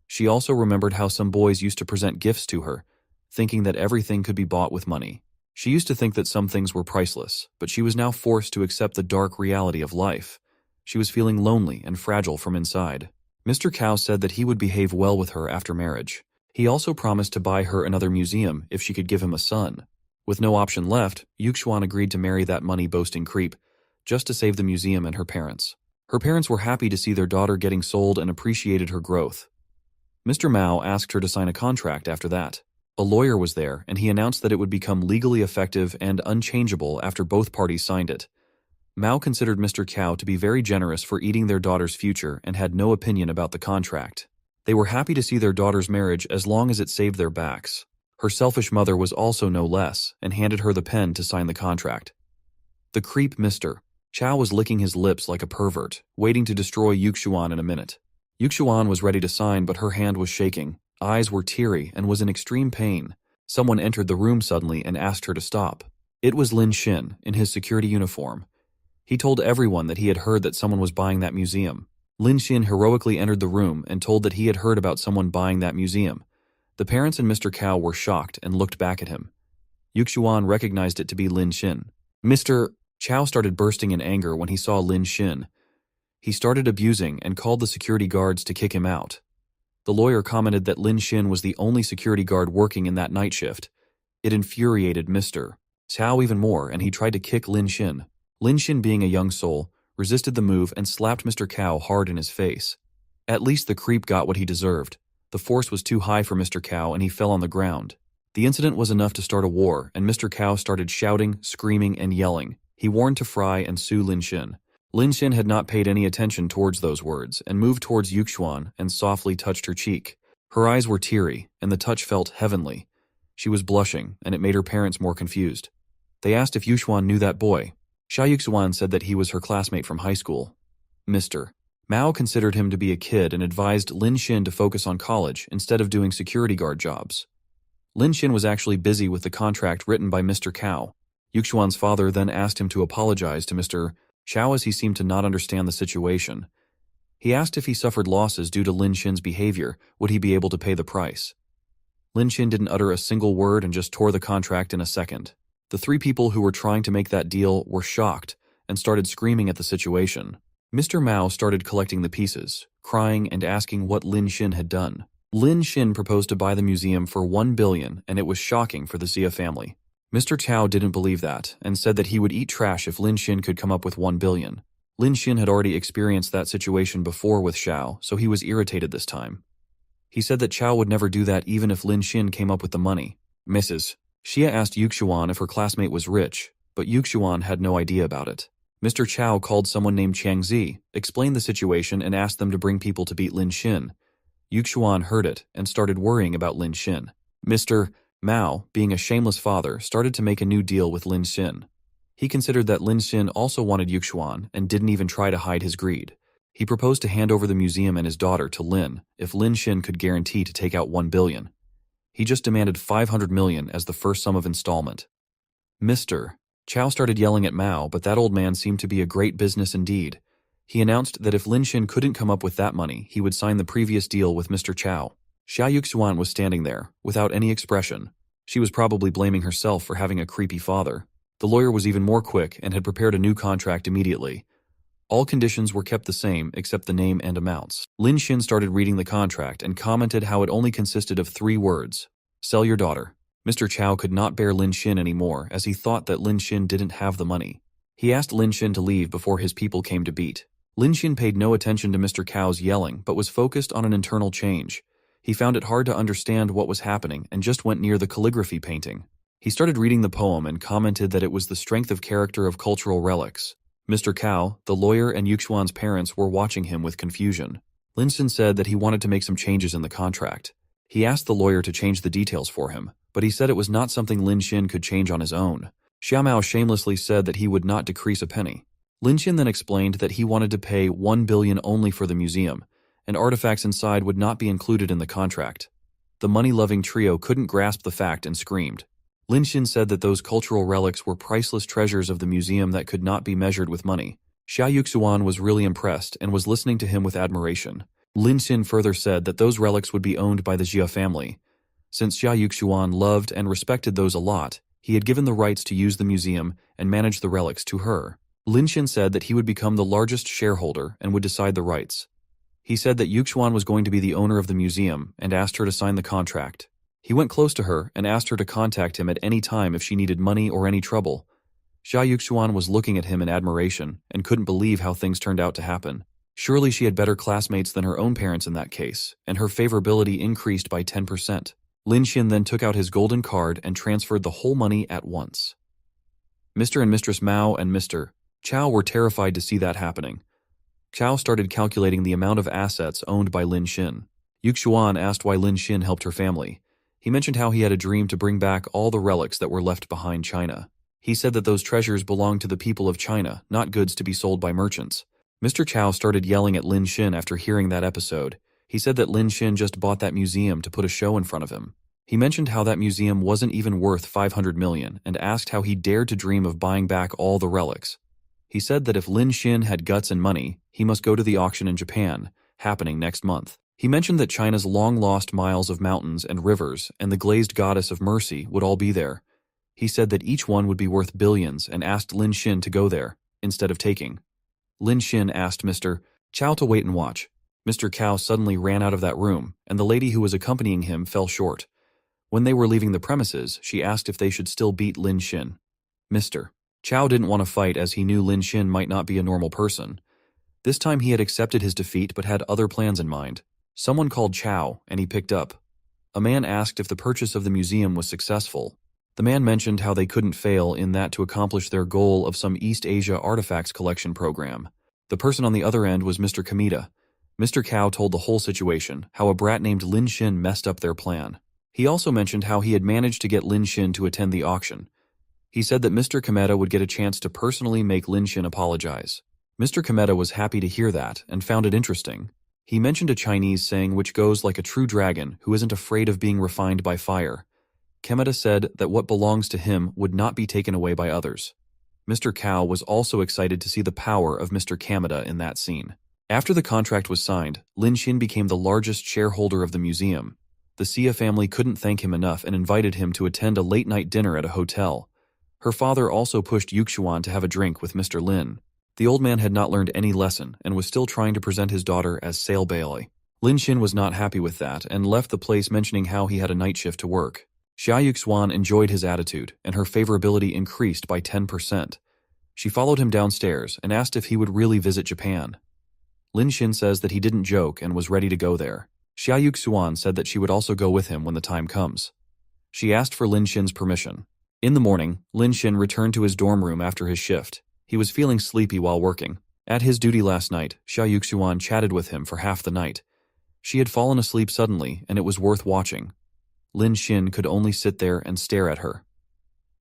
Speaker 1: She also remembered how some boys used to present gifts to her, thinking that everything could be bought with money. She used to think that some things were priceless, but she was now forced to accept the dark reality of life. She was feeling lonely and fragile from inside. Mr. Cao said that he would behave well with her after marriage. He also promised to buy her another museum if she could give him a son. With no option left, Yuxuan agreed to marry that money-boasting creep, just to save the museum and her parents. Her parents were happy to see their daughter getting sold and appreciated her growth. Mr. Mao asked her to sign a contract after that. A lawyer was there, and he announced that it would become legally effective and unchangeable after both parties signed it. Mao considered Mr. Cao to be very generous for eating their daughter's future and had no opinion about the contract. They were happy to see their daughter's marriage as long as it saved their backs. Her selfish mother was also no less, and handed her the pen to sign the contract. The creep Mr. Cao was licking his lips like a pervert, waiting to destroy Yuxuan in a minute. Yuxuan was ready to sign, but her hand was shaking, eyes were teary, and was in extreme pain. Someone entered the room suddenly and asked her to stop. It was Lin Xin, in his security uniform. He told everyone that he had heard that someone was buying that museum. Lin Xin heroically entered the room and told that he had heard about someone buying that museum. The parents and Mr. Cao were shocked and looked back at him. Yuxuan recognized it to be Lin Xin. Mr. Cao started bursting in anger when he saw Lin Xin. He started abusing and called the security guards to kick him out. The lawyer commented that Lin Xin was the only security guard working in that night shift. It infuriated Mr. Cao even more, and he tried to kick Lin Xin. Lin Xin, being a young soul, resisted the move and slapped Mr. Cao hard in his face. At least the creep got what he deserved. The force was too high for Mr. Cao and he fell on the ground. The incident was enough to start a war, and Mr. Cao started shouting, screaming, and yelling. He warned to fry and sue Lin Xin. Lin Xin had not paid any attention towards those words and moved towards Yuxuan and softly touched her cheek. Her eyes were teary, and the touch felt heavenly. She was blushing, and it made her parents more confused. They asked if Yuxuan knew that boy. Xia Yuxuan said that he was her classmate from high school. Mr. Mao considered him to be a kid and advised Lin Xin to focus on college instead of doing security guard jobs. Lin Xin was actually busy with the contract written by Mr. Cao. Yuxuan's father then asked him to apologize to Mr. Cao as he seemed to not understand the situation. He asked if he suffered losses due to Lin Xin's behavior, would he be able to pay the price? Lin Xin didn't utter a single word and just tore the contract in a second. The three people who were trying to make that deal were shocked and started screaming at the situation. Mr. Mao started collecting the pieces, crying and asking what Lin Xin had done. Lin Xin proposed to buy the museum for 1 billion, and it was shocking for the Xia family. Mr. Cao didn't believe that and said that he would eat trash if Lin Xin could come up with 1 billion. Lin Xin had already experienced that situation before with Xiao, so he was irritated this time. He said that Xiao would never do that even if Lin Xin came up with the money. Mrs. Xia asked Yuxuan if her classmate was rich, but Yuxuan had no idea about it. Mr. Cao called someone named Changzi, explained the situation, and asked them to bring people to beat Lin Xin. Yuxuan heard it and started worrying about Lin Xin. Mr. Mao, being a shameless father, started to make a new deal with Lin Xin. He considered that Lin Xin also wanted Yuxuan and didn't even try to hide his greed. He proposed to hand over the museum and his daughter to Lin if Lin Xin could guarantee to take out 1 billion. He just demanded 500 million as the first sum of installment. Mr. Cao started yelling at Mao, but that old man seemed to be a great business indeed. He announced that if Lin Xin couldn't come up with that money, he would sign the previous deal with Mr. Cao. Xia Yuxuan was standing there, without any expression. She was probably blaming herself for having a creepy father. The lawyer was even more quick and had prepared a new contract immediately. All conditions were kept the same except the name and amounts. Lin Xin started reading the contract and commented how it only consisted of 3 words. Sell your daughter. Mr. Cao could not bear Lin Xin anymore as he thought that Lin Xin didn't have the money. He asked Lin Xin to leave before his people came to beat. Lin Xin paid no attention to Mr. Cao's yelling but was focused on an internal change. He found it hard to understand what was happening and just went near the calligraphy painting. He started reading the poem and commented that it was the strength of character of cultural relics. Mr. Cao, the lawyer, and Yuxuan's parents were watching him with confusion. Lin Xin said that he wanted to make some changes in the contract. He asked the lawyer to change the details for him, but he said it was not something Lin Xin could change on his own. Xiaomao shamelessly said that he would not decrease a penny. Lin Xin then explained that he wanted to pay 1 billion only for the museum, and artifacts inside would not be included in the contract. The money-loving trio couldn't grasp the fact and screamed. Lin Xin said that those cultural relics were priceless treasures of the museum that could not be measured with money. Xia Yuxuan was really impressed and was listening to him with admiration. Lin Xin further said that those relics would be owned by the Jia family. Since Xia Yuxuan loved and respected those a lot, he had given the rights to use the museum and manage the relics to her. Lin Xin said that he would become the largest shareholder and would decide the rights. He said that Yuxuan was going to be the owner of the museum and asked her to sign the contract. He went close to her and asked her to contact him at any time if she needed money or any trouble. Xia Yuxuan was looking at him in admiration and couldn't believe how things turned out to happen. Surely she had better classmates than her own parents in that case, and her favorability increased by 10%. Lin Xin then took out his golden card and transferred the whole money at once. Mr. and Mistress Mao and Mr. Chao were terrified to see that happening. Chao started calculating the amount of assets owned by Lin Xin. Yuxuan asked why Lin Xin helped her family. He mentioned how he had a dream to bring back all the relics that were left behind China. He said that those treasures belonged to the people of China, not goods to be sold by merchants. Mr. Chao started yelling at Lin Xin after hearing that episode. He said that Lin Xin just bought that museum to put a show in front of him. He mentioned how that museum wasn't even worth 500 million and asked how he dared to dream of buying back all the relics. He said that if Lin Xin had guts and money, he must go to the auction in Japan, happening next month. He mentioned that China's long-lost miles of mountains and rivers and the glazed goddess of mercy would all be there. He said that each one would be worth billions and asked Lin Xin to go there, instead of taking. Lin Xin asked Mr. Chao to wait and watch. Mr. Cao suddenly ran out of that room, and the lady who was accompanying him fell short. When they were leaving the premises, she asked if they should still beat Lin Xin. Mr. Chao didn't want to fight as he knew Lin Xin might not be a normal person. This time he had accepted his defeat but had other plans in mind. Someone called Chao, and he picked up. A man asked if the purchase of the museum was successful. The man mentioned how they couldn't fail in that to accomplish their goal of some East Asia artifacts collection program. The person on the other end was Mr. Kamita. Mr. Cao told the whole situation, how a brat named Lin Xin messed up their plan. He also mentioned how he had managed to get Lin Xin to attend the auction. He said that Mr. Kameta would get a chance to personally make Lin Xin apologize. Mr. Kameta was happy to hear that and found it interesting. He mentioned a Chinese saying which goes like a true dragon who isn't afraid of being refined by fire. Kameta said that what belongs to him would not be taken away by others. Mr. Cao was also excited to see the power of Mr. Kameta in that scene. After the contract was signed, Lin Xin became the largest shareholder of the museum. The Xia family couldn't thank him enough and invited him to attend a late-night dinner at a hotel. Her father also pushed Yuxuan to have a drink with Mr. Lin. The old man had not learned any lesson and was still trying to present his daughter as Sale Bailey. Lin Xin was not happy with that and left the place mentioning how he had a night shift to work. Xia Yuxuan enjoyed his attitude, and her favorability increased by 10%. She followed him downstairs and asked if he would really visit Japan. Lin Xin says that he didn't joke and was ready to go there. Xia Yuxuan said that she would also go with him when the time comes. She asked for Lin Xin's permission. In the morning, Lin Xin returned to his dorm room after his shift. He was feeling sleepy while working. At his duty last night, Xia Yuxuan chatted with him for half the night. She had fallen asleep suddenly, and it was worth watching. Lin Xin could only sit there and stare at her.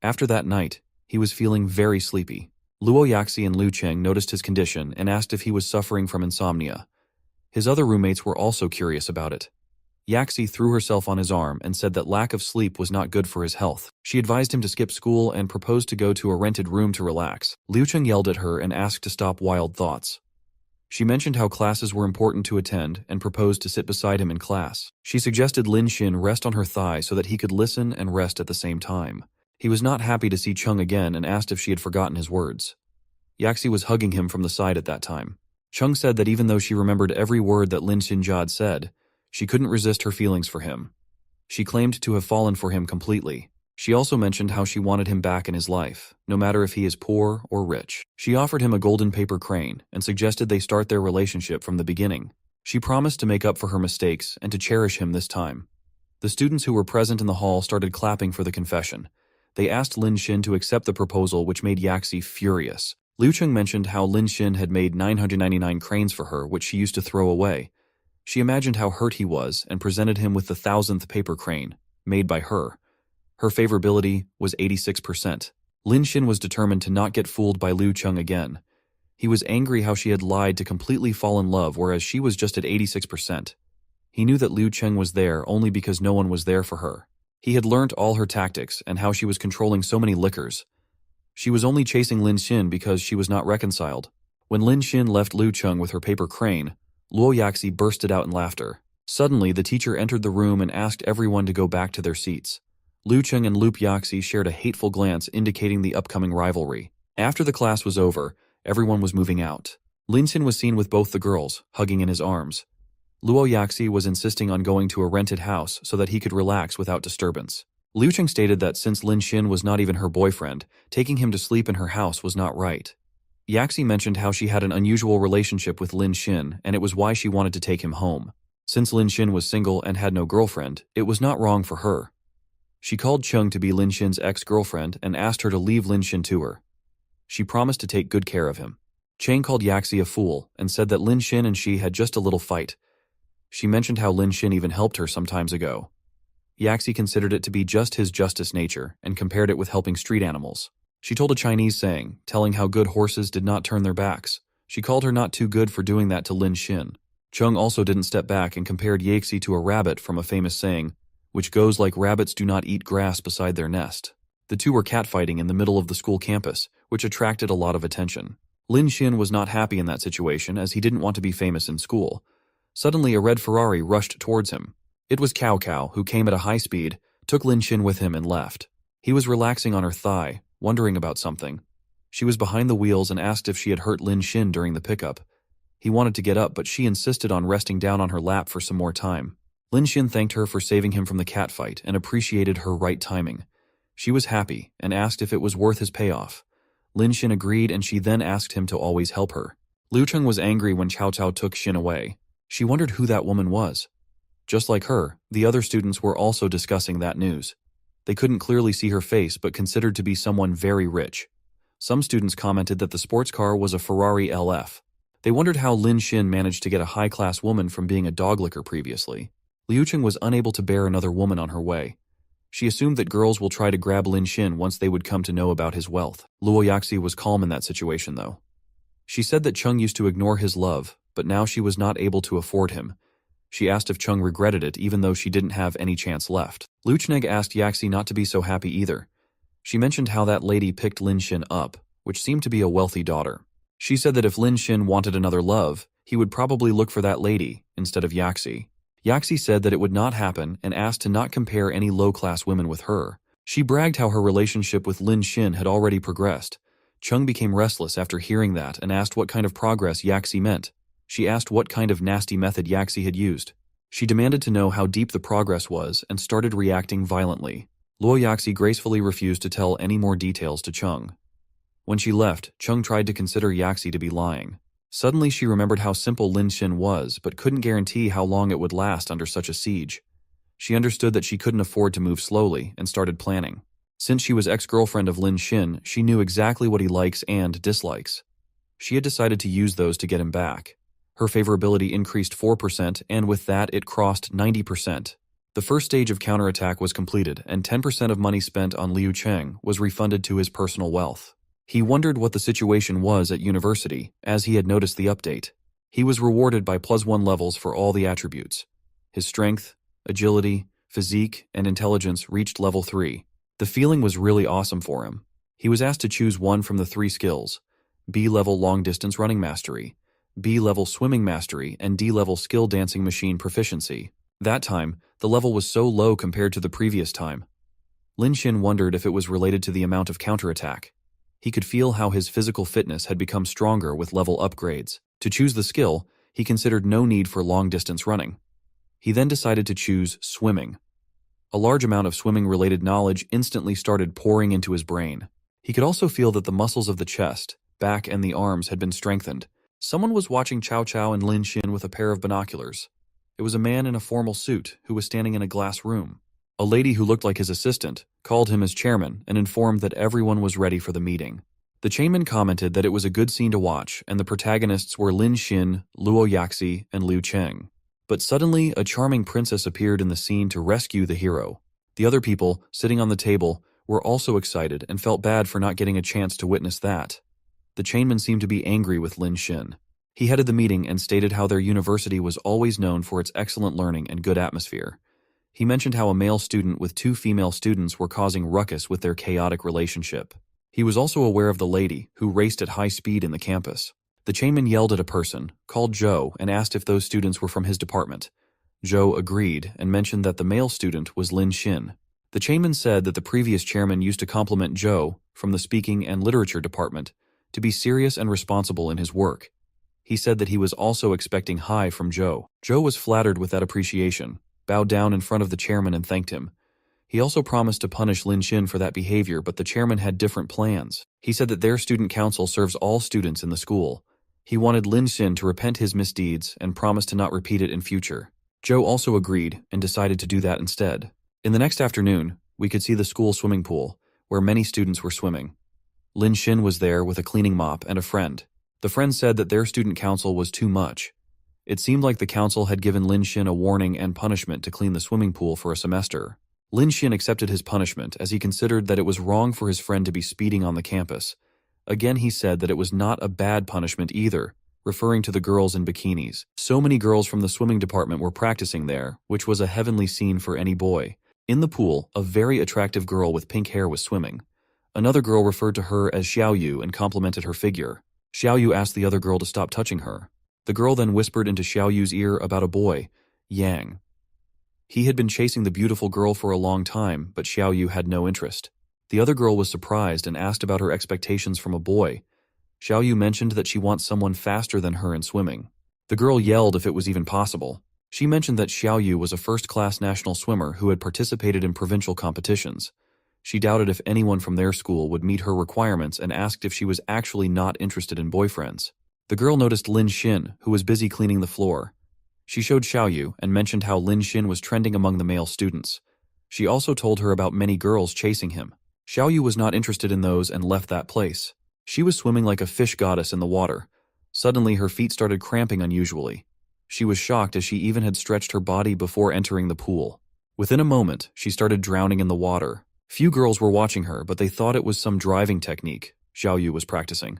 Speaker 1: After that night, he was feeling very sleepy. Luo Yaxi and Lu Cheng noticed his condition and asked if he was suffering from insomnia. His other roommates were also curious about it. Yaxi threw herself on his arm and said that lack of sleep was not good for his health. She advised him to skip school and proposed to go to a rented room to relax. Liu Cheng yelled at her and asked to stop wild thoughts. She mentioned how classes were important to attend and proposed to sit beside him in class. She suggested Lin Xin rest on her thigh so that he could listen and rest at the same time. He was not happy to see Cheng again and asked if she had forgotten his words. Yaxi was hugging him from the side at that time. Cheng said that even though she remembered every word that Lin Xinjia said, she couldn't resist her feelings for him. She claimed to have fallen for him completely. She also mentioned how she wanted him back in his life, no matter if he is poor or rich. She offered him a golden paper crane and suggested they start their relationship from the beginning. She promised to make up for her mistakes and to cherish him this time. The students who were present in the hall started clapping for the confession. They asked Lin Xin to accept the proposal, which made Yaxi furious. Liu Cheng mentioned how Lin Xin had made 999 cranes for her, which she used to throw away. She imagined how hurt he was and presented him with the 1,000th paper crane, made by her. Her favorability was 86%. Lin Xin was determined to not get fooled by Liu Cheng again. He was angry how she had lied to completely fall in love, whereas she was just at 86%. He knew that Liu Cheng was there only because no one was there for her. He had learnt all her tactics and how she was controlling so many liquors. She was only chasing Lin Xin because she was not reconciled. When Lin Xin left Liu Cheng with her paper crane, Luo Yaxi bursted out in laughter. Suddenly, the teacher entered the room and asked everyone to go back to their seats. Liu Cheng and Luo Yaxi shared a hateful glance indicating the upcoming rivalry. After the class was over, everyone was moving out. Lin Xin was seen with both the girls, hugging in his arms. Luo Yaxi was insisting on going to a rented house so that he could relax without disturbance. Liu Cheng stated that since Lin Xin was not even her boyfriend, taking him to sleep in her house was not right. Yaxi mentioned how she had an unusual relationship with Lin Xin and it was why she wanted to take him home. Since Lin Xin was single and had no girlfriend, it was not wrong for her. She called Cheng to be Lin Xin's ex-girlfriend and asked her to leave Lin Xin to her. She promised to take good care of him. Cheng called Yaxi a fool and said that Lin Xin and she had just a little fight. She mentioned how Lin Xin even helped her some times ago. Yaxi considered it to be just his justice nature and compared it with helping street animals. She told a Chinese saying, telling how good horses did not turn their backs. She called her not too good for doing that to Lin Xin. Cheng also didn't step back and compared Yaxi to a rabbit from a famous saying, which goes like rabbits do not eat grass beside their nest. The two were catfighting in the middle of the school campus, which attracted a lot of attention. Lin Xin was not happy in that situation as he didn't want to be famous in school. Suddenly a red Ferrari rushed towards him. It was Cao Cao, who came at a high speed, took Lin Xin with him and left. He was relaxing on her thigh, wondering about something. She was behind the wheels and asked if she had hurt Lin Xin during the pickup. He wanted to get up, but she insisted on resting down on her lap for some more time. Lin Xin thanked her for saving him from the catfight and appreciated her right timing. She was happy and asked if it was worth his payoff. Lin Xin agreed and she then asked him to always help her. Liu Cheng was angry when Cao Cao took Xin away. She wondered who that woman was. Just like her, the other students were also discussing that news. They couldn't clearly see her face but considered to be someone very rich. Some students commented that the sports car was a Ferrari LF. They wondered how Lin Xin managed to get a high-class woman from being a dog licker previously. Liu Cheng was unable to bear another woman on her way. She assumed that girls will try to grab Lin Xin once they would come to know about his wealth. Luo Yaxi was calm in that situation, though. She said that Cheng used to ignore his love, but now she was not able to afford him. She asked if Cheng regretted it even though she didn't have any chance left. Liu Cheng asked Yaxi not to be so happy either. She mentioned how that lady picked Lin Xin up, which seemed to be a wealthy daughter. She said that if Lin Xin wanted another love, he would probably look for that lady instead of Yaxi. Yaxi said that it would not happen and asked to not compare any low-class women with her. She bragged how her relationship with Lin Xin had already progressed. Cheng became restless after hearing that and asked what kind of progress Yaxi meant. She asked what kind of nasty method Yaxi had used. She demanded to know how deep the progress was and started reacting violently. Luo Yaxi gracefully refused to tell any more details to Cheng. When she left, Cheng tried to consider Yaxi to be lying. Suddenly she remembered how simple Lin Xin was, but couldn't guarantee how long it would last under such a siege. She understood that she couldn't afford to move slowly and started planning. Since she was ex-girlfriend of Lin Xin, she knew exactly what he likes and dislikes. She had decided to use those to get him back. Her favorability increased 4%, and with that it crossed 90%. The first stage of counterattack was completed, and 10% of money spent on Liu Cheng was refunded to his personal wealth. He wondered what the situation was at university, as he had noticed the update. He was rewarded by +1 levels for all the attributes. His strength, agility, physique, and intelligence reached level 3. The feeling was really awesome for him. He was asked to choose one from the 3 skills: B-level long-distance running mastery, B-level swimming mastery, and D-level skill dancing machine proficiency. That time, the level was so low compared to the previous time. Lin Xin wondered if it was related to the amount of counterattack. He could feel how his physical fitness had become stronger with level upgrades. To choose the skill, he considered no need for long-distance running. He then decided to choose swimming. A large amount of swimming-related knowledge instantly started pouring into his brain. He could also feel that the muscles of the chest, back, and the arms had been strengthened. Someone was watching Cao Cao and Lin Xin with a pair of binoculars. It was a man in a formal suit who was standing in a glass room. A lady who looked like his assistant called him as chairman and informed that everyone was ready for the meeting. The chairman commented that it was a good scene to watch, and the protagonists were Lin Xin, Luo Yaxi, and Liu Cheng. But suddenly, a charming princess appeared in the scene to rescue the hero. The other people, sitting on the table, were also excited and felt bad for not getting a chance to witness that. The chairman seemed to be angry with Lin Xin. He headed the meeting and stated how their university was always known for its excellent learning and good atmosphere. He mentioned how a male student with 2 female students were causing ruckus with their chaotic relationship. He was also aware of the lady who raced at high speed in the campus. The chairman yelled at a person, called Joe, and asked if those students were from his department. Joe agreed and mentioned that the male student was Lin Xin. The chairman said that the previous chairman used to compliment Joe, from the speaking and literature department, to be serious and responsible in his work. He said that he was also expecting high from Joe. Joe was flattered with that appreciation, bowed down in front of the chairman and thanked him. He also promised to punish Lin Xin for that behavior, but the chairman had different plans. He said that their student council serves all students in the school. He wanted Lin Xin to repent his misdeeds and promised to not repeat it in future. Joe also agreed and decided to do that instead. In the next afternoon, we could see the school swimming pool, where many students were swimming. Lin Xin was there with a cleaning mop and a friend. The friend said that their student council was too much. It seemed like the council had given Lin Xin a warning and punishment to clean the swimming pool for a semester. Lin Xin accepted his punishment as he considered that it was wrong for his friend to be speeding on the campus. Again, he said that it was not a bad punishment either, referring to the girls in bikinis. So many girls from the swimming department were practicing there, which was a heavenly scene for any boy. In the pool, a very attractive girl with pink hair was swimming. Another girl referred to her as Xiaoyu and complimented her figure. Xiaoyu asked the other girl to stop touching her. The girl then whispered into Xiaoyu's ear about a boy, Yang. He had been chasing the beautiful girl for a long time, but Xiaoyu had no interest. The other girl was surprised and asked about her expectations from a boy. Xiaoyu mentioned that she wants someone faster than her in swimming. The girl yelled if it was even possible. She mentioned that Xiaoyu was a first-class national swimmer who had participated in provincial competitions. She doubted if anyone from their school would meet her requirements and asked if she was actually not interested in boyfriends. The girl noticed Lin Xin, who was busy cleaning the floor. She showed Xiaoyu and mentioned how Lin Xin was trending among the male students. She also told her about many girls chasing him. Xiaoyu was not interested in those and left that place. She was swimming like a fish goddess in the water. Suddenly, her feet started cramping unusually. She was shocked as she even had stretched her body before entering the pool. Within a moment, she started drowning in the water. Few girls were watching her, but they thought it was some driving technique Xiaoyu was practicing.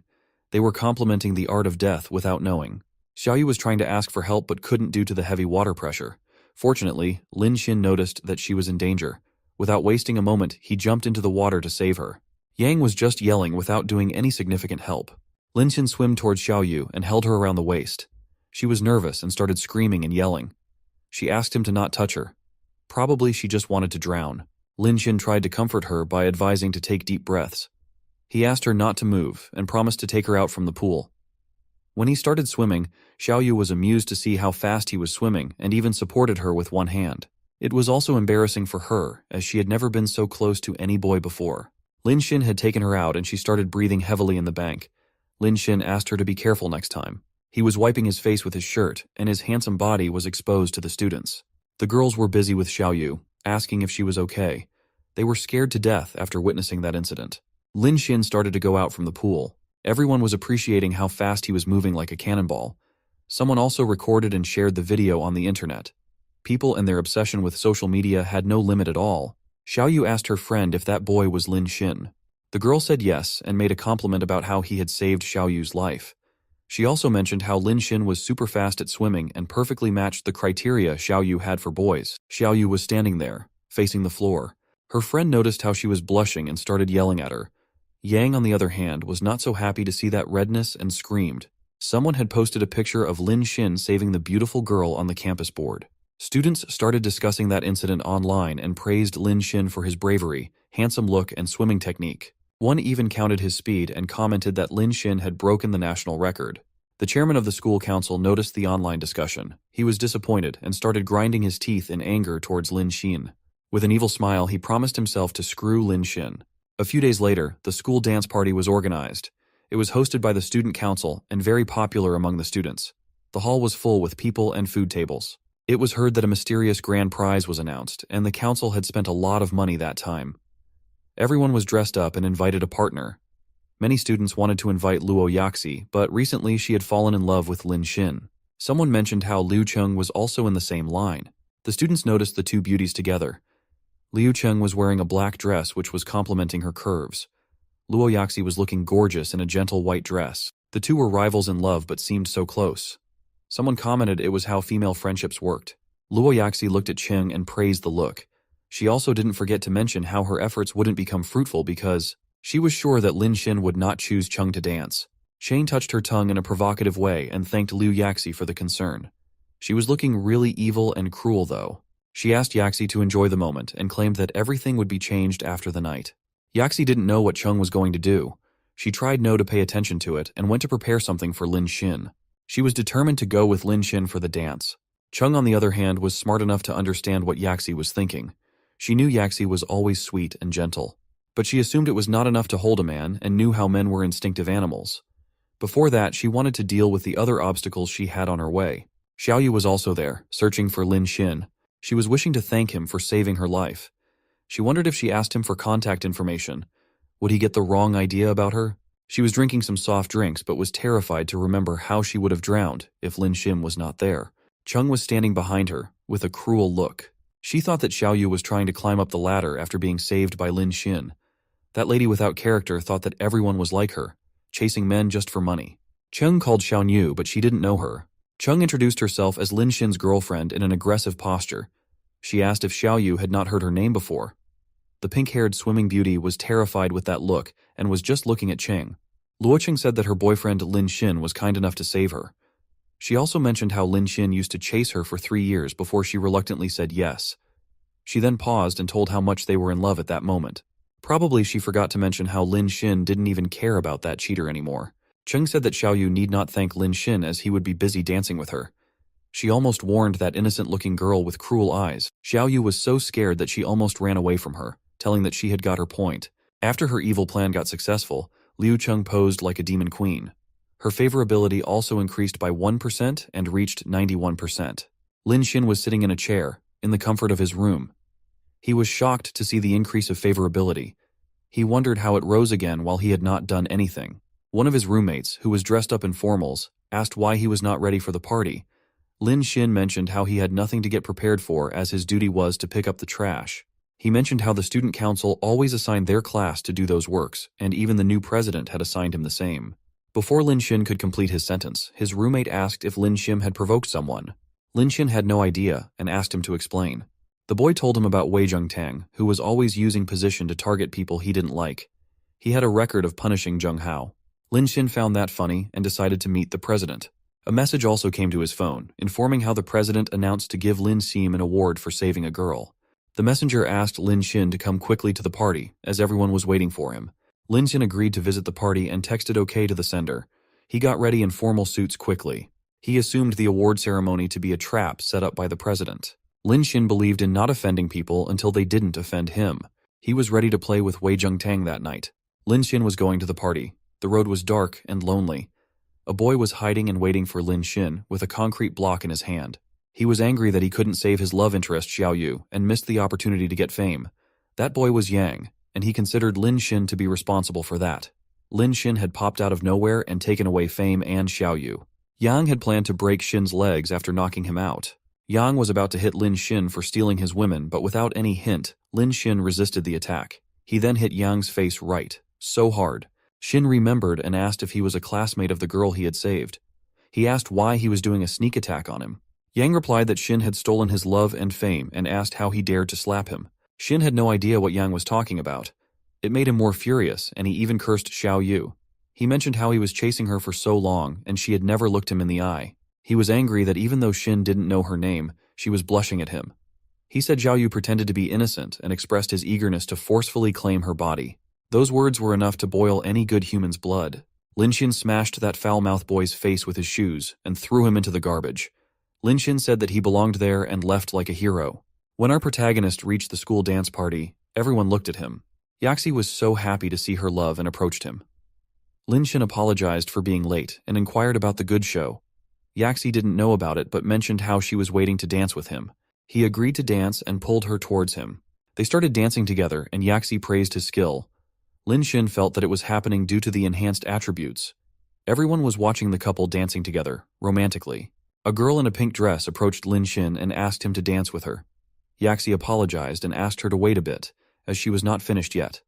Speaker 1: They were complimenting the art of death without knowing. Xiaoyu was trying to ask for help but couldn't due to the heavy water pressure. Fortunately, Lin Xin noticed that she was in danger. Without wasting a moment, he jumped into the water to save her. Yang was just yelling without doing any significant help. Lin Xin swam towards Xiaoyu and held her around the waist. She was nervous and started screaming and yelling. She asked him to not touch her. Probably she just wanted to drown. Lin Xin tried to comfort her by advising to take deep breaths. He asked her not to move and promised to take her out from the pool. When he started swimming, Xiaoyu was amused to see how fast he was swimming and even supported her with one hand. It was also embarrassing for her, as she had never been so close to any boy before. Lin Xin had taken her out and she started breathing heavily in the bank. Lin Xin asked her to be careful next time. He was wiping his face with his shirt, and his handsome body was exposed to the students. The girls were busy with Xiaoyu, asking if she was okay. They were scared to death after witnessing that incident. Lin Xin started to go out from the pool. Everyone was appreciating how fast he was moving like a cannonball. Someone also recorded and shared the video on the internet. People and their obsession with social media had no limit at all. Xiaoyu asked her friend if that boy was Lin Xin. The girl said yes and made a compliment about how he had saved Xiaoyu's life. She also mentioned how Lin Xin was super fast at swimming and perfectly matched the criteria Xiaoyu had for boys. Xiaoyu was standing there, facing the floor. Her friend noticed how she was blushing and started yelling at her. Yang, on the other hand, was not so happy to see that redness and screamed. Someone had posted a picture of Lin Xin saving the beautiful girl on the campus board. Students started discussing that incident online and praised Lin Xin for his bravery, handsome look, and swimming technique. One even counted his speed and commented that Lin Xin had broken the national record. The chairman of the school council noticed the online discussion. He was disappointed and started grinding his teeth in anger towards Lin Xin. With an evil smile, he promised himself to screw Lin Xin. A few days later, the school dance party was organized. It was hosted by the student council and very popular among the students. The hall was full with people and food tables. It was heard that a mysterious grand prize was announced, and the council had spent a lot of money that time. Everyone was dressed up and invited a partner. Many students wanted to invite Luo Yaxi, but recently she had fallen in love with Lin Xin. Someone mentioned how Liu Cheng was also in the same line. The students noticed the two beauties together. Liu Cheng was wearing a black dress which was complementing her curves. Luo Yaxi was looking gorgeous in a gentle white dress. The two were rivals in love but seemed so close. Someone commented it was how female friendships worked. Luo Yaxi looked at Cheng and praised the look. She also didn't forget to mention how her efforts wouldn't become fruitful because she was sure that Lin Xin would not choose Cheng to dance. Shane touched her tongue in a provocative way and thanked Liu Yaxi for the concern. She was looking really evil and cruel though. She asked Yaxi to enjoy the moment and claimed that everything would be changed after the night. Yaxi didn't know what Cheng was going to do. She tried not to pay attention to it and went to prepare something for Lin Xin. She was determined to go with Lin Xin for the dance. Cheng, on the other hand, was smart enough to understand what Yaxi was thinking. She knew Yaxi was always sweet and gentle. But she assumed it was not enough to hold a man and knew how men were instinctive animals. Before that, she wanted to deal with the other obstacles she had on her way. Xiaoyu was also there, searching for Lin Xin. She was wishing to thank him for saving her life. She wondered if she asked him for contact information. Would he get the wrong idea about her? She was drinking some soft drinks but was terrified to remember how she would have drowned if Lin Xin was not there. Cheng was standing behind her, with a cruel look. She thought that Xiaoyu was trying to climb up the ladder after being saved by Lin Xin. That lady without character thought that everyone was like her, chasing men just for money. Cheng called Xiaoyu, but she didn't know her. Cheng introduced herself as Lin Xin's girlfriend in an aggressive posture. She asked if Xiaoyu had not heard her name before. The pink-haired swimming beauty was terrified with that look and was just looking at Cheng. Luoqing said that her boyfriend Lin Xin was kind enough to save her. She also mentioned how Lin Xin used to chase her for 3 years before she reluctantly said yes. She then paused and told how much they were in love at that moment. Probably she forgot to mention how Lin Xin didn't even care about that cheater anymore. Cheng said that Xiaoyu need not thank Lin Xin as he would be busy dancing with her. She almost warned that innocent-looking girl with cruel eyes. Xiaoyu was so scared that she almost ran away from her, telling that she had got her point. After her evil plan got successful, Liu Cheng posed like a demon queen. Her favorability also increased by 1% and reached 91%. Lin Xin was sitting in a chair, in the comfort of his room. He was shocked to see the increase of favorability. He wondered how it rose again while he had not done anything. One of his roommates, who was dressed up in formals, asked why he was not ready for the party. Lin Xin mentioned how he had nothing to get prepared for as his duty was to pick up the trash. He mentioned how the student council always assigned their class to do those works, and even the new president had assigned him the same. Before Lin Xin could complete his sentence, his roommate asked if Lin Xin had provoked someone. Lin Xin had no idea and asked him to explain. The boy told him about Wei Zhengtang, who was always using position to target people he didn't like. He had a record of punishing Zheng Hao. Lin Xin found that funny and decided to meet the president. A message also came to his phone, informing how the president announced to give Lin Xin an award for saving a girl. The messenger asked Lin Xin to come quickly to the party, as everyone was waiting for him. Lin Xin agreed to visit the party and texted OK to the sender. He got ready in formal suits quickly. He assumed the award ceremony to be a trap set up by the president. Lin Xin believed in not offending people until they didn't offend him. He was ready to play with Wei Zhengtang that night. Lin Xin was going to the party. The road was dark and lonely. A boy was hiding and waiting for Lin Xin with a concrete block in his hand. He was angry that he couldn't save his love interest Xiaoyu and missed the opportunity to get fame. That boy was Yang, and he considered Lin Xin to be responsible for that. Lin Xin had popped out of nowhere and taken away fame and Xiaoyu. Yang had planned to break Xin's legs after knocking him out. Yang was about to hit Lin Xin for stealing his women, but without any hint, Lin Xin resisted the attack. He then hit Yang's face right, so hard. Xin remembered and asked if he was a classmate of the girl he had saved. He asked why he was doing a sneak attack on him. Yang replied that Xin had stolen his love and fame and asked how he dared to slap him. Xin had no idea what Yang was talking about. It made him more furious, and he even cursed Xiaoyu. He mentioned how he was chasing her for so long and she had never looked him in the eye. He was angry that even though Xin didn't know her name, she was blushing at him. He said Xiaoyu pretended to be innocent and expressed his eagerness to forcefully claim her body. Those words were enough to boil any good human's blood. Lin Xin smashed that foul-mouthed boy's face with his shoes and threw him into the garbage. Lin Xin said that he belonged there and left like a hero. When our protagonist reached the school dance party, everyone looked at him. Yaxi was so happy to see her love and approached him. Lin Xin apologized for being late and inquired about the good show. Yaxi didn't know about it but mentioned how she was waiting to dance with him. He agreed to dance and pulled her towards him. They started dancing together and Yaxi praised his skill. Lin Xin felt that it was happening due to the enhanced attributes. Everyone was watching the couple dancing together, romantically. A girl in a pink dress approached Lin Xin and asked him to dance with her. Yaxi apologized and asked her to wait a bit, as she was not finished yet.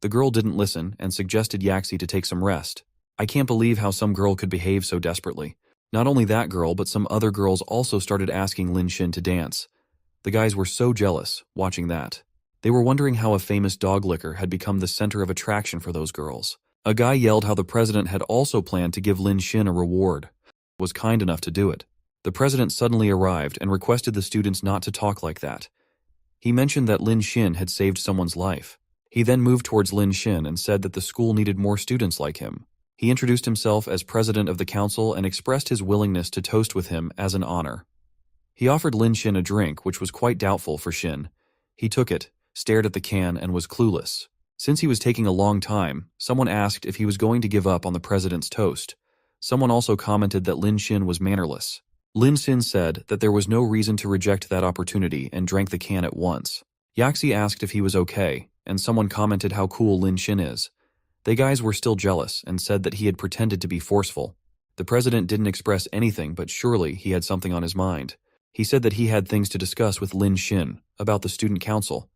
Speaker 1: The girl didn't listen and suggested Yaxi to take some rest. I can't believe how some girl could behave so desperately. Not only that girl, but some other girls also started asking Lin Xin to dance. The guys were so jealous, watching that. They were wondering how a famous dog licker had become the center of attraction for those girls. A guy yelled how the president had also planned to give Lin Xin a reward. Was kind enough to do it. The president suddenly arrived and requested the students not to talk like that. He mentioned that Lin Xin had saved someone's life. He then moved towards Lin Xin and said that the school needed more students like him. He introduced himself as president of the council and expressed his willingness to toast with him as an honor. He offered Lin Xin a drink, which was quite doubtful for Xin. He took it, stared at the can, and was clueless. Since he was taking a long time, someone asked if he was going to give up on the president's toast. Someone also commented that Lin Xin was mannerless. Lin Xin said that there was no reason to reject that opportunity and drank the can at once. Yaxi asked if he was okay, and someone commented how cool Lin Xin is. They guys were still jealous and said that he had pretended to be forceful. The president didn't express anything, but surely he had something on his mind. He said that he had things to discuss with Lin Xin about the student council.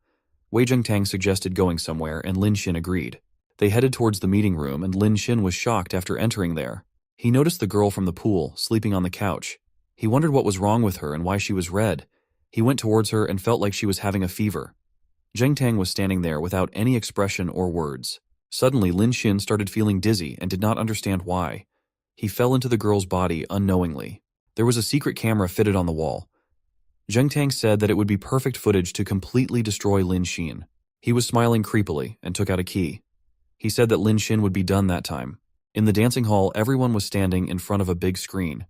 Speaker 1: Wei Zhengtang suggested going somewhere and Lin Xin agreed. They headed towards the meeting room and Lin Xin was shocked after entering there. He noticed the girl from the pool sleeping on the couch. He wondered what was wrong with her and why she was red. He went towards her and felt like she was having a fever. Zhengtang was standing there without any expression or words. Suddenly, Lin Xin started feeling dizzy and did not understand why. He fell into the girl's body unknowingly. There was a secret camera fitted on the wall. Zhengtang said that it would be perfect footage to completely destroy Lin Xin. He was smiling creepily and took out a key. He said that Lin Xin would be done that time. In the dancing hall, everyone was standing in front of a big screen.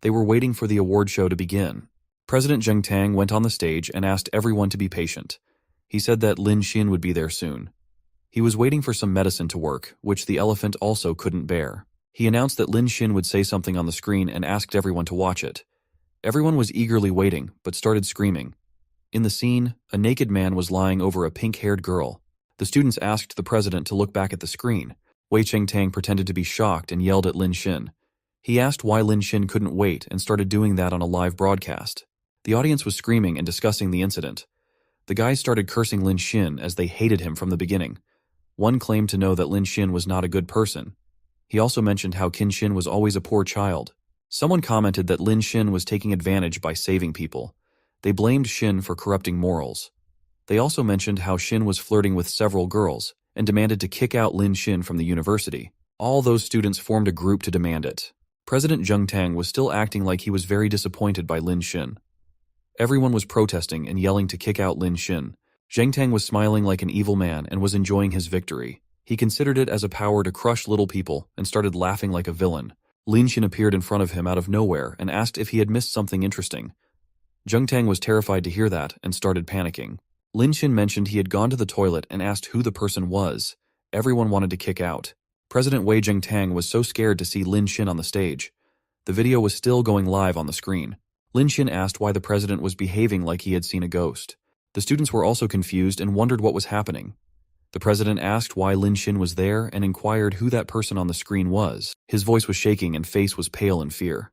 Speaker 1: They were waiting for the award show to begin. President Zhengtang went on the stage and asked everyone to be patient. He said that Lin Xin would be there soon. He was waiting for some medicine to work, which the elephant also couldn't bear. He announced that Lin Xin would say something on the screen and asked everyone to watch it. Everyone was eagerly waiting, but started screaming. In the scene, a naked man was lying over a pink-haired girl. The students asked the president to look back at the screen. Wei Chengtang pretended to be shocked and yelled at Lin Xin. He asked why Lin Xin couldn't wait and started doing that on a live broadcast. The audience was screaming and discussing the incident. The guys started cursing Lin Xin as they hated him from the beginning. One claimed to know that Lin Xin was not a good person. He also mentioned how Qin Xin was always a poor child. Someone commented that Lin Xin was taking advantage by saving people. They blamed Xin for corrupting morals. They also mentioned how Xin was flirting with several girls and demanded to kick out Lin Xin from the university. All those students formed a group to demand it. President Zhengtang was still acting like he was very disappointed by Lin Xin. Everyone was protesting and yelling to kick out Lin Xin. Zhengtang was smiling like an evil man and was enjoying his victory. He considered it as a power to crush little people and started laughing like a villain. Lin Xin appeared in front of him out of nowhere and asked if he had missed something interesting. Zhengtang was terrified to hear that and started panicking. Lin Xin mentioned he had gone to the toilet and asked who the person was. Everyone wanted to kick out. President Wei Zhengtang was so scared to see Lin Xin on the stage. The video was still going live on the screen. Lin Xin asked why the president was behaving like he had seen a ghost. The students were also confused and wondered what was happening. The president asked why Lin Xin was there and inquired who that person on the screen was. His voice was shaking and face was pale in fear.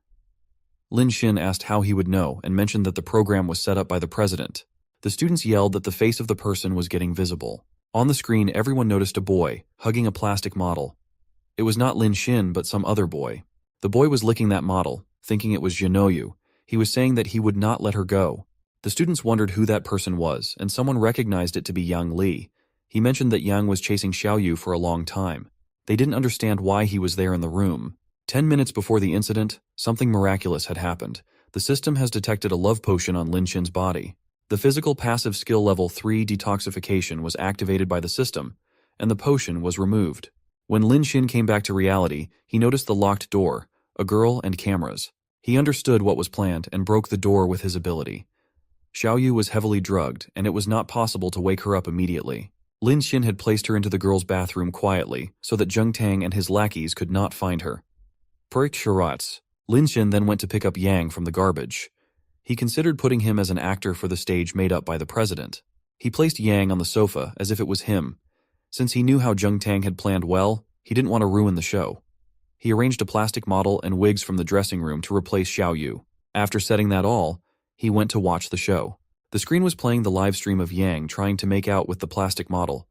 Speaker 1: Lin Xin asked how he would know and mentioned that the program was set up by the president. The students yelled that the face of the person was getting visible. On the screen, everyone noticed a boy hugging a plastic model. It was not Lin Xin, but some other boy. The boy was licking that model, thinking it was Jinoyu. He was saying that he would not let her go. The students wondered who that person was, and someone recognized it to be Yang Li. He mentioned that Yang was chasing Xiaoyu for a long time. They didn't understand why he was there in the room. 10 minutes before the incident, something miraculous had happened. The system has detected a love potion on Lin Xin's body. The physical passive skill level 3 detoxification was activated by the system, and the potion was removed. When Lin Xin came back to reality, he noticed the locked door, a girl and cameras. He understood what was planned and broke the door with his ability. Xiaoyu was heavily drugged, and it was not possible to wake her up immediately. Lin Xin had placed her into the girls' bathroom quietly so that Zheng Tang and his lackeys could not find her. Per Sharats, Lin Xin then went to pick up Yang from the garbage. He considered putting him as an actor for the stage made up by the president. He placed Yang on the sofa as if it was him. Since he knew how Zheng Tang had planned well, he didn't want to ruin the show. He arranged a plastic model and wigs from the dressing room to replace Xiaoyu. After setting that all, he went to watch the show. The screen was playing the live stream of Yang trying to make out with the plastic model.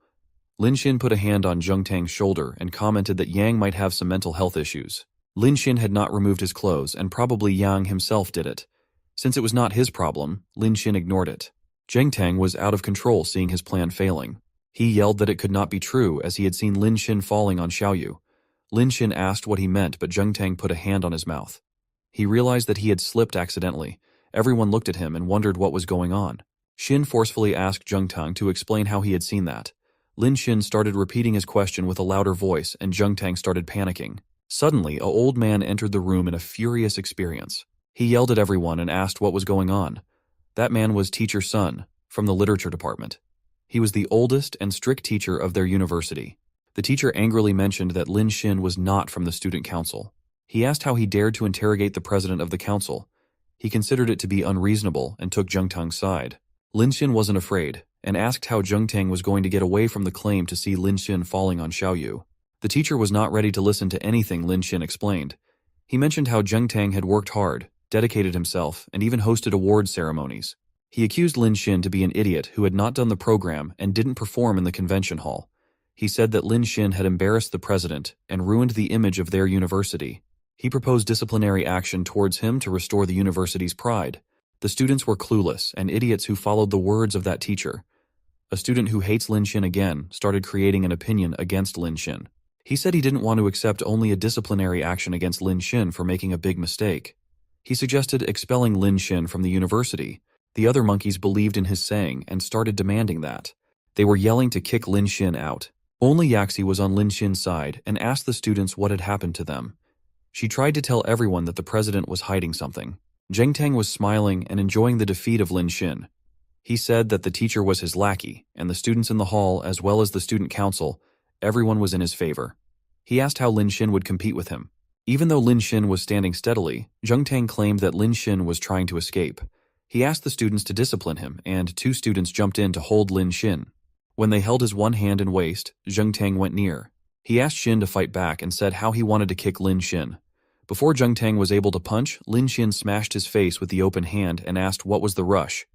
Speaker 1: Lin Xin put a hand on Zheng Tang's shoulder and commented that Yang might have some mental health issues. Lin Xin had not removed his clothes, and probably Yang himself did it. Since it was not his problem, Lin Xin ignored it. Zheng Tang was out of control seeing his plan failing. He yelled that it could not be true as he had seen Lin Xin falling on Xiaoyu. Lin Xin asked what he meant, but Zheng Tang put a hand on his mouth. He realized that he had slipped accidentally. Everyone looked at him and wondered what was going on. Xin forcefully asked Zheng Tang to explain how he had seen that. Lin Xin started repeating his question with a louder voice, and Zheng Tang started panicking. Suddenly, an old man entered the room in a furious experience. He yelled at everyone and asked what was going on. That man was Teacher Sun, from the literature department. He was the oldest and strict teacher of their university. The teacher angrily mentioned that Lin Xin was not from the student council. He asked how he dared to interrogate the president of the council. He considered it to be unreasonable and took Zheng Tang's side. Lin Xin wasn't afraid, and asked how Zheng Tang was going to get away from the claim to see Lin Xin falling on Xiaoyu. The teacher was not ready to listen to anything Lin Xin explained. He mentioned how Zheng Tang had worked hard, dedicated himself, and even hosted award ceremonies. He accused Lin Xin to be an idiot who had not done the program and didn't perform in the convention hall. He said that Lin Xin had embarrassed the president and ruined the image of their university. He proposed disciplinary action towards him to restore the university's pride. The students were clueless and idiots who followed the words of that teacher. A student who hates Lin Xin again started creating an opinion against Lin Xin. He said he didn't want to accept only a disciplinary action against Lin Xin for making a big mistake. He suggested expelling Lin Xin from the university. The other monkeys believed in his saying and started demanding that. They were yelling to kick Lin Xin out. Only Yaxi was on Lin Xin's side and asked the students what had happened to them. She tried to tell everyone that the president was hiding something. Zheng Tang was smiling and enjoying the defeat of Lin Xin. He said that the teacher was his lackey, and the students in the hall, as well as the student council, everyone was in his favor. He asked how Lin Xin would compete with him. Even though Lin Xin was standing steadily, Zheng Tang claimed that Lin Xin was trying to escape. He asked the students to discipline him, and 2 students jumped in to hold Lin Xin. When they held his one hand and waist, Zheng Tang went near. He asked Xin to fight back and said how he wanted to kick Lin Xin. Before Zheng Tang was able to punch, Lin Xin smashed his face with the open hand and asked what was the rush.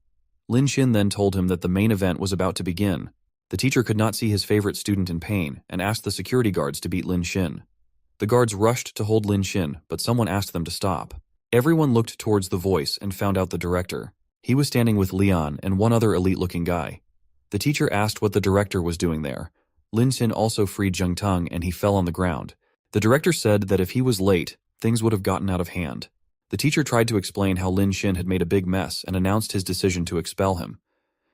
Speaker 1: Lin Xin then told him that the main event was about to begin. The teacher could not see his favorite student in pain and asked the security guards to beat Lin Xin. The guards rushed to hold Lin Xin, but someone asked them to stop. Everyone looked towards the voice and found out the director. He was standing with Leon and one other elite-looking guy. The teacher asked what the director was doing there. Lin Xin also freed Zheng Tang and he fell on the ground. The director said that if he was late, things would have gotten out of hand. The teacher tried to explain how Lin Xin had made a big mess and announced his decision to expel him.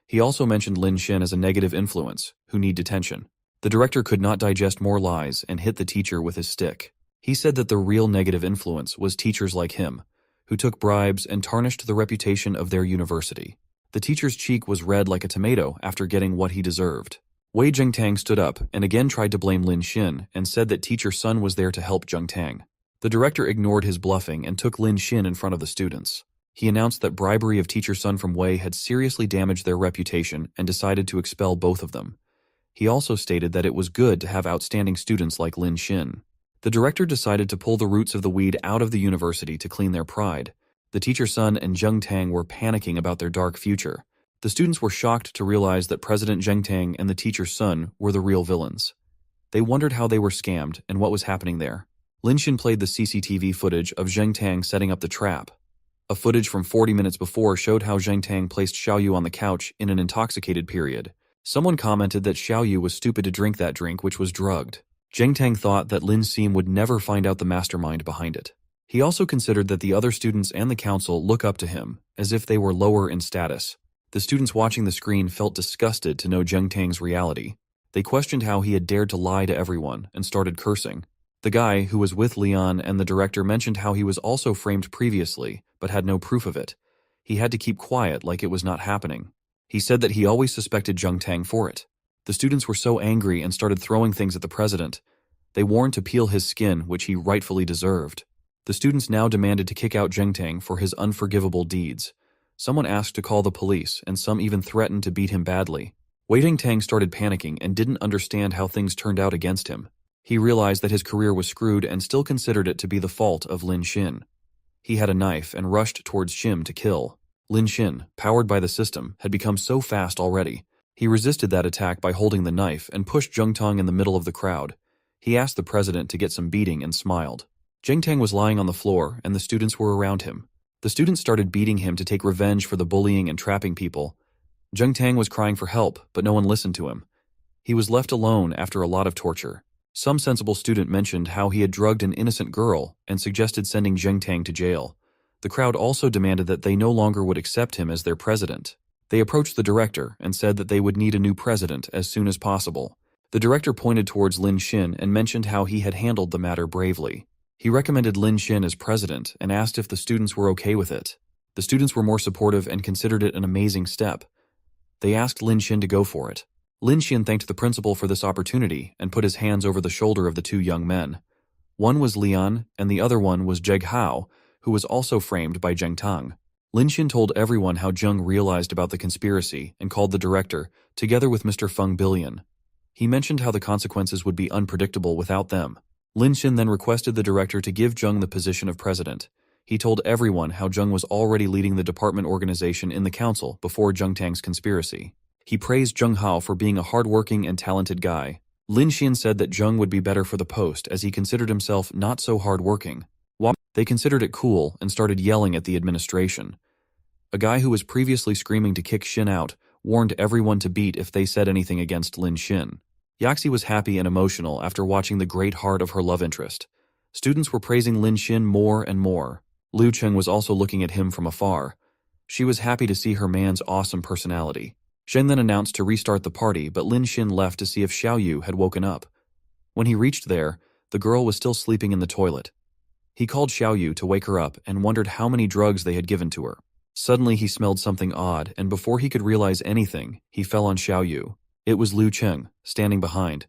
Speaker 1: He also mentioned Lin Xin as a negative influence, who need detention. The director could not digest more lies and hit the teacher with his stick. He said that the real negative influence was teachers like him, who took bribes and tarnished the reputation of their university. The teacher's cheek was red like a tomato after getting what he deserved. Wei Zhengtang stood up and again tried to blame Lin Xin and said that Teacher Sun was there to help Zheng Tang. The director ignored his bluffing and took Lin Xin in front of the students. He announced that bribery of Teacher Sun from Wei had seriously damaged their reputation and decided to expel both of them. He also stated that it was good to have outstanding students like Lin Xin. The director decided to pull the roots of the weed out of the university to clean their pride. The Teacher Sun and Zheng Tang were panicking about their dark future. The students were shocked to realize that President Zheng Tang and the Teacher Sun were the real villains. They wondered how they were scammed and what was happening there. Lin Xin played the CCTV footage of Zheng Tang setting up the trap. A footage from 40 minutes before showed how Zheng Tang placed Xiaoyu on the couch in an intoxicated period. Someone commented that Xiaoyu was stupid to drink that drink, which was drugged. Zheng Tang thought that Lin Xin would never find out the mastermind behind it. He also considered that the other students and the council look up to him, as if they were lower in status. The students watching the screen felt disgusted to know Zheng Tang's reality. They questioned how he had dared to lie to everyone and started cursing. The guy who was with Leon and the director mentioned how he was also framed previously, but had no proof of it. He had to keep quiet like it was not happening. He said that he always suspected Jung Tang for it. The students were so angry and started throwing things at the president. They warned to peel his skin, which he rightfully deserved. The students now demanded to kick out Jung Tang for his unforgivable deeds. Someone asked to call the police, and some even threatened to beat him badly. Wei Jing Tang started panicking and didn't understand how things turned out against him. He realized that his career was screwed and still considered it to be the fault of Lin Xin. He had a knife and rushed towards Shim to kill. Lin Xin, powered by the system, had become so fast already. He resisted that attack by holding the knife and pushed Jung Tang in the middle of the crowd. He asked the president to get some beating and smiled. Jung Tang was lying on the floor and the students were around him. The students started beating him to take revenge for the bullying and trapping people. Jung Tang was crying for help, but no one listened to him. He was left alone after a lot of torture. Some sensible student mentioned how he had drugged an innocent girl and suggested sending Jung Tang to jail. The crowd also demanded that they no longer would accept him as their president. They approached the director and said that they would need a new president as soon as possible. The director pointed towards Lin Xin and mentioned how he had handled the matter bravely. He recommended Lin Xin as president and asked if the students were okay with it. The students were more supportive and considered it an amazing step. They asked Lin Xin to go for it. Lin Xin thanked the principal for this opportunity and put his hands over the shoulder of the two young men. One was Lian and the other one was Jeg Hao, who was also framed by Zheng Tang. Lin Xin told everyone how Zheng realized about the conspiracy and called the director, together with Mr. Feng Billion. He mentioned how the consequences would be unpredictable without them. Lin Xin then requested the director to give Zheng the position of president. He told everyone how Zheng was already leading the department organization in the council before Zheng Tang's conspiracy. He praised Zheng Hao for being a hardworking and talented guy. Lin Xin said that Zheng would be better for the post as he considered himself not so hardworking. They considered it cool and started yelling at the administration. A guy who was previously screaming to kick Xin out warned everyone to beat if they said anything against Lin Xin. Yaxi was happy and emotional after watching the great heart of her love interest. Students were praising Lin Xin more and more. Liu Cheng was also looking at him from afar. She was happy to see her man's awesome personality. Zheng then announced to restart the party, but Lin Xin left to see if Xiao Yu had woken up. When he reached there, the girl was still sleeping in the toilet. He called Xiao Yu to wake her up and wondered how many drugs they had given to her. Suddenly he smelled something odd, and before he could realize anything, he fell on Xiao Yu. It was Liu Cheng, standing behind.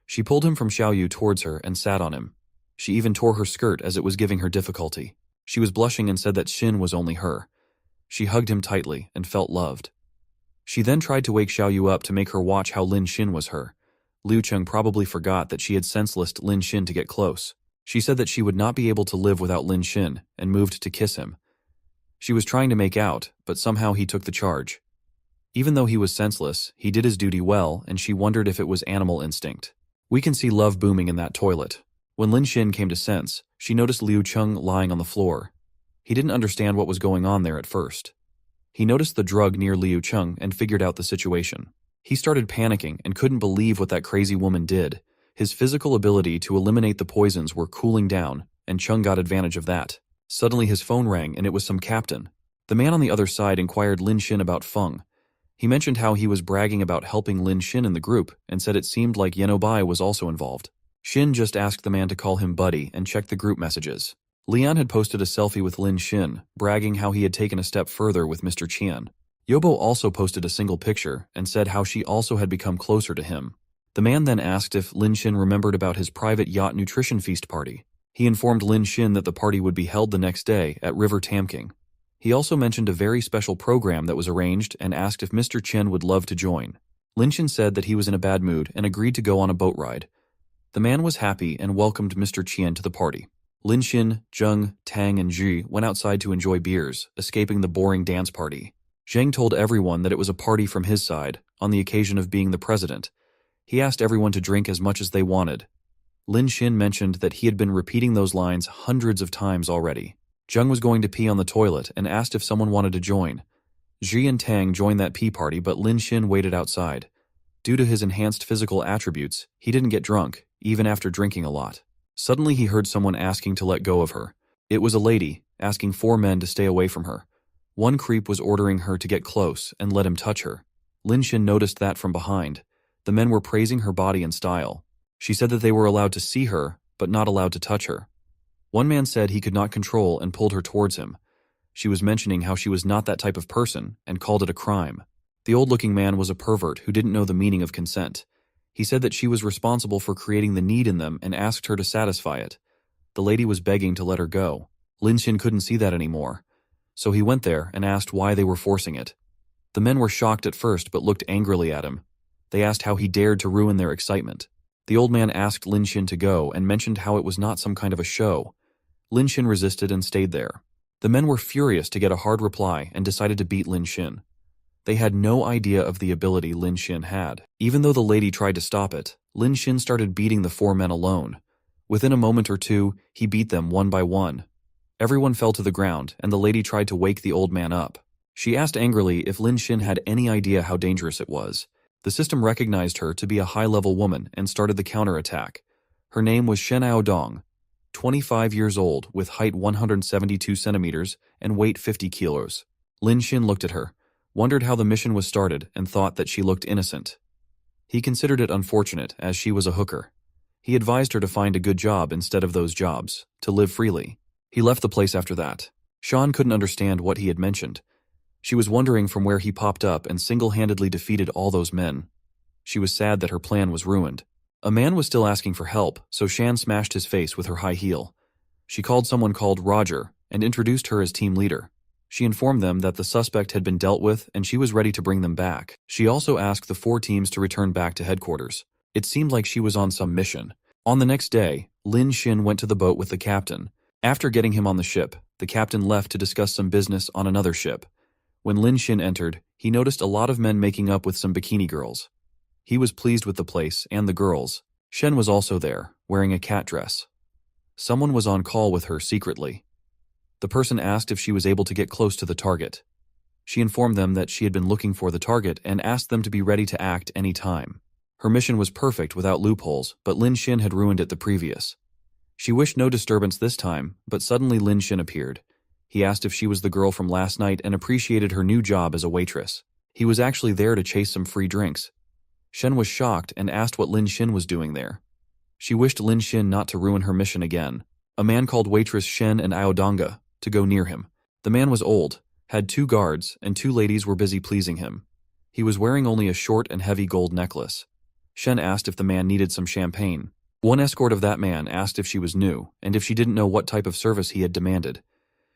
Speaker 1: She pulled him from Xiao Yu towards her and sat on him. She even tore her skirt as it was giving her difficulty. She was blushing and said that Xin was only her. She hugged him tightly and felt loved. She then tried to wake Xiao Yu up to make her watch how Lin Xin was her. Liu Cheng probably forgot that she had senselessed Lin Xin to get close. She said that she would not be able to live without Lin Xin and moved to kiss him. She was trying to make out, but somehow he took the charge. Even though he was senseless, he did his duty well, and she wondered if it was animal instinct. We can see love booming in that toilet. When Lin Xin came to sense, she noticed Liu Cheng lying on the floor. He didn't understand what was going on there at first. He noticed the drug near Liu Cheng and figured out the situation. He started panicking and couldn't believe what that crazy woman did. His physical ability to eliminate the poisons were cooling down, and Chung got advantage of that. Suddenly his phone rang and it was some captain. The man on the other side inquired Lin Xin about Feng. He mentioned how he was bragging about helping Lin Xin in the group and said it seemed like Yenobai was also involved. Xin just asked the man to call him buddy and check the group messages. Lian had posted a selfie with Lin Xin, bragging how he had taken a step further with Mr. Qian. Yobo also posted a single picture and said how she also had become closer to him. The man then asked if Lin Xin remembered about his private yacht nutrition feast party. He informed Lin Xin that the party would be held the next day at River Tamking. He also mentioned a very special program that was arranged and asked if Mr. Chen would love to join. Lin Xin said that he was in a bad mood and agreed to go on a boat ride. The man was happy and welcomed Mr. Qian to the party. Lin Xin, Zheng, Tang, and Zhi went outside to enjoy beers, escaping the boring dance party. Zheng told everyone that it was a party from his side, on the occasion of being the president. He asked everyone to drink as much as they wanted. Lin Xin mentioned that he had been repeating those lines hundreds of times already. Zheng was going to pee on the toilet and asked if someone wanted to join. Zhi and Tang joined that pee party, but Lin Xin waited outside. Due to his enhanced physical attributes, he didn't get drunk, even after drinking a lot. Suddenly he heard someone asking to let go of her. It was a lady, asking 4 men to stay away from her. One creep was ordering her to get close and let him touch her. Lin Xin noticed that from behind. The men were praising her body and style. She said that they were allowed to see her, but not allowed to touch her. One man said he could not control and pulled her towards him. She was mentioning how she was not that type of person and called it a crime. The old-looking man was a pervert who didn't know the meaning of consent. He said that she was responsible for creating the need in them and asked her to satisfy it. The lady was begging to let her go. Lin Xin couldn't see that anymore. So he went there and asked why they were forcing it. The men were shocked at first but looked angrily at him. They asked how he dared to ruin their excitement. The old man asked Lin Xin to go and mentioned how it was not some kind of a show. Lin Xin resisted and stayed there. The men were furious to get a hard reply and decided to beat Lin Xin. They had no idea of the ability Lin Xin had. Even though the lady tried to stop it, Lin Xin started beating the 4 men alone. Within a moment or two, he beat them one by one. Everyone fell to the ground, and the lady tried to wake the old man up. She asked angrily if Lin Xin had any idea how dangerous it was. The system recognized her to be a high-level woman and started the counterattack. Her name was Shen Aodong, 25 years old, with height 172 centimeters and weight 50 kilos. Lin Xin looked at her, wondered how the mission was started, and thought that she looked innocent. He considered it unfortunate, as she was a hooker. He advised her to find a good job instead of those jobs, to live freely. He left the place after that. Sean couldn't understand what he had mentioned. She was wondering from where he popped up and single-handedly defeated all those men. She was sad that her plan was ruined. A man was still asking for help, so Shan smashed his face with her high heel. She called someone called Roger and introduced her as team leader. She informed them that the suspect had been dealt with and she was ready to bring them back. She also asked the 4 teams to return back to headquarters. It seemed like she was on some mission. On the next day, Lin Xin went to the boat with the captain. After getting him on the ship, the captain left to discuss some business on another ship. When Lin Xin entered, he noticed a lot of men making up with some bikini girls. He was pleased with the place and the girls. Shen was also there, wearing a cat dress. Someone was on call with her secretly. The person asked if she was able to get close to the target. She informed them that she had been looking for the target and asked them to be ready to act any time. Her mission was perfect without loopholes, but Lin Xin had ruined it the previous. She wished no disturbance this time, but suddenly Lin Xin appeared. He asked if she was the girl from last night and appreciated her new job as a waitress. He was actually there to chase some free drinks. Shen was shocked and asked what Lin Xin was doing there. She wished Lin Xin not to ruin her mission again. A man called waitress Shen and Aodanga to go near him. The man was old, had 2 guards, and 2 ladies were busy pleasing him. He was wearing only a short and heavy gold necklace. Shen asked if the man needed some champagne. One escort of that man asked if she was new, and if she didn't know what type of service he had demanded.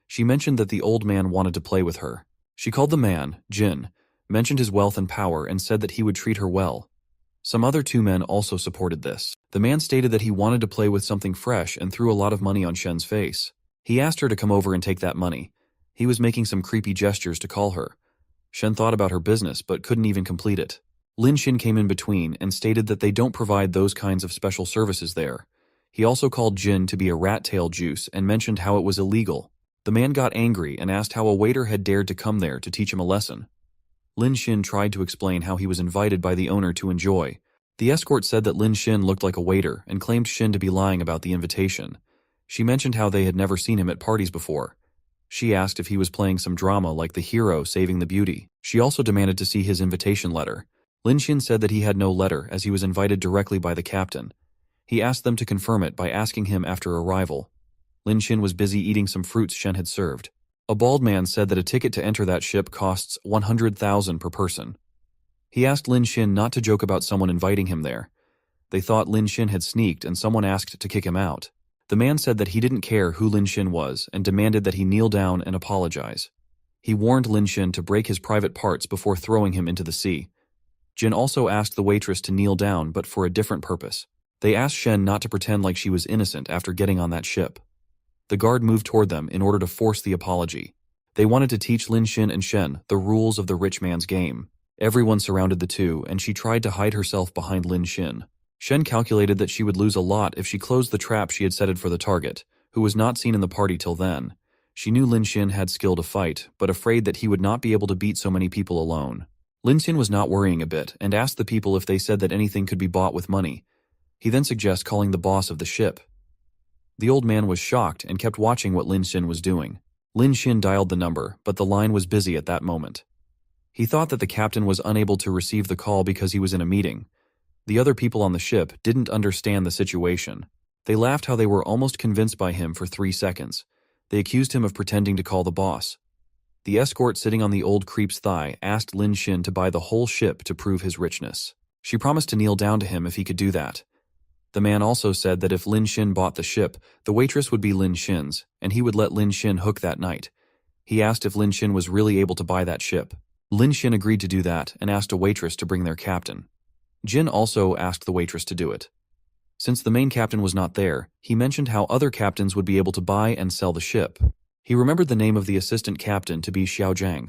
Speaker 1: She mentioned that the old man wanted to play with her. She called the man, Jin, mentioned his wealth and power, and said that he would treat her well. Some other 2 men also supported this. The man stated that he wanted to play with something fresh and threw a lot of money on Shen's face. He asked her to come over and take that money. He was making some creepy gestures to call her. Shen thought about her business but couldn't even complete it. Lin Xin came in between and stated that they don't provide those kinds of special services there. He also called Jin to be a rat tail juice and mentioned how it was illegal. The man got angry and asked how a waiter had dared to come there to teach him a lesson. Lin Xin tried to explain how he was invited by the owner to enjoy. The escort said that Lin Xin looked like a waiter and claimed Xin to be lying about the invitation. She mentioned how they had never seen him at parties before. She asked if he was playing some drama like the hero saving the beauty. She also demanded to see his invitation letter. Lin Xin said that he had no letter as he was invited directly by the captain. He asked them to confirm it by asking him after arrival. Lin Xin was busy eating some fruits Shen had served. A bald man said that a ticket to enter that ship costs 100,000 per person. He asked Lin Xin not to joke about someone inviting him there. They thought Lin Xin had sneaked and someone asked to kick him out. The man said that he didn't care who Lin Xin was and demanded that he kneel down and apologize. He warned Lin Xin to break his private parts before throwing him into the sea. Jin also asked the waitress to kneel down but for a different purpose. They asked Shen not to pretend like she was innocent after getting on that ship. The guard moved toward them in order to force the apology. They wanted to teach Lin Xin and Shen the rules of the rich man's game. Everyone surrounded the 2, and she tried to hide herself behind Lin Xin. Shen calculated that she would lose a lot if she closed the trap she had setted for the target, who was not seen in the party till then. She knew Lin Xin had skill to fight, but afraid that he would not be able to beat so many people alone. Lin Xin was not worrying a bit and asked the people if they said that anything could be bought with money. He then suggested calling the boss of the ship. The old man was shocked and kept watching what Lin Xin was doing. Lin Xin dialed the number, but the line was busy at that moment. He thought that the captain was unable to receive the call because he was in a meeting. The other people on the ship didn't understand the situation. They laughed how they were almost convinced by him for 3 seconds. They accused him of pretending to call the boss. The escort sitting on the old creep's thigh asked Lin Xin to buy the whole ship to prove his richness. She promised to kneel down to him if he could do that. The man also said that if Lin Xin bought the ship, the waitress would be Lin Xin's, and he would let Lin Xin hook that night. He asked if Lin Xin was really able to buy that ship. Lin Xin agreed to do that and asked a waitress to bring their captain. Jin also asked the waitress to do it. Since the main captain was not there, he mentioned how other captains would be able to buy and sell the ship. He remembered the name of the assistant captain to be Xiao Zhang.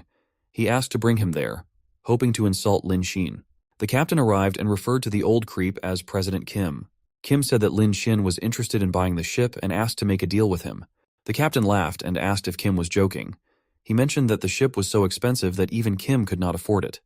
Speaker 1: He asked to bring him there, hoping to insult Lin Xin. The captain arrived and referred to the old creep as President Kim. Kim said that Lin Xin was interested in buying the ship and asked to make a deal with him. The captain laughed and asked if Kim was joking. He mentioned that the ship was so expensive that even Kim could not afford it.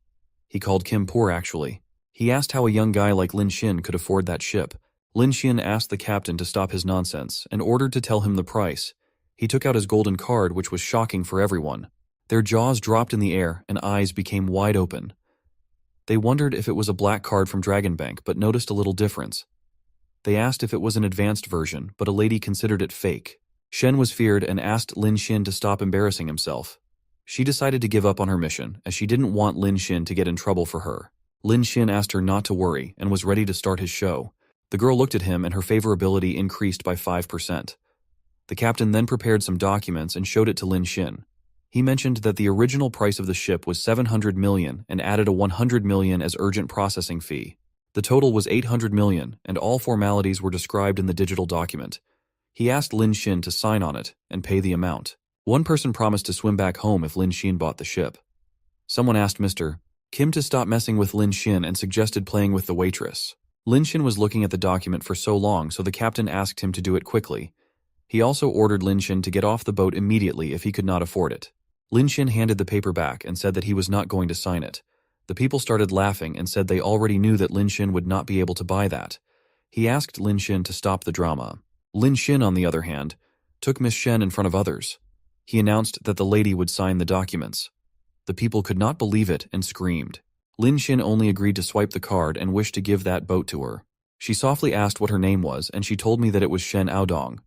Speaker 1: He called Kim poor actually. He asked how a young guy like Lin Xin could afford that ship. Lin Xin asked the captain to stop his nonsense and ordered to tell him the price. He took out his golden card, which was shocking for everyone. Their jaws dropped in the air and eyes became wide open. They wondered if it was a black card from Dragon Bank, but noticed a little difference. They asked if it was an advanced version, but a lady considered it fake. Shen was feared and asked Lin Xin to stop embarrassing himself. She decided to give up on her mission, as she didn't want Lin Xin to get in trouble for her. Lin Xin asked her not to worry and was ready to start his show. The girl looked at him and her favorability increased by 5%. The captain then prepared some documents and showed it to Lin Xin. He mentioned that the original price of the ship was 700 million and added a 100 million as urgent processing fee. The total was 800 million, and all formalities were described in the digital document. He asked Lin Xin to sign on it and pay the amount. One person promised to swim back home if Lin Xin bought the ship. Someone asked Mr. Kim to stop messing with Lin Xin and suggested playing with the waitress. Lin Xin was looking at the document for so long, so the captain asked him to do it quickly. He also ordered Lin Xin to get off the boat immediately if he could not afford it. Lin Xin handed the paper back and said that he was not going to sign it. The people started laughing and said they already knew that Lin Xin would not be able to buy that. He asked Lin Xin to stop the drama. Lin Xin, on the other hand, took Miss Shen in front of others. He announced that the lady would sign the documents. The people could not believe it and screamed. Lin Xin only agreed to swipe the card and wished to give that boat to her. She softly asked what her name was, and she told me that it was Shen Aodong.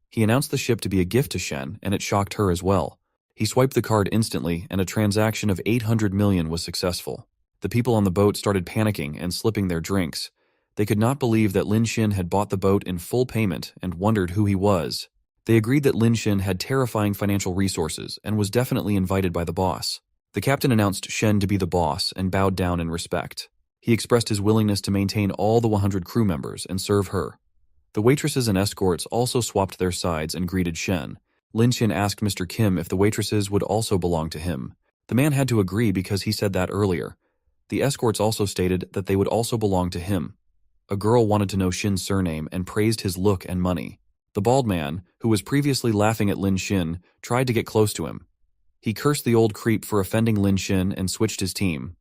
Speaker 1: He announced the ship to be a gift to Shen, and it shocked her as well. He swiped the card instantly, and a transaction of 800 million was successful. The people on the boat started panicking and slipping their drinks. They could not believe that Lin Xin had bought the boat in full payment and wondered who he was. They agreed that Lin Xin had terrifying financial resources and was definitely invited by the boss. The captain announced Shen to be the boss and bowed down in respect. He expressed his willingness to maintain all the 100 crew members and serve her. The waitresses and escorts also swapped their sides and greeted Shen. Lin Xin asked Mr. Kim if the waitresses would also belong to him. The man had to agree because he said that earlier. The escorts also stated that they would also belong to him. A girl wanted to know Shin's surname and praised his look and money. The bald man, who was previously laughing at Lin Xin, tried to get close to him. He cursed the old creep for offending Lin Xin and switched his team.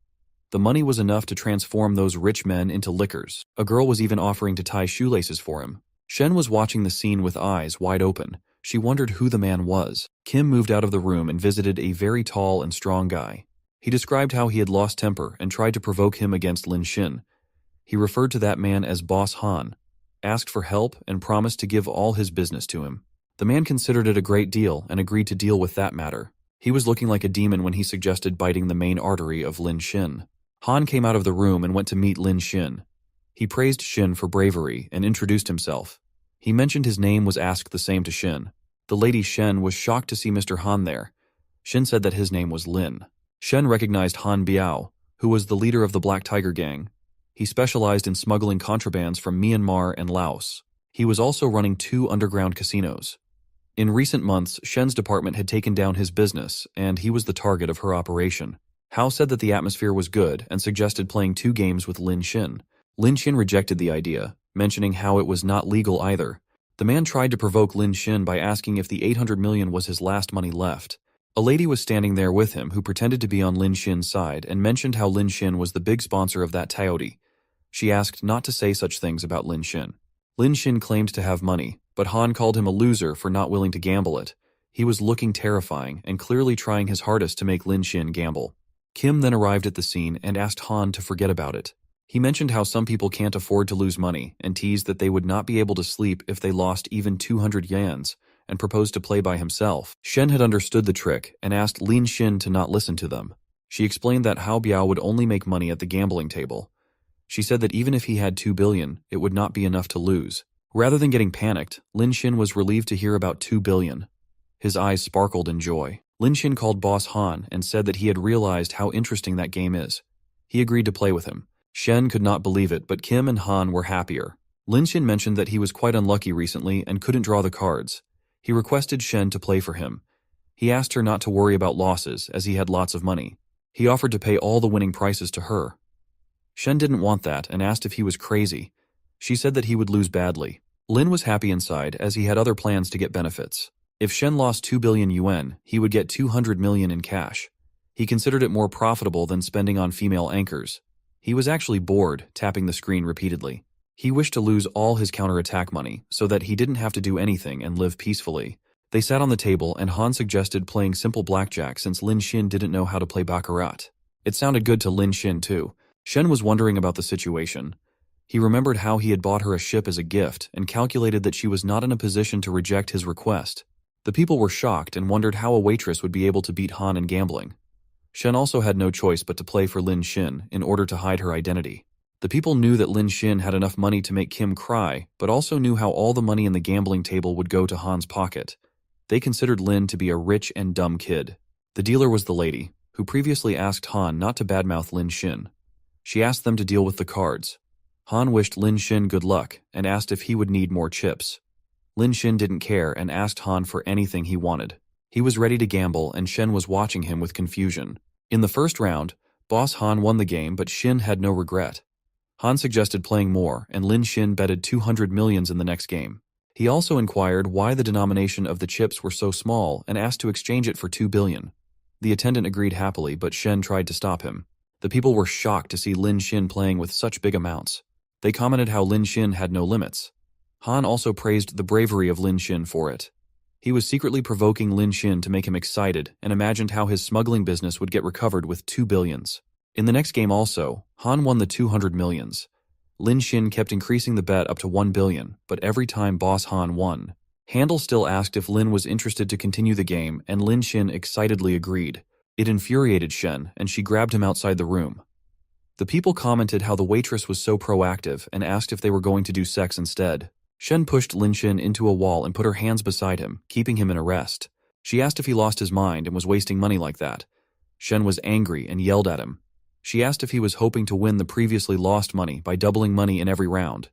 Speaker 1: The money was enough to transform those rich men into lickers. A girl was even offering to tie shoelaces for him. Shen was watching the scene with eyes wide open. She wondered who the man was. Kim moved out of the room and visited a very tall and strong guy. He described how he had lost temper and tried to provoke him against Lin Xin. He referred to that man as Boss Han, asked for help, and promised to give all his business to him. The man considered it a great deal and agreed to deal with that matter. He was looking like a demon when he suggested biting the main artery of Lin Xin. Han came out of the room and went to meet Lin Xin. He praised Xin for bravery and introduced himself. He mentioned his name was asked the same to Xin. The lady Shen was shocked to see Mr. Han there. Xin said that his name was Lin. Shen recognized Han Biao, who was the leader of the Black Tiger Gang. He specialized in smuggling contrabands from Myanmar and Laos. He was also running 2 underground casinos. In recent months, Shen's department had taken down his business, and he was the target of her operation. Hao said that the atmosphere was good and suggested playing 2 games with Lin Xin. Lin Xin rejected the idea, mentioning how it was not legal either. The man tried to provoke Lin Xin by asking if the 800 million was his last money left. A lady was standing there with him who pretended to be on Lin Xin's side and mentioned how Lin Xin was the big sponsor of that Taoti. She asked not to say such things about Lin Xin. Lin Xin claimed to have money, but Han called him a loser for not willing to gamble it. He was looking terrifying and clearly trying his hardest to make Lin Xin gamble. Kim then arrived at the scene and asked Han to forget about it. He mentioned how some people can't afford to lose money and teased that they would not be able to sleep if they lost even 200 yens, and proposed to play by himself. Shen had understood the trick and asked Lin Xin to not listen to them. She explained that Hao Biao would only make money at the gambling table. She said that even if he had 2 billion, it would not be enough to lose. Rather than getting panicked, Lin Xin was relieved to hear about 2 billion. His eyes sparkled in joy. Lin Xin called Boss Han and said that he had realized how interesting that game is. He agreed to play with him. Shen could not believe it, but Kim and Han were happier. Lin Xin mentioned that he was quite unlucky recently and couldn't draw the cards. He requested Shen to play for him. He asked her not to worry about losses, as he had lots of money. He offered to pay all the winning prices to her. Shen didn't want that and asked if he was crazy. She said that he would lose badly. Lin was happy inside, as he had other plans to get benefits. If Shen lost 2 billion yuan, he would get 200 million in cash. He considered it more profitable than spending on female anchors. He was actually bored, tapping the screen repeatedly. He wished to lose all his counterattack money, so that he didn't have to do anything and live peacefully. They sat on the table and Han suggested playing simple blackjack since Lin Xin didn't know how to play baccarat. It sounded good to Lin Xin too. Shen was wondering about the situation. He remembered how he had bought her a ship as a gift and calculated that she was not in a position to reject his request. The people were shocked and wondered how a waitress would be able to beat Han in gambling. Shen also had no choice but to play for Lin Xin in order to hide her identity. The people knew that Lin Xin had enough money to make Kim cry, but also knew how all the money in the gambling table would go to Han's pocket. They considered Lin to be a rich and dumb kid. The dealer was the lady, who previously asked Han not to badmouth Lin Xin. She asked them to deal with the cards. Han wished Lin Xin good luck and asked if he would need more chips. Lin Xin didn't care and asked Han for anything he wanted. He was ready to gamble and Shen was watching him with confusion. In the first round, Boss Han won the game, but Xin had no regret. Han suggested playing more and Lin Xin betted 200 millions in the next game. He also inquired why the denomination of the chips were so small and asked to exchange it for 2 billion. The attendant agreed happily, but Shen tried to stop him. The people were shocked to see Lin Xin playing with such big amounts. They commented how Lin Xin had no limits. Han also praised the bravery of Lin Xin for it. He was secretly provoking Lin Xin to make him excited and imagined how his smuggling business would get recovered with 2 billions. In the next game also, Han won the 200 millions. Lin Xin kept increasing the bet up to 1 billion, but every time Boss Han won. Handel still asked if Lin was interested to continue the game, and Lin Xin excitedly agreed. It infuriated Shen, and she grabbed him outside the room. The people commented how the waitress was so proactive and asked if they were going to do sex instead. Shen pushed Lin Xin into a wall and put her hands beside him, keeping him in arrest. She asked if he lost his mind and was wasting money like that. Shen was angry and yelled at him. She asked if he was hoping to win the previously lost money by doubling money in every round.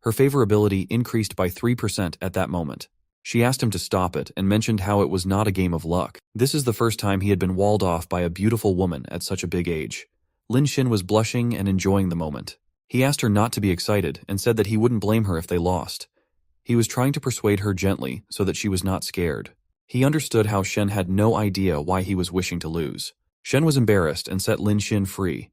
Speaker 1: Her favorability increased by 3% at that moment. She asked him to stop it and mentioned how it was not a game of luck. This is the first time he had been walled off by a beautiful woman at such a big age. Lin Xin was blushing and enjoying the moment. He asked her not to be excited and said that he wouldn't blame her if they lost. He was trying to persuade her gently so that she was not scared. He understood how Shen had no idea why he was wishing to lose. Shen was embarrassed and set Lin Xin free.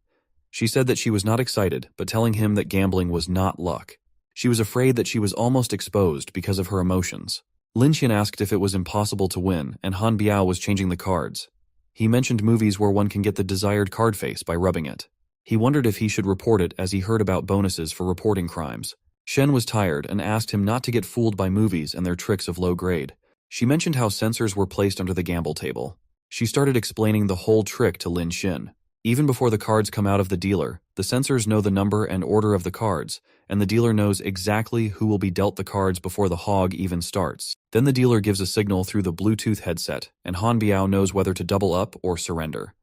Speaker 1: She said that she was not excited, but telling him that gambling was not luck. She was afraid that she was almost exposed because of her emotions. Lin Xin asked if it was impossible to win, and Han Biao was changing the cards. He mentioned movies where one can get the desired card face by rubbing it. He wondered if he should report it as he heard about bonuses for reporting crimes. Shen was tired and asked him not to get fooled by movies and their tricks of low grade. She mentioned how sensors were placed under the gamble table. She started explaining the whole trick to Lin Xin. Even before the cards come out of the dealer, the sensors know the number and order of the cards, and the dealer knows exactly who will be dealt the cards before the hog even starts. Then the dealer gives a signal through the Bluetooth headset, and Han Biao knows whether to double up or surrender.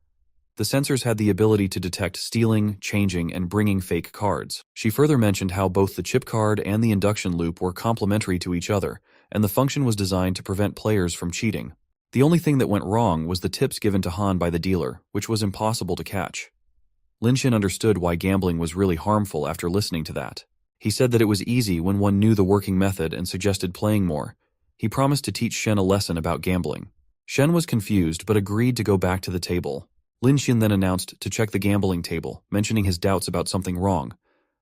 Speaker 1: The sensors had the ability to detect stealing, changing, and bringing fake cards. She further mentioned how both the chip card and the induction loop were complementary to each other, and the function was designed to prevent players from cheating. The only thing that went wrong was the tips given to Han by the dealer, which was impossible to catch. Lin Xin understood why gambling was really harmful after listening to that. He said that it was easy when one knew the working method and suggested playing more. He promised to teach Shen a lesson about gambling. Shen was confused but agreed to go back to the table. Lin Xin then announced to check the gambling table, mentioning his doubts about something wrong.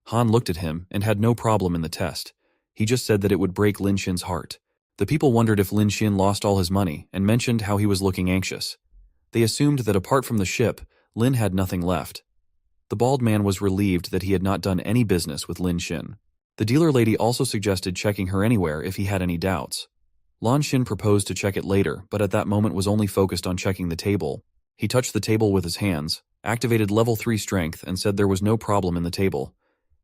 Speaker 1: Han looked at him and had no problem in the test. He just said that it would break Lin Xin's heart. The people wondered if Lin Xin lost all his money and mentioned how he was looking anxious. They assumed that apart from the ship, Lin had nothing left. The bald man was relieved that he had not done any business with Lin Xin. The dealer lady also suggested checking her anywhere if he had any doubts. Lan Xin proposed to check it later, but at that moment was only focused on checking the table. He touched the table with his hands, activated level 3 strength, and said there was no problem in the table.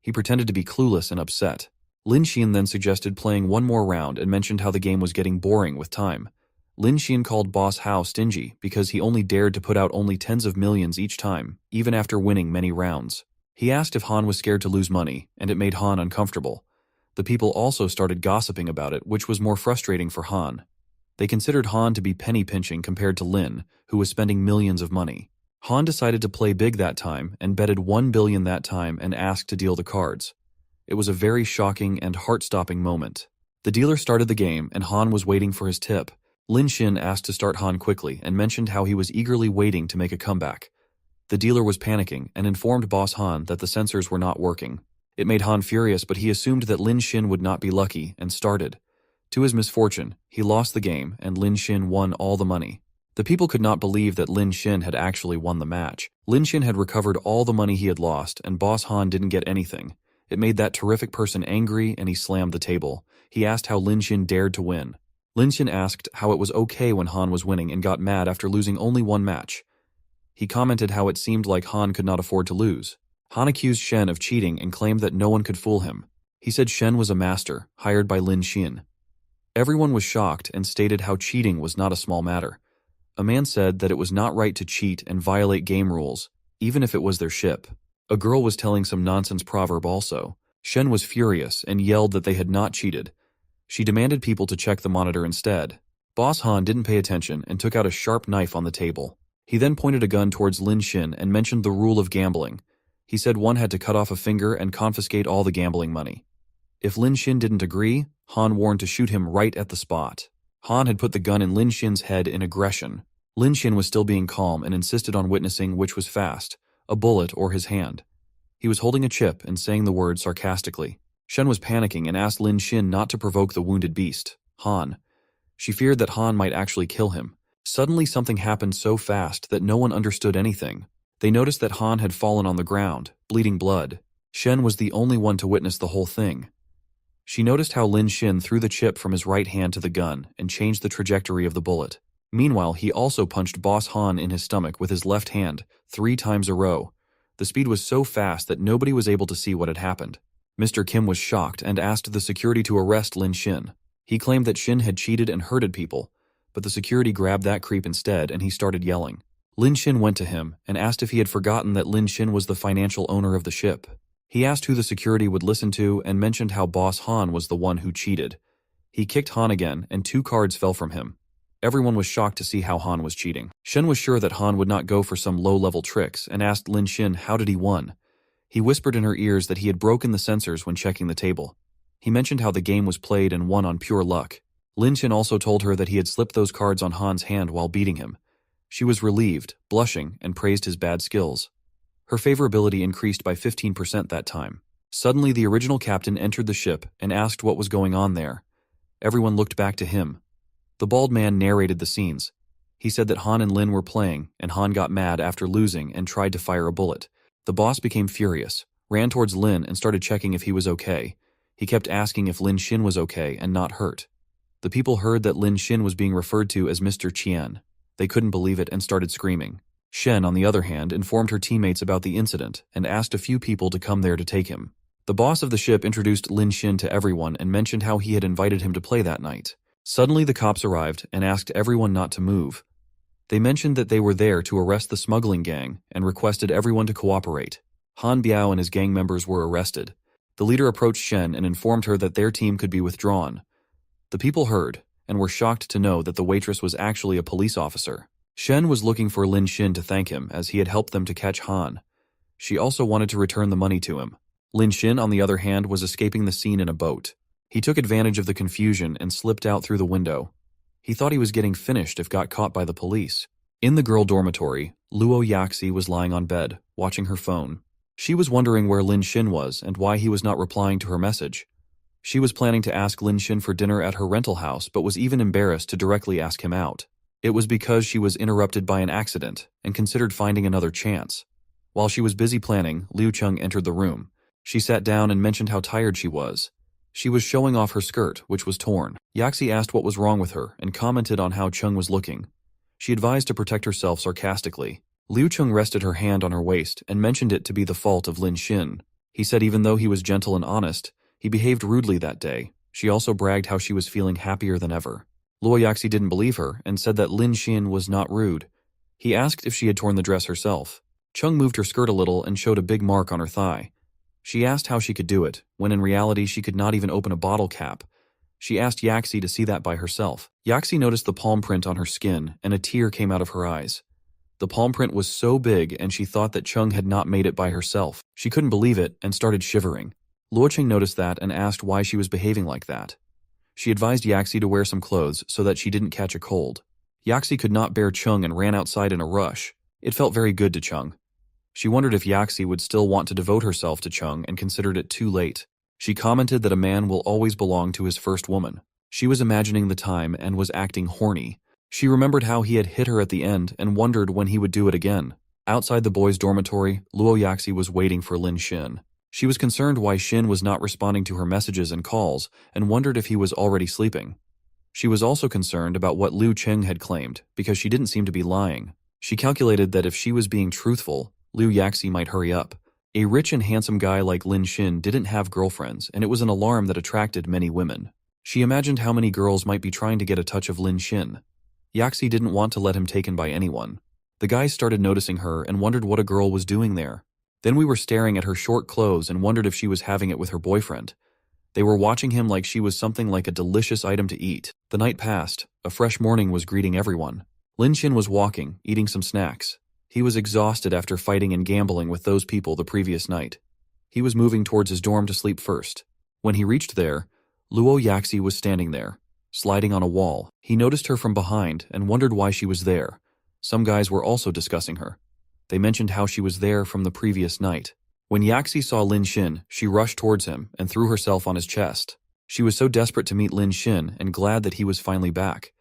Speaker 1: He pretended to be clueless and upset. Lin Xian then suggested playing one more round and mentioned how the game was getting boring with time. Lin Xian called Boss Hao stingy because he only dared to put out only tens of millions each time, even after winning many rounds. He asked if Han was scared to lose money, and it made Han uncomfortable. The people also started gossiping about it, which was more frustrating for Han. They considered Han to be penny-pinching compared to Lin, who was spending millions of money. Han decided to play big that time and betted 1 billion that time and asked to deal the cards. It was a very shocking and heart-stopping moment. The dealer started the game and Han was waiting for his tip. Lin Xin asked to start Han quickly and mentioned how he was eagerly waiting to make a comeback. The dealer was panicking and informed Boss Han that the sensors were not working. It made Han furious, but he assumed that Lin Xin would not be lucky and started. To his misfortune, he lost the game and Lin Xin won all the money. The people could not believe that Lin Xin had actually won the match. Lin Xin had recovered all the money he had lost and Boss Han didn't get anything. It made that terrific person angry and he slammed the table. He asked how Lin Xin dared to win. Lin Xin asked how it was okay when Han was winning and got mad after losing only one match. He commented how it seemed like Han could not afford to lose. Han accused Shen of cheating and claimed that no one could fool him. He said Shen was a master, hired by Lin Xin. Everyone was shocked and stated how cheating was not a small matter. A man said that it was not right to cheat and violate game rules, even if it was their ship. A girl was telling some nonsense proverb also. Shen was furious and yelled that they had not cheated. She demanded people to check the monitor instead. Boss Han didn't pay attention and took out a sharp knife on the table. He then pointed a gun towards Lin Xin and mentioned the rule of gambling. He said one had to cut off a finger and confiscate all the gambling money. If Lin Xin didn't agree, Han warned to shoot him right at the spot. Han had put the gun in Lin Xin's head in aggression. Lin Xin was still being calm and insisted on witnessing which was fast, a bullet or his hand. He was holding a chip and saying the word sarcastically. Shen was panicking and asked Lin Xin not to provoke the wounded beast, Han. She feared that Han might actually kill him. Suddenly something happened so fast that no one understood anything. They noticed that Han had fallen on the ground, bleeding blood. Shen was the only one to witness the whole thing. She noticed how Lin Xin threw the chip from his right hand to the gun and changed the trajectory of the bullet. Meanwhile, he also punched Boss Han in his stomach with his left hand 3 times a row. The speed was so fast that nobody was able to see what had happened. Mr. Kim was shocked and asked the security to arrest Lin Xin. He claimed that Xin had cheated and hurted people, but the security grabbed that creep instead and he started yelling. Lin Xin went to him and asked if he had forgotten that Lin Xin was the financial owner of the ship. He asked who the security would listen to and mentioned how Boss Han was the one who cheated. He kicked Han again and 2 cards fell from him. Everyone was shocked to see how Han was cheating. Shen was sure that Han would not go for some low-level tricks and asked Lin Xin how did he won. He whispered in her ears that he had broken the sensors when checking the table. He mentioned how the game was played and won on pure luck. Lin Xin also told her that he had slipped those cards on Han's hand while beating him. She was relieved, blushing, and praised his bad skills. Her favorability increased by 15% that time. Suddenly the original captain entered the ship and asked what was going on there. Everyone looked back to him. The bald man narrated the scenes. He said that Han and Lin were playing, and Han got mad after losing and tried to fire a bullet. The boss became furious, ran towards Lin and started checking if he was okay. He kept asking if Lin Xin was okay and not hurt. The people heard that Lin Xin was being referred to as Mr. Qian. They couldn't believe it and started screaming. Shen, on the other hand, informed her teammates about the incident and asked a few people to come there to take him. The boss of the ship introduced Lin Xin to everyone and mentioned how he had invited him to play that night. Suddenly the cops arrived and asked everyone not to move. They mentioned that they were there to arrest the smuggling gang and requested everyone to cooperate. Han Biao and his gang members were arrested. The leader approached Shen and informed her that their team could be withdrawn. The people heard and were shocked to know that the waitress was actually a police officer. Shen was looking for Lin Xin to thank him as he had helped them to catch Han. She also wanted to return the money to him. Lin Xin, on the other hand, was escaping the scene in a boat. He took advantage of the confusion and slipped out through the window. He thought he was getting finished if got caught by the police. In the girl dormitory, Luo Yaxi was lying on bed, watching her phone. She was wondering where Lin Xin was and why he was not replying to her message. She was planning to ask Lin Xin for dinner at her rental house but was even embarrassed to directly ask him out. It was because she was interrupted by an accident and considered finding another chance. While she was busy planning, Liu Cheng entered the room. She sat down and mentioned how tired she was. She was showing off her skirt, which was torn. Yaxi asked what was wrong with her and commented on how Chung was looking. She advised to protect herself sarcastically. Liu Chung rested her hand on her waist and mentioned it to be the fault of Lin Xin. He said even though he was gentle and honest, he behaved rudely that day. She also bragged how she was feeling happier than ever. Luo Yaxi didn't believe her and said that Lin Xin was not rude. He asked if she had torn the dress herself. Chung moved her skirt a little and showed a big mark on her thigh. She asked how she could do it, when in reality she could not even open a bottle cap. She asked Yaxi to see that by herself. Yaxi noticed the palm print on her skin, and a tear came out of her eyes. The palm print was so big and she thought that Chung had not made it by herself. She couldn't believe it and started shivering. Luo Cheng noticed that and asked why she was behaving like that. She advised Yaxi to wear some clothes so that she didn't catch a cold. Yaxi could not bear Chung and ran outside in a rush. It felt very good to Chung. She wondered if Yaxi would still want to devote herself to Chung and considered it too late. She commented that a man will always belong to his first woman. She was imagining the time and was acting horny. She remembered how he had hit her at the end and wondered when he would do it again. Outside the boys' dormitory, Luo Yaxi was waiting for Lin Xin. She was concerned why Xin was not responding to her messages and calls and wondered if he was already sleeping. She was also concerned about what Liu Cheng had claimed because she didn't seem to be lying. She calculated that if she was being truthful, Liu Yaxi might hurry up. A rich and handsome guy like Lin Xin didn't have girlfriends, and it was an alarm that attracted many women. She imagined how many girls might be trying to get a touch of Lin Xin. Yaxi didn't want to let him taken by anyone. The guys started noticing her and wondered what a girl was doing there. Then we were staring at her short clothes and wondered if she was having it with her boyfriend. They were watching him like she was something like a delicious item to eat. The night passed. A fresh morning was greeting everyone. Lin Xin was walking, eating some snacks. He was exhausted after fighting and gambling with those people the previous night. He was moving towards his dorm to sleep first. When he reached there, Luo Yaxi was standing there, sliding on a wall. He noticed her from behind and wondered why she was there. Some guys were also discussing her. They mentioned how she was there from the previous night. When Yaxi saw Lin Xin, she rushed towards him and threw herself on his chest. She was so desperate to meet Lin Xin and glad that he was finally back.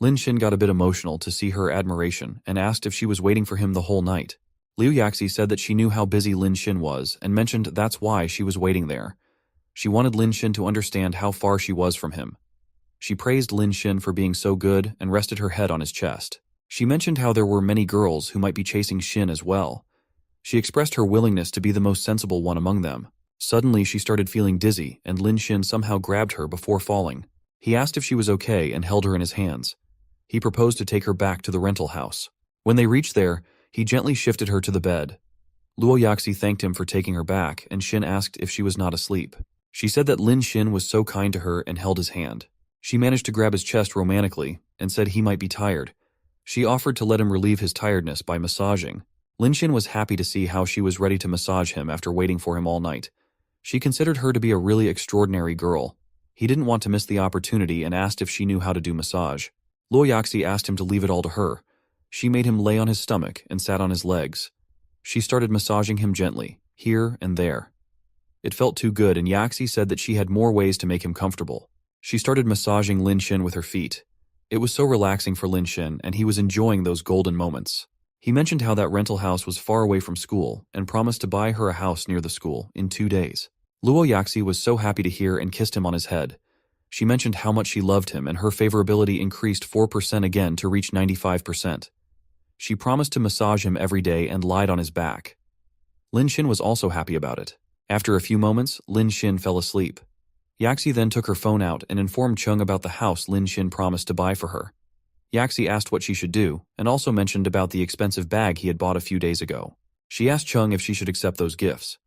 Speaker 1: Lin Xin got a bit emotional to see her admiration and asked if she was waiting for him the whole night. Liu Yaxi said that she knew how busy Lin Xin was and mentioned that's why she was waiting there. She wanted Lin Xin to understand how far she was from him. She praised Lin Xin for being so good and rested her head on his chest. She mentioned how there were many girls who might be chasing Xin as well. She expressed her willingness to be the most sensible one among them. Suddenly she started feeling dizzy and Lin Xin somehow grabbed her before falling. He asked if she was okay and held her in his hands. He proposed to take her back to the rental house. When they reached there, he gently shifted her to the bed. Luo Yaxi thanked him for taking her back and Xin asked if she was not asleep. She said that Lin Xin was so kind to her and held his hand. She managed to grab his chest romantically and said he might be tired. She offered to let him relieve his tiredness by massaging. Lin Xin was happy to see how she was ready to massage him after waiting for him all night. She considered her to be a really extraordinary girl. He didn't want to miss the opportunity and asked if she knew how to do massage. Luo Yaxi asked him to leave it all to her. She made him lay on his stomach and sat on his legs. She started massaging him gently, here and there. It felt too good and Yaxi said that she had more ways to make him comfortable. She started massaging Lin Xin with her feet. It was so relaxing for Lin Xin and he was enjoying those golden moments. He mentioned how that rental house was far away from school and promised to buy her a house near the school in 2 days. Luo Yaxi was so happy to hear and kissed him on his head. She mentioned how much she loved him and her favorability increased 4% again to reach 95%. She promised to massage him every day and lied on his back. Lin Xin was also happy about it. After a few moments, Lin Xin fell asleep. Yaxi then took her phone out and informed Chung about the house Lin Xin promised to buy for her. Yaxi asked what she should do and also mentioned about the expensive bag he had bought a few days ago. She asked Chung if she should accept those gifts.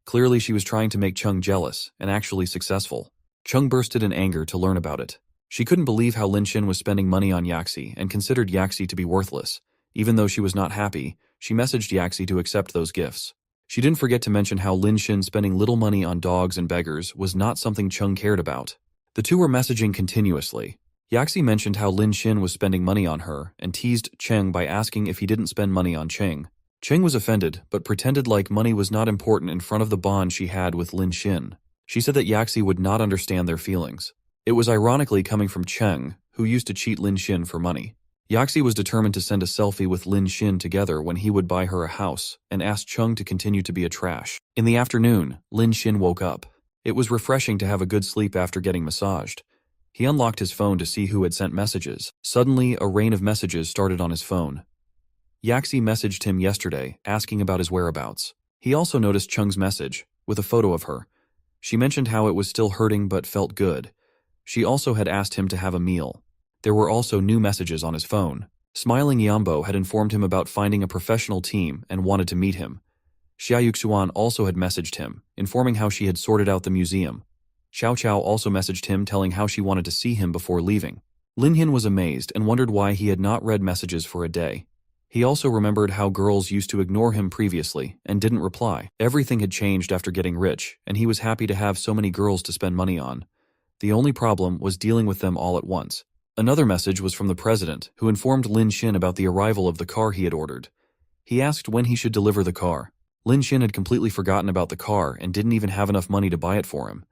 Speaker 1: Clearly she was trying to make Chung jealous and actually successful. Chung bursted in anger to learn about it. She couldn't believe how Lin Xin was spending money on Yaxi and considered Yaxi to be worthless. Even though she was not happy, she messaged Yaxi to accept those gifts. She didn't forget to mention how Lin Xin spending little money on dogs and beggars was not something Chung cared about. The two were messaging continuously. Yaxi mentioned how Lin Xin was spending money on her and teased Cheng by asking if he didn't spend money on Cheng. Cheng was offended but pretended like money was not important in front of the bond she had with Lin Xin. She said that Yaxi would not understand their feelings. It was ironically coming from Cheng, who used to cheat Lin Xin for money. Yaxi was determined to send a selfie with Lin Xin together when he would buy her a house and asked Chung to continue to be a trash. In the afternoon, Lin Xin woke up. It was refreshing to have a good sleep after getting massaged. He unlocked his phone to see who had sent messages. Suddenly, a rain of messages started on his phone. Yaxi messaged him yesterday, asking about his whereabouts. He also noticed Chung's message, with a photo of her. She mentioned how it was still hurting but felt good. She also had asked him to have a meal. There were also new messages on his phone. Smiling Yambo had informed him about finding a professional team and wanted to meet him. Xia Yuxuan also had messaged him, informing how she had sorted out the museum. Xiao Chao also messaged him telling how she wanted to see him before leaving. Lin Hin was amazed and wondered why he had not read messages for a day. He also remembered how girls used to ignore him previously and didn't reply. Everything had changed after getting rich, and he was happy to have so many girls to spend money on. The only problem was dealing with them all at once. Another message was from the president, who informed Lin Xin about the arrival of the car he had ordered. He asked when he should deliver the car. Lin Xin had completely forgotten about the car and didn't even have enough money to buy it for him.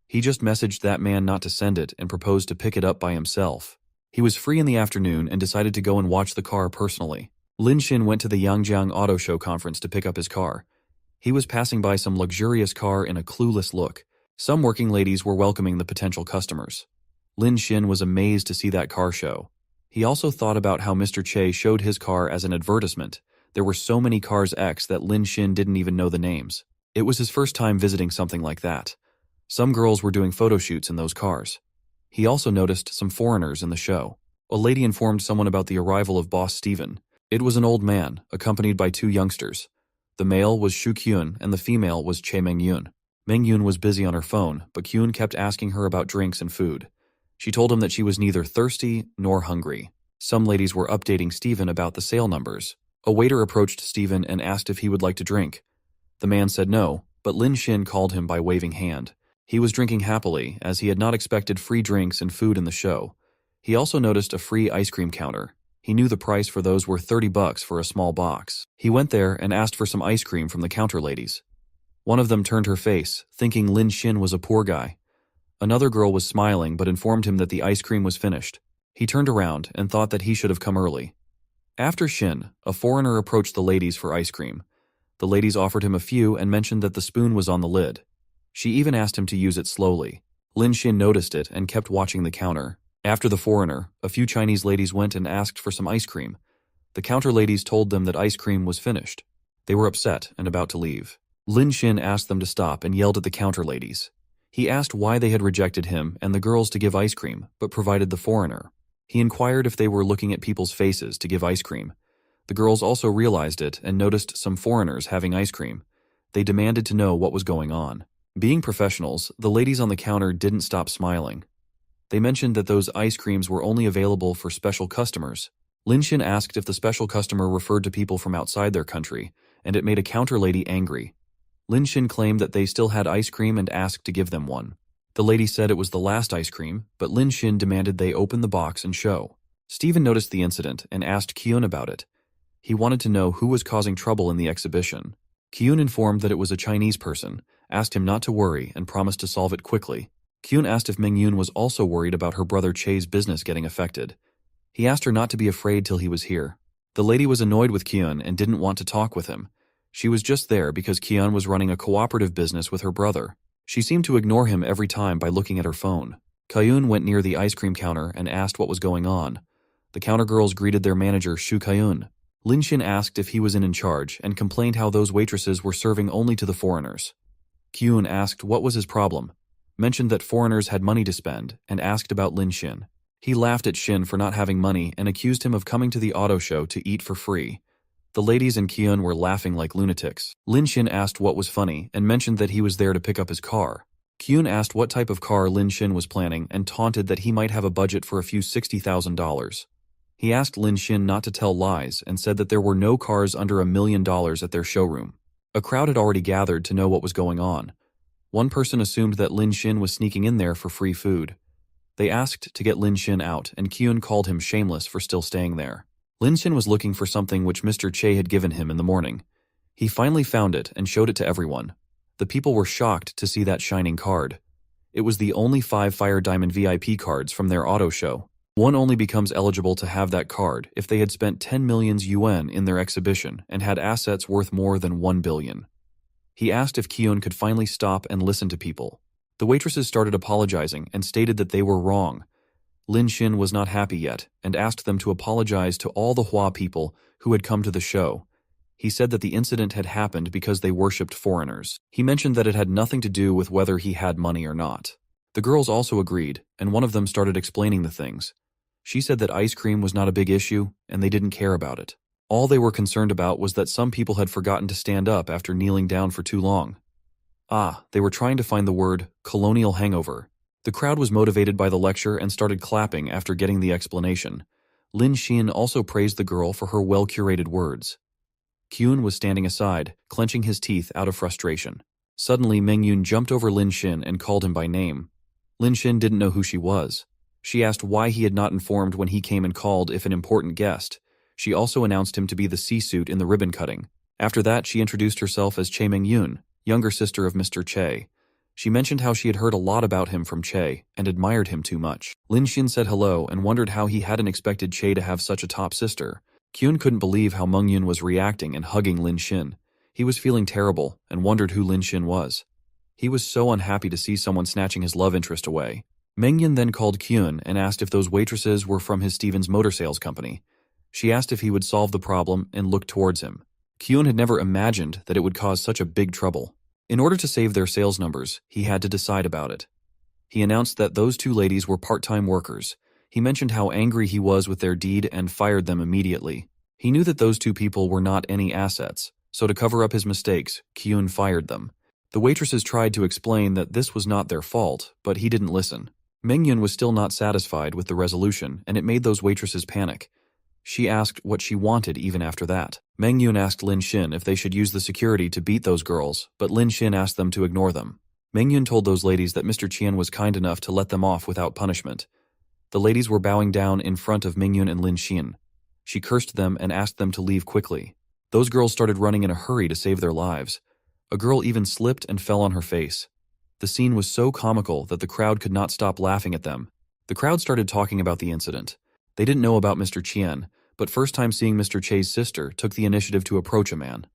Speaker 1: He just messaged that man not to send it and proposed to pick it up by himself. He was free in the afternoon and decided to go and watch the car personally. Lin Xin went to the Yangjiang Auto Show conference to pick up his car. He was passing by some luxurious car in a clueless look. Some working ladies were welcoming the potential customers. Lin Xin was amazed to see that car show. He also thought about how Mr. Che showed his car as an advertisement. There were so many Cars X that Lin Xin didn't even know the names. It was his first time visiting something like that. Some girls were doing photo shoots in those cars. He also noticed some foreigners in the show. A lady informed someone about the arrival of Boss Steven. It was an old man, accompanied by two youngsters. The male was Shu Kyun and the female was Che Mengyun. Mengyun was busy on her phone, but Kyun kept asking her about drinks and food. She told him that she was neither thirsty nor hungry. Some ladies were updating Steven about the sale numbers. A waiter approached Steven and asked if he would like to drink. The man said no, but Lin Xin called him by waving hand. He was drinking happily, as he had not expected free drinks and food in the show. He also noticed a free ice cream counter. He knew the price for those were $30 for a small box. He went there and asked for some ice cream from the counter ladies. One of them turned her face, thinking Lin Xin was a poor guy. Another girl was smiling but informed him that the ice cream was finished. He turned around and thought that he should have come early. After Xin, a foreigner approached the ladies for ice cream. The ladies offered him a few and mentioned that the spoon was on the lid. She even asked him to use it slowly. Lin Xin noticed it and kept watching the counter. After the foreigner, a few Chinese ladies went and asked for some ice cream. The counter ladies told them that ice cream was finished. They were upset and about to leave. Lin Xin asked them to stop and yelled at the counter ladies. He asked why they had rejected him and the girls to give ice cream, but provided the foreigner. He inquired if they were looking at people's faces to give ice cream. The girls also realized it and noticed some foreigners having ice cream. They demanded to know what was going on. Being professionals, the ladies on the counter didn't stop smiling. They mentioned that those ice creams were only available for special customers. Lin Xin asked if the special customer referred to people from outside their country, and it made a counter lady angry. Lin Xin claimed that they still had ice cream and asked to give them one. The lady said it was the last ice cream, but Lin Xin demanded they open the box and show. Steven noticed the incident and asked Kyun about it. He wanted to know who was causing trouble in the exhibition. Kyun informed that it was a Chinese person, asked him not to worry, and promised to solve it quickly. Kyun asked if Mengyun was also worried about her brother Che's business getting affected. He asked her not to be afraid till he was here. The lady was annoyed with Kyun and didn't want to talk with him. She was just there because Kyun was running a cooperative business with her brother. She seemed to ignore him every time by looking at her phone. Kyun went near the ice cream counter and asked what was going on. The counter girls greeted their manager Shu Kyun. Lin Xin asked if he was in charge and complained how those waitresses were serving only to the foreigners. Kyun asked what was his problem, mentioned that foreigners had money to spend, and asked about Lin Xin. He laughed at Xin for not having money and accused him of coming to the auto show to eat for free. The ladies and Kyun were laughing like lunatics. Lin Xin asked what was funny and mentioned that he was there to pick up his car. Kyun asked what type of car Lin Xin was planning and taunted that he might have a budget for a few $60,000. He asked Lin Xin not to tell lies and said that there were no cars under $1 million at their showroom. A crowd had already gathered to know what was going on. One person assumed that Lin Xin was sneaking in there for free food. They asked to get Lin Xin out, and Kyun called him shameless for still staying there. Lin Xin was looking for something which Mr. Che had given him in the morning. He finally found it and showed it to everyone. The people were shocked to see that shining card. It was the only 5 Fire Diamond VIP cards from their auto show. One only becomes eligible to have that card if they had spent 10 million yuan in their exhibition and had assets worth more than 1 billion. He asked if Kyun could finally stop and listen to people. The waitresses started apologizing and stated that they were wrong. Lin Xin was not happy yet and asked them to apologize to all the Hua people who had come to the show. He said that the incident had happened because they worshipped foreigners. He mentioned that it had nothing to do with whether he had money or not. The girls also agreed, and one of them started explaining the things. She said that ice cream was not a big issue, and they didn't care about it. All they were concerned about was that some people had forgotten to stand up after kneeling down for too long. They were trying to find the word colonial hangover. The crowd was motivated by the lecture and started clapping after getting the explanation. Lin Xin also praised the girl for her well-curated words. Kyun was standing aside, clenching his teeth out of frustration. Suddenly, Mengyun jumped over Lin Xin and called him by name. Lin Xin didn't know who she was. She asked why he had not informed when he came and called if an important guest. She also announced him to be the C-suit in the ribbon cutting. After that, she introduced herself as Che Mengyun, younger sister of Mr. Che. She mentioned how she had heard a lot about him from Che and admired him too much. Lin Xin said hello and wondered how he hadn't expected Che to have such a top sister. Kyun couldn't believe how Mengyun was reacting and hugging Lin Xin. He was feeling terrible and wondered who Lin Xin was. He was so unhappy to see someone snatching his love interest away. Mengyun then called Kyun and asked if those waitresses were from his Stevens motor sales company. She asked if he would solve the problem and looked towards him. Kyun had never imagined that it would cause such a big trouble. In order to save their sales numbers, he had to decide about it. He announced that those two ladies were part-time workers. He mentioned how angry he was with their deed and fired them immediately. He knew that those two people were not any assets, so to cover up his mistakes, Kyun fired them. The waitresses tried to explain that this was not their fault, but he didn't listen. Mengyun was still not satisfied with the resolution, and it made those waitresses panic. She asked what she wanted even after that. Mengyun asked Lin Xin if they should use the security to beat those girls, but Lin Xin asked them to ignore them. Mengyun told those ladies that Mr. Qian was kind enough to let them off without punishment. The ladies were bowing down in front of Mengyun and Lin Xin. She cursed them and asked them to leave quickly. Those girls started running in a hurry to save their lives. A girl even slipped and fell on her face. The scene was so comical that the crowd could not stop laughing at them. The crowd started talking about the incident. They didn't know about Mr. Qian, but first time seeing Mr. Che's sister took the initiative to approach a man.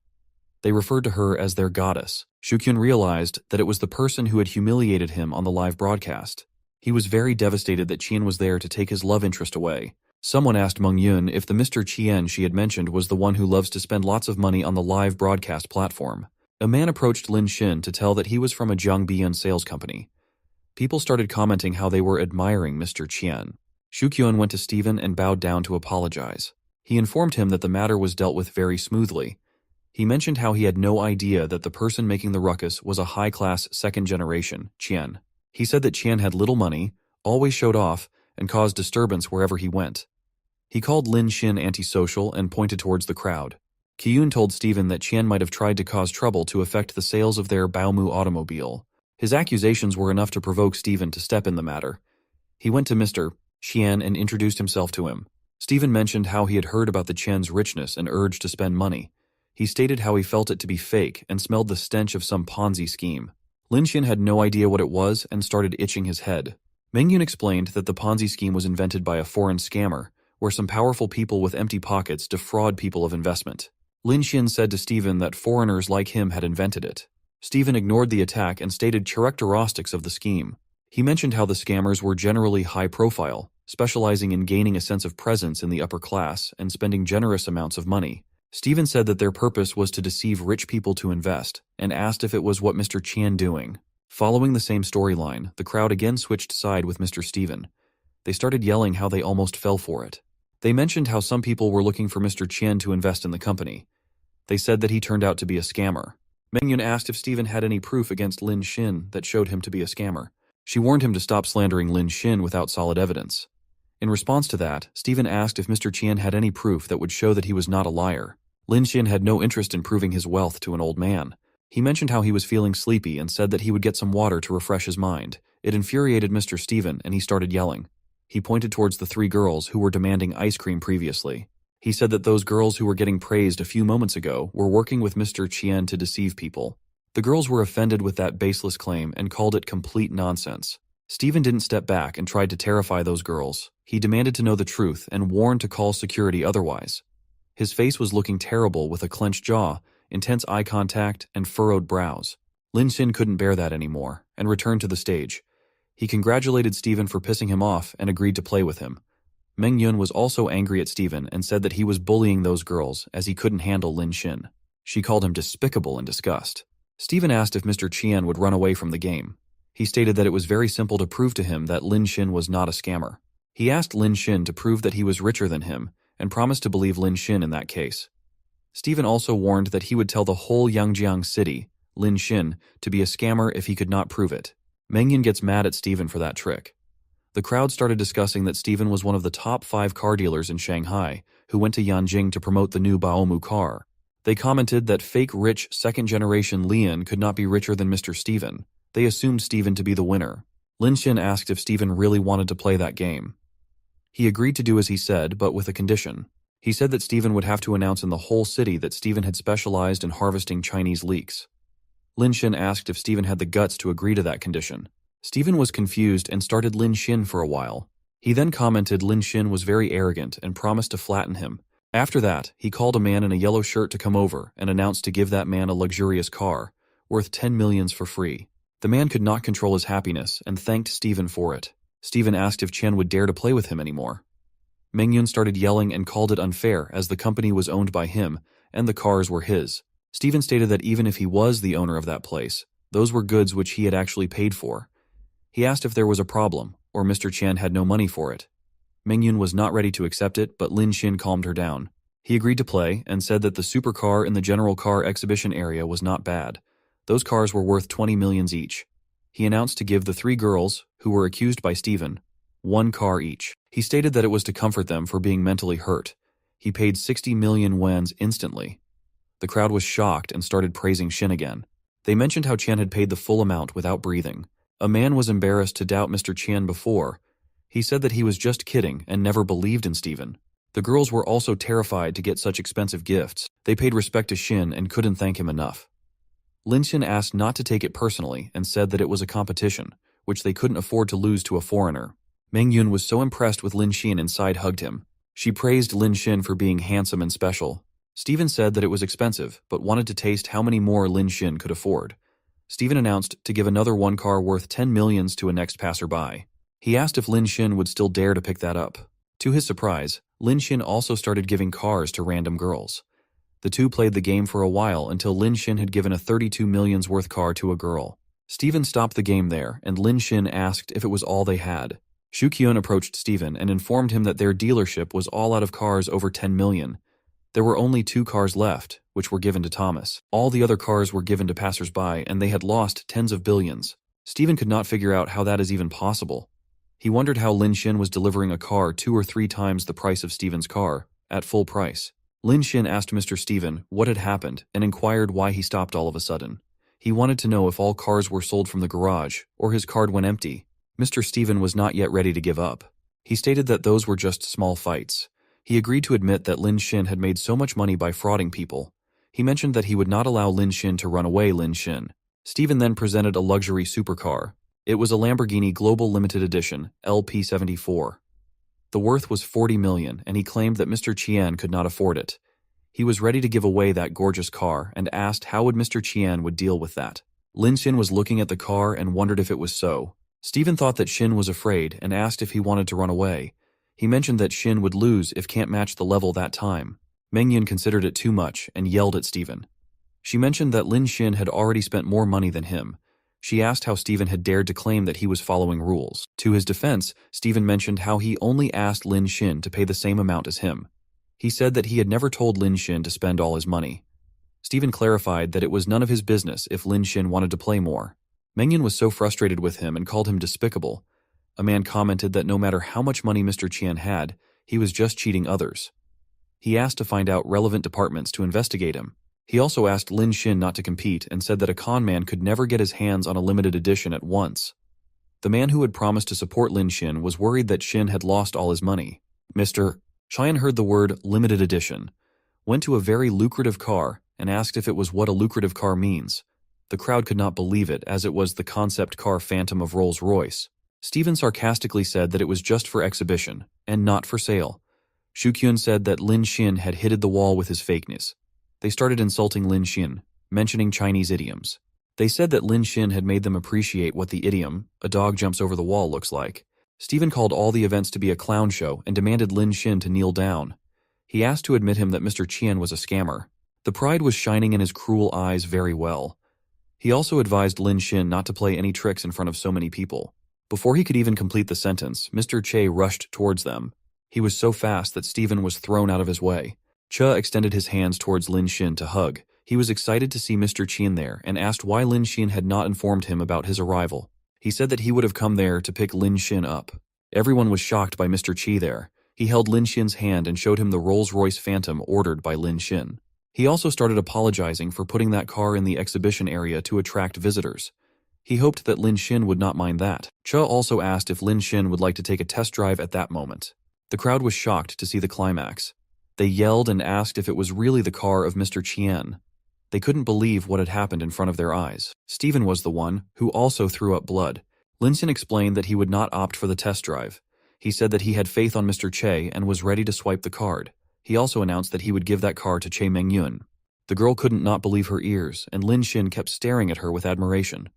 Speaker 1: They referred to her as their goddess. Shukyun realized that it was the person who had humiliated him on the live broadcast. He was very devastated that Qian was there to take his love interest away. Someone asked Mengyun if the Mr. Qian she had mentioned was the one who loves to spend lots of money on the live broadcast platform. A man approached Lin Xin to tell that he was from a Jiangbian sales company. People started commenting how they were admiring Mr. Qian. Shukyun went to Stephen and bowed down to apologize. He informed him that the matter was dealt with very smoothly. He mentioned how he had no idea that the person making the ruckus was a high-class second-generation, Qian. He said that Qian had little money, always showed off, and caused disturbance wherever he went. He called Lin Xin antisocial and pointed towards the crowd. Kyun told Stephen that Qian might have tried to cause trouble to affect the sales of their Baomu automobile. His accusations were enough to provoke Stephen to step in the matter. He went to Mr. Qian and introduced himself to him. Stephen mentioned how he had heard about the Qian's richness and urged to spend money. He stated how he felt it to be fake and smelled the stench of some Ponzi scheme. Lin Xin had no idea what it was and started itching his head. Mengyun explained that the Ponzi scheme was invented by a foreign scammer, where some powerful people with empty pockets defraud people of investment. Lin Xin said to Stephen that foreigners like him had invented it. Stephen ignored the attack and stated characteristics of the scheme. He mentioned how the scammers were generally high-profile, specializing in gaining a sense of presence in the upper class and spending generous amounts of money. Stephen said that their purpose was to deceive rich people to invest, and asked if it was what Mr. Qian doing. Following the same storyline, the crowd again switched side with Mr. Stephen. They started yelling how they almost fell for it. They mentioned how some people were looking for Mr. Qian to invest in the company. They said that he turned out to be a scammer. Mengyun asked if Stephen had any proof against Lin Xin that showed him to be a scammer. She warned him to stop slandering Lin Xin without solid evidence. In response to that, Stephen asked if Mr. Qian had any proof that would show that he was not a liar. Lin Xin had no interest in proving his wealth to an old man. He mentioned how he was feeling sleepy and said that he would get some water to refresh his mind. It infuriated Mr. Stephen and he started yelling. He pointed towards the three girls who were demanding ice cream previously. He said that those girls who were getting praised a few moments ago were working with Mr. Qian to deceive people. The girls were offended with that baseless claim and called it complete nonsense. Stephen didn't step back and tried to terrify those girls. He demanded to know the truth and warned to call security otherwise. His face was looking terrible with a clenched jaw, intense eye contact, and furrowed brows. Lin Xin couldn't bear that anymore, and returned to the stage. He congratulated Steven for pissing him off and agreed to play with him. Meng Yun was also angry at Steven and said that he was bullying those girls as he couldn't handle Lin Xin. She called him despicable in disgust. Steven asked if Mr. Qian would run away from the game. He stated that it was very simple to prove to him that Lin Xin was not a scammer. He asked Lin Xin to prove that he was richer than him and promised to believe Lin Xin in that case. Steven also warned that he would tell the whole Yangjiang city, Lin Xin, to be a scammer if he could not prove it. Meng Yun gets mad at Steven for that trick. The crowd started discussing that Steven was one of the top 5 car dealers in Shanghai who went to Yanjing to promote the new Baomu car. They commented that fake rich second-generation Lian could not be richer than Mr. Steven. They assumed Steven to be the winner. Lin Xin asked if Steven really wanted to play that game. He agreed to do as he said, but with a condition. He said that Steven would have to announce in the whole city that Steven had specialized in harvesting Chinese leeks. Lin Xin asked if Steven had the guts to agree to that condition. Steven was confused and started Lin Xin for a while. He then commented Lin Xin was very arrogant and promised to flatten him. After that, he called a man in a yellow shirt to come over and announced to give that man a luxurious car, worth 10 millions for free. The man could not control his happiness and thanked Steven for it. Steven asked if Qian would dare to play with him anymore. Meng Yun started yelling and called it unfair as the company was owned by him and the cars were his. Steven stated that even if he was the owner of that place, those were goods which he had actually paid for. He asked if there was a problem, or Mr. Qian had no money for it. Meng Yun was not ready to accept it, but Lin Xin calmed her down. He agreed to play and said that the supercar in the general car exhibition area was not bad. Those cars were worth 20 millions each. He announced to give the 3 girls, who were accused by Steven, 1 car each. He stated that it was to comfort them for being mentally hurt. He paid 60 million yuans instantly. The crowd was shocked and started praising Xin again. They mentioned how Qian had paid the full amount without breathing. A man was embarrassed to doubt Mr. Qian before. He said that he was just kidding and never believed in Steven. The girls were also terrified to get such expensive gifts. They paid respect to Xin and couldn't thank him enough. Lin Xin asked not to take it personally and said that it was a competition, which they couldn't afford to lose to a foreigner. Meng Yun was so impressed with Lin Xin inside hugged him. She praised Lin Xin for being handsome and special. Steven said that it was expensive, but wanted to taste how many more Lin Xin could afford. Steven announced to give another 1 car worth 10 millions to a next passerby. He asked if Lin Xin would still dare to pick that up. To his surprise, Lin Xin also started giving cars to random girls. The two played the game for a while until Lin Xin had given a 32 millions worth car to a girl. Steven stopped the game there, and Lin Xin asked if it was all they had. Shu Qian approached Steven and informed him that their dealership was all out of cars over 10 million. There were only 2 cars left, which were given to Thomas. All the other cars were given to passers-by, and they had lost tens of billions. Steven could not figure out how that is even possible. He wondered how Lin Xin was delivering a car 2 or 3 times the price of Steven's car, at full price. Lin Xin asked Mr. Steven what had happened and inquired why he stopped all of a sudden. He wanted to know if all cars were sold from the garage, or his card went empty. Mr. Steven was not yet ready to give up. He stated that those were just small fights. He agreed to admit that Lin Xin had made so much money by frauding people. He mentioned that he would not allow Lin Xin to run away Lin Xin. Steven then presented a luxury supercar. It was a Lamborghini Global Limited Edition, LP74. The worth was 40 million, and he claimed that Mr. Qian could not afford it. He was ready to give away that gorgeous car and asked how would Mr. Qian would deal with that. Lin Xin was looking at the car and wondered if it was so. Steven thought that Xin was afraid and asked if he wanted to run away. He mentioned that Xin would lose if can't match the level that time. Meng Yun considered it too much and yelled at Steven. She mentioned that Lin Xin had already spent more money than him. She asked how Steven had dared to claim that he was following rules. To his defense, Steven mentioned how he only asked Lin Xin to pay the same amount as him. He said that he had never told Lin Xin to spend all his money. Steven clarified that it was none of his business if Lin Xin wanted to play more. Meng Yun was so frustrated with him and called him despicable. A man commented that no matter how much money Mr. Qian had, he was just cheating others. He asked to find out relevant departments to investigate him. He also asked Lin Xin not to compete and said that a con man could never get his hands on a limited edition at once. The man who had promised to support Lin Xin was worried that Xin had lost all his money. Mr. Qian heard the word limited edition, went to a very lucrative car, and asked if it was what a lucrative car means. The crowd could not believe it, as it was the concept car Phantom of Rolls-Royce. Steven sarcastically said that it was just for exhibition, and not for sale. Shu Qian said that Lin Xin had hit the wall with his fakeness. They started insulting Lin Xin, mentioning Chinese idioms. They said that Lin Shin had made them appreciate what the idiom, "a dog jumps over the wall," looks like. Stephen called all the events to be a clown show and demanded Lin Shin to kneel down. He asked to admit him that Mr. Chien was a scammer. The pride was shining in his cruel eyes very well. He also advised Lin Shin not to play any tricks in front of so many people. Before he could even complete the sentence, Mr. Che rushed towards them. He was so fast that Stephen was thrown out of his way. Cha extended his hands towards Lin Shin to hug. He was excited to see Mr. Chien there and asked why Lin Shin had not informed him about his arrival. He said that he would have come there to pick Lin Shin up. Everyone was shocked by Mr. Chi there. He held Lin Shin's hand and showed him the Rolls-Royce Phantom ordered by Lin Shin. He also started apologizing for putting that car in the exhibition area to attract visitors. He hoped that Lin Shin would not mind that. Cha also asked if Lin Shin would like to take a test drive at that moment. The crowd was shocked to see the climax. They yelled and asked if it was really the car of Mr. Chien. They couldn't believe what had happened in front of their eyes. Stephen was the one who also threw up blood. Lin Shin explained that he would not opt for the test drive. He said that he had faith on Mr. Che and was ready to swipe the card. He also announced that he would give that car to Che Mengyun. The girl couldn't not believe her ears, and Lin Shin kept staring at her with admiration.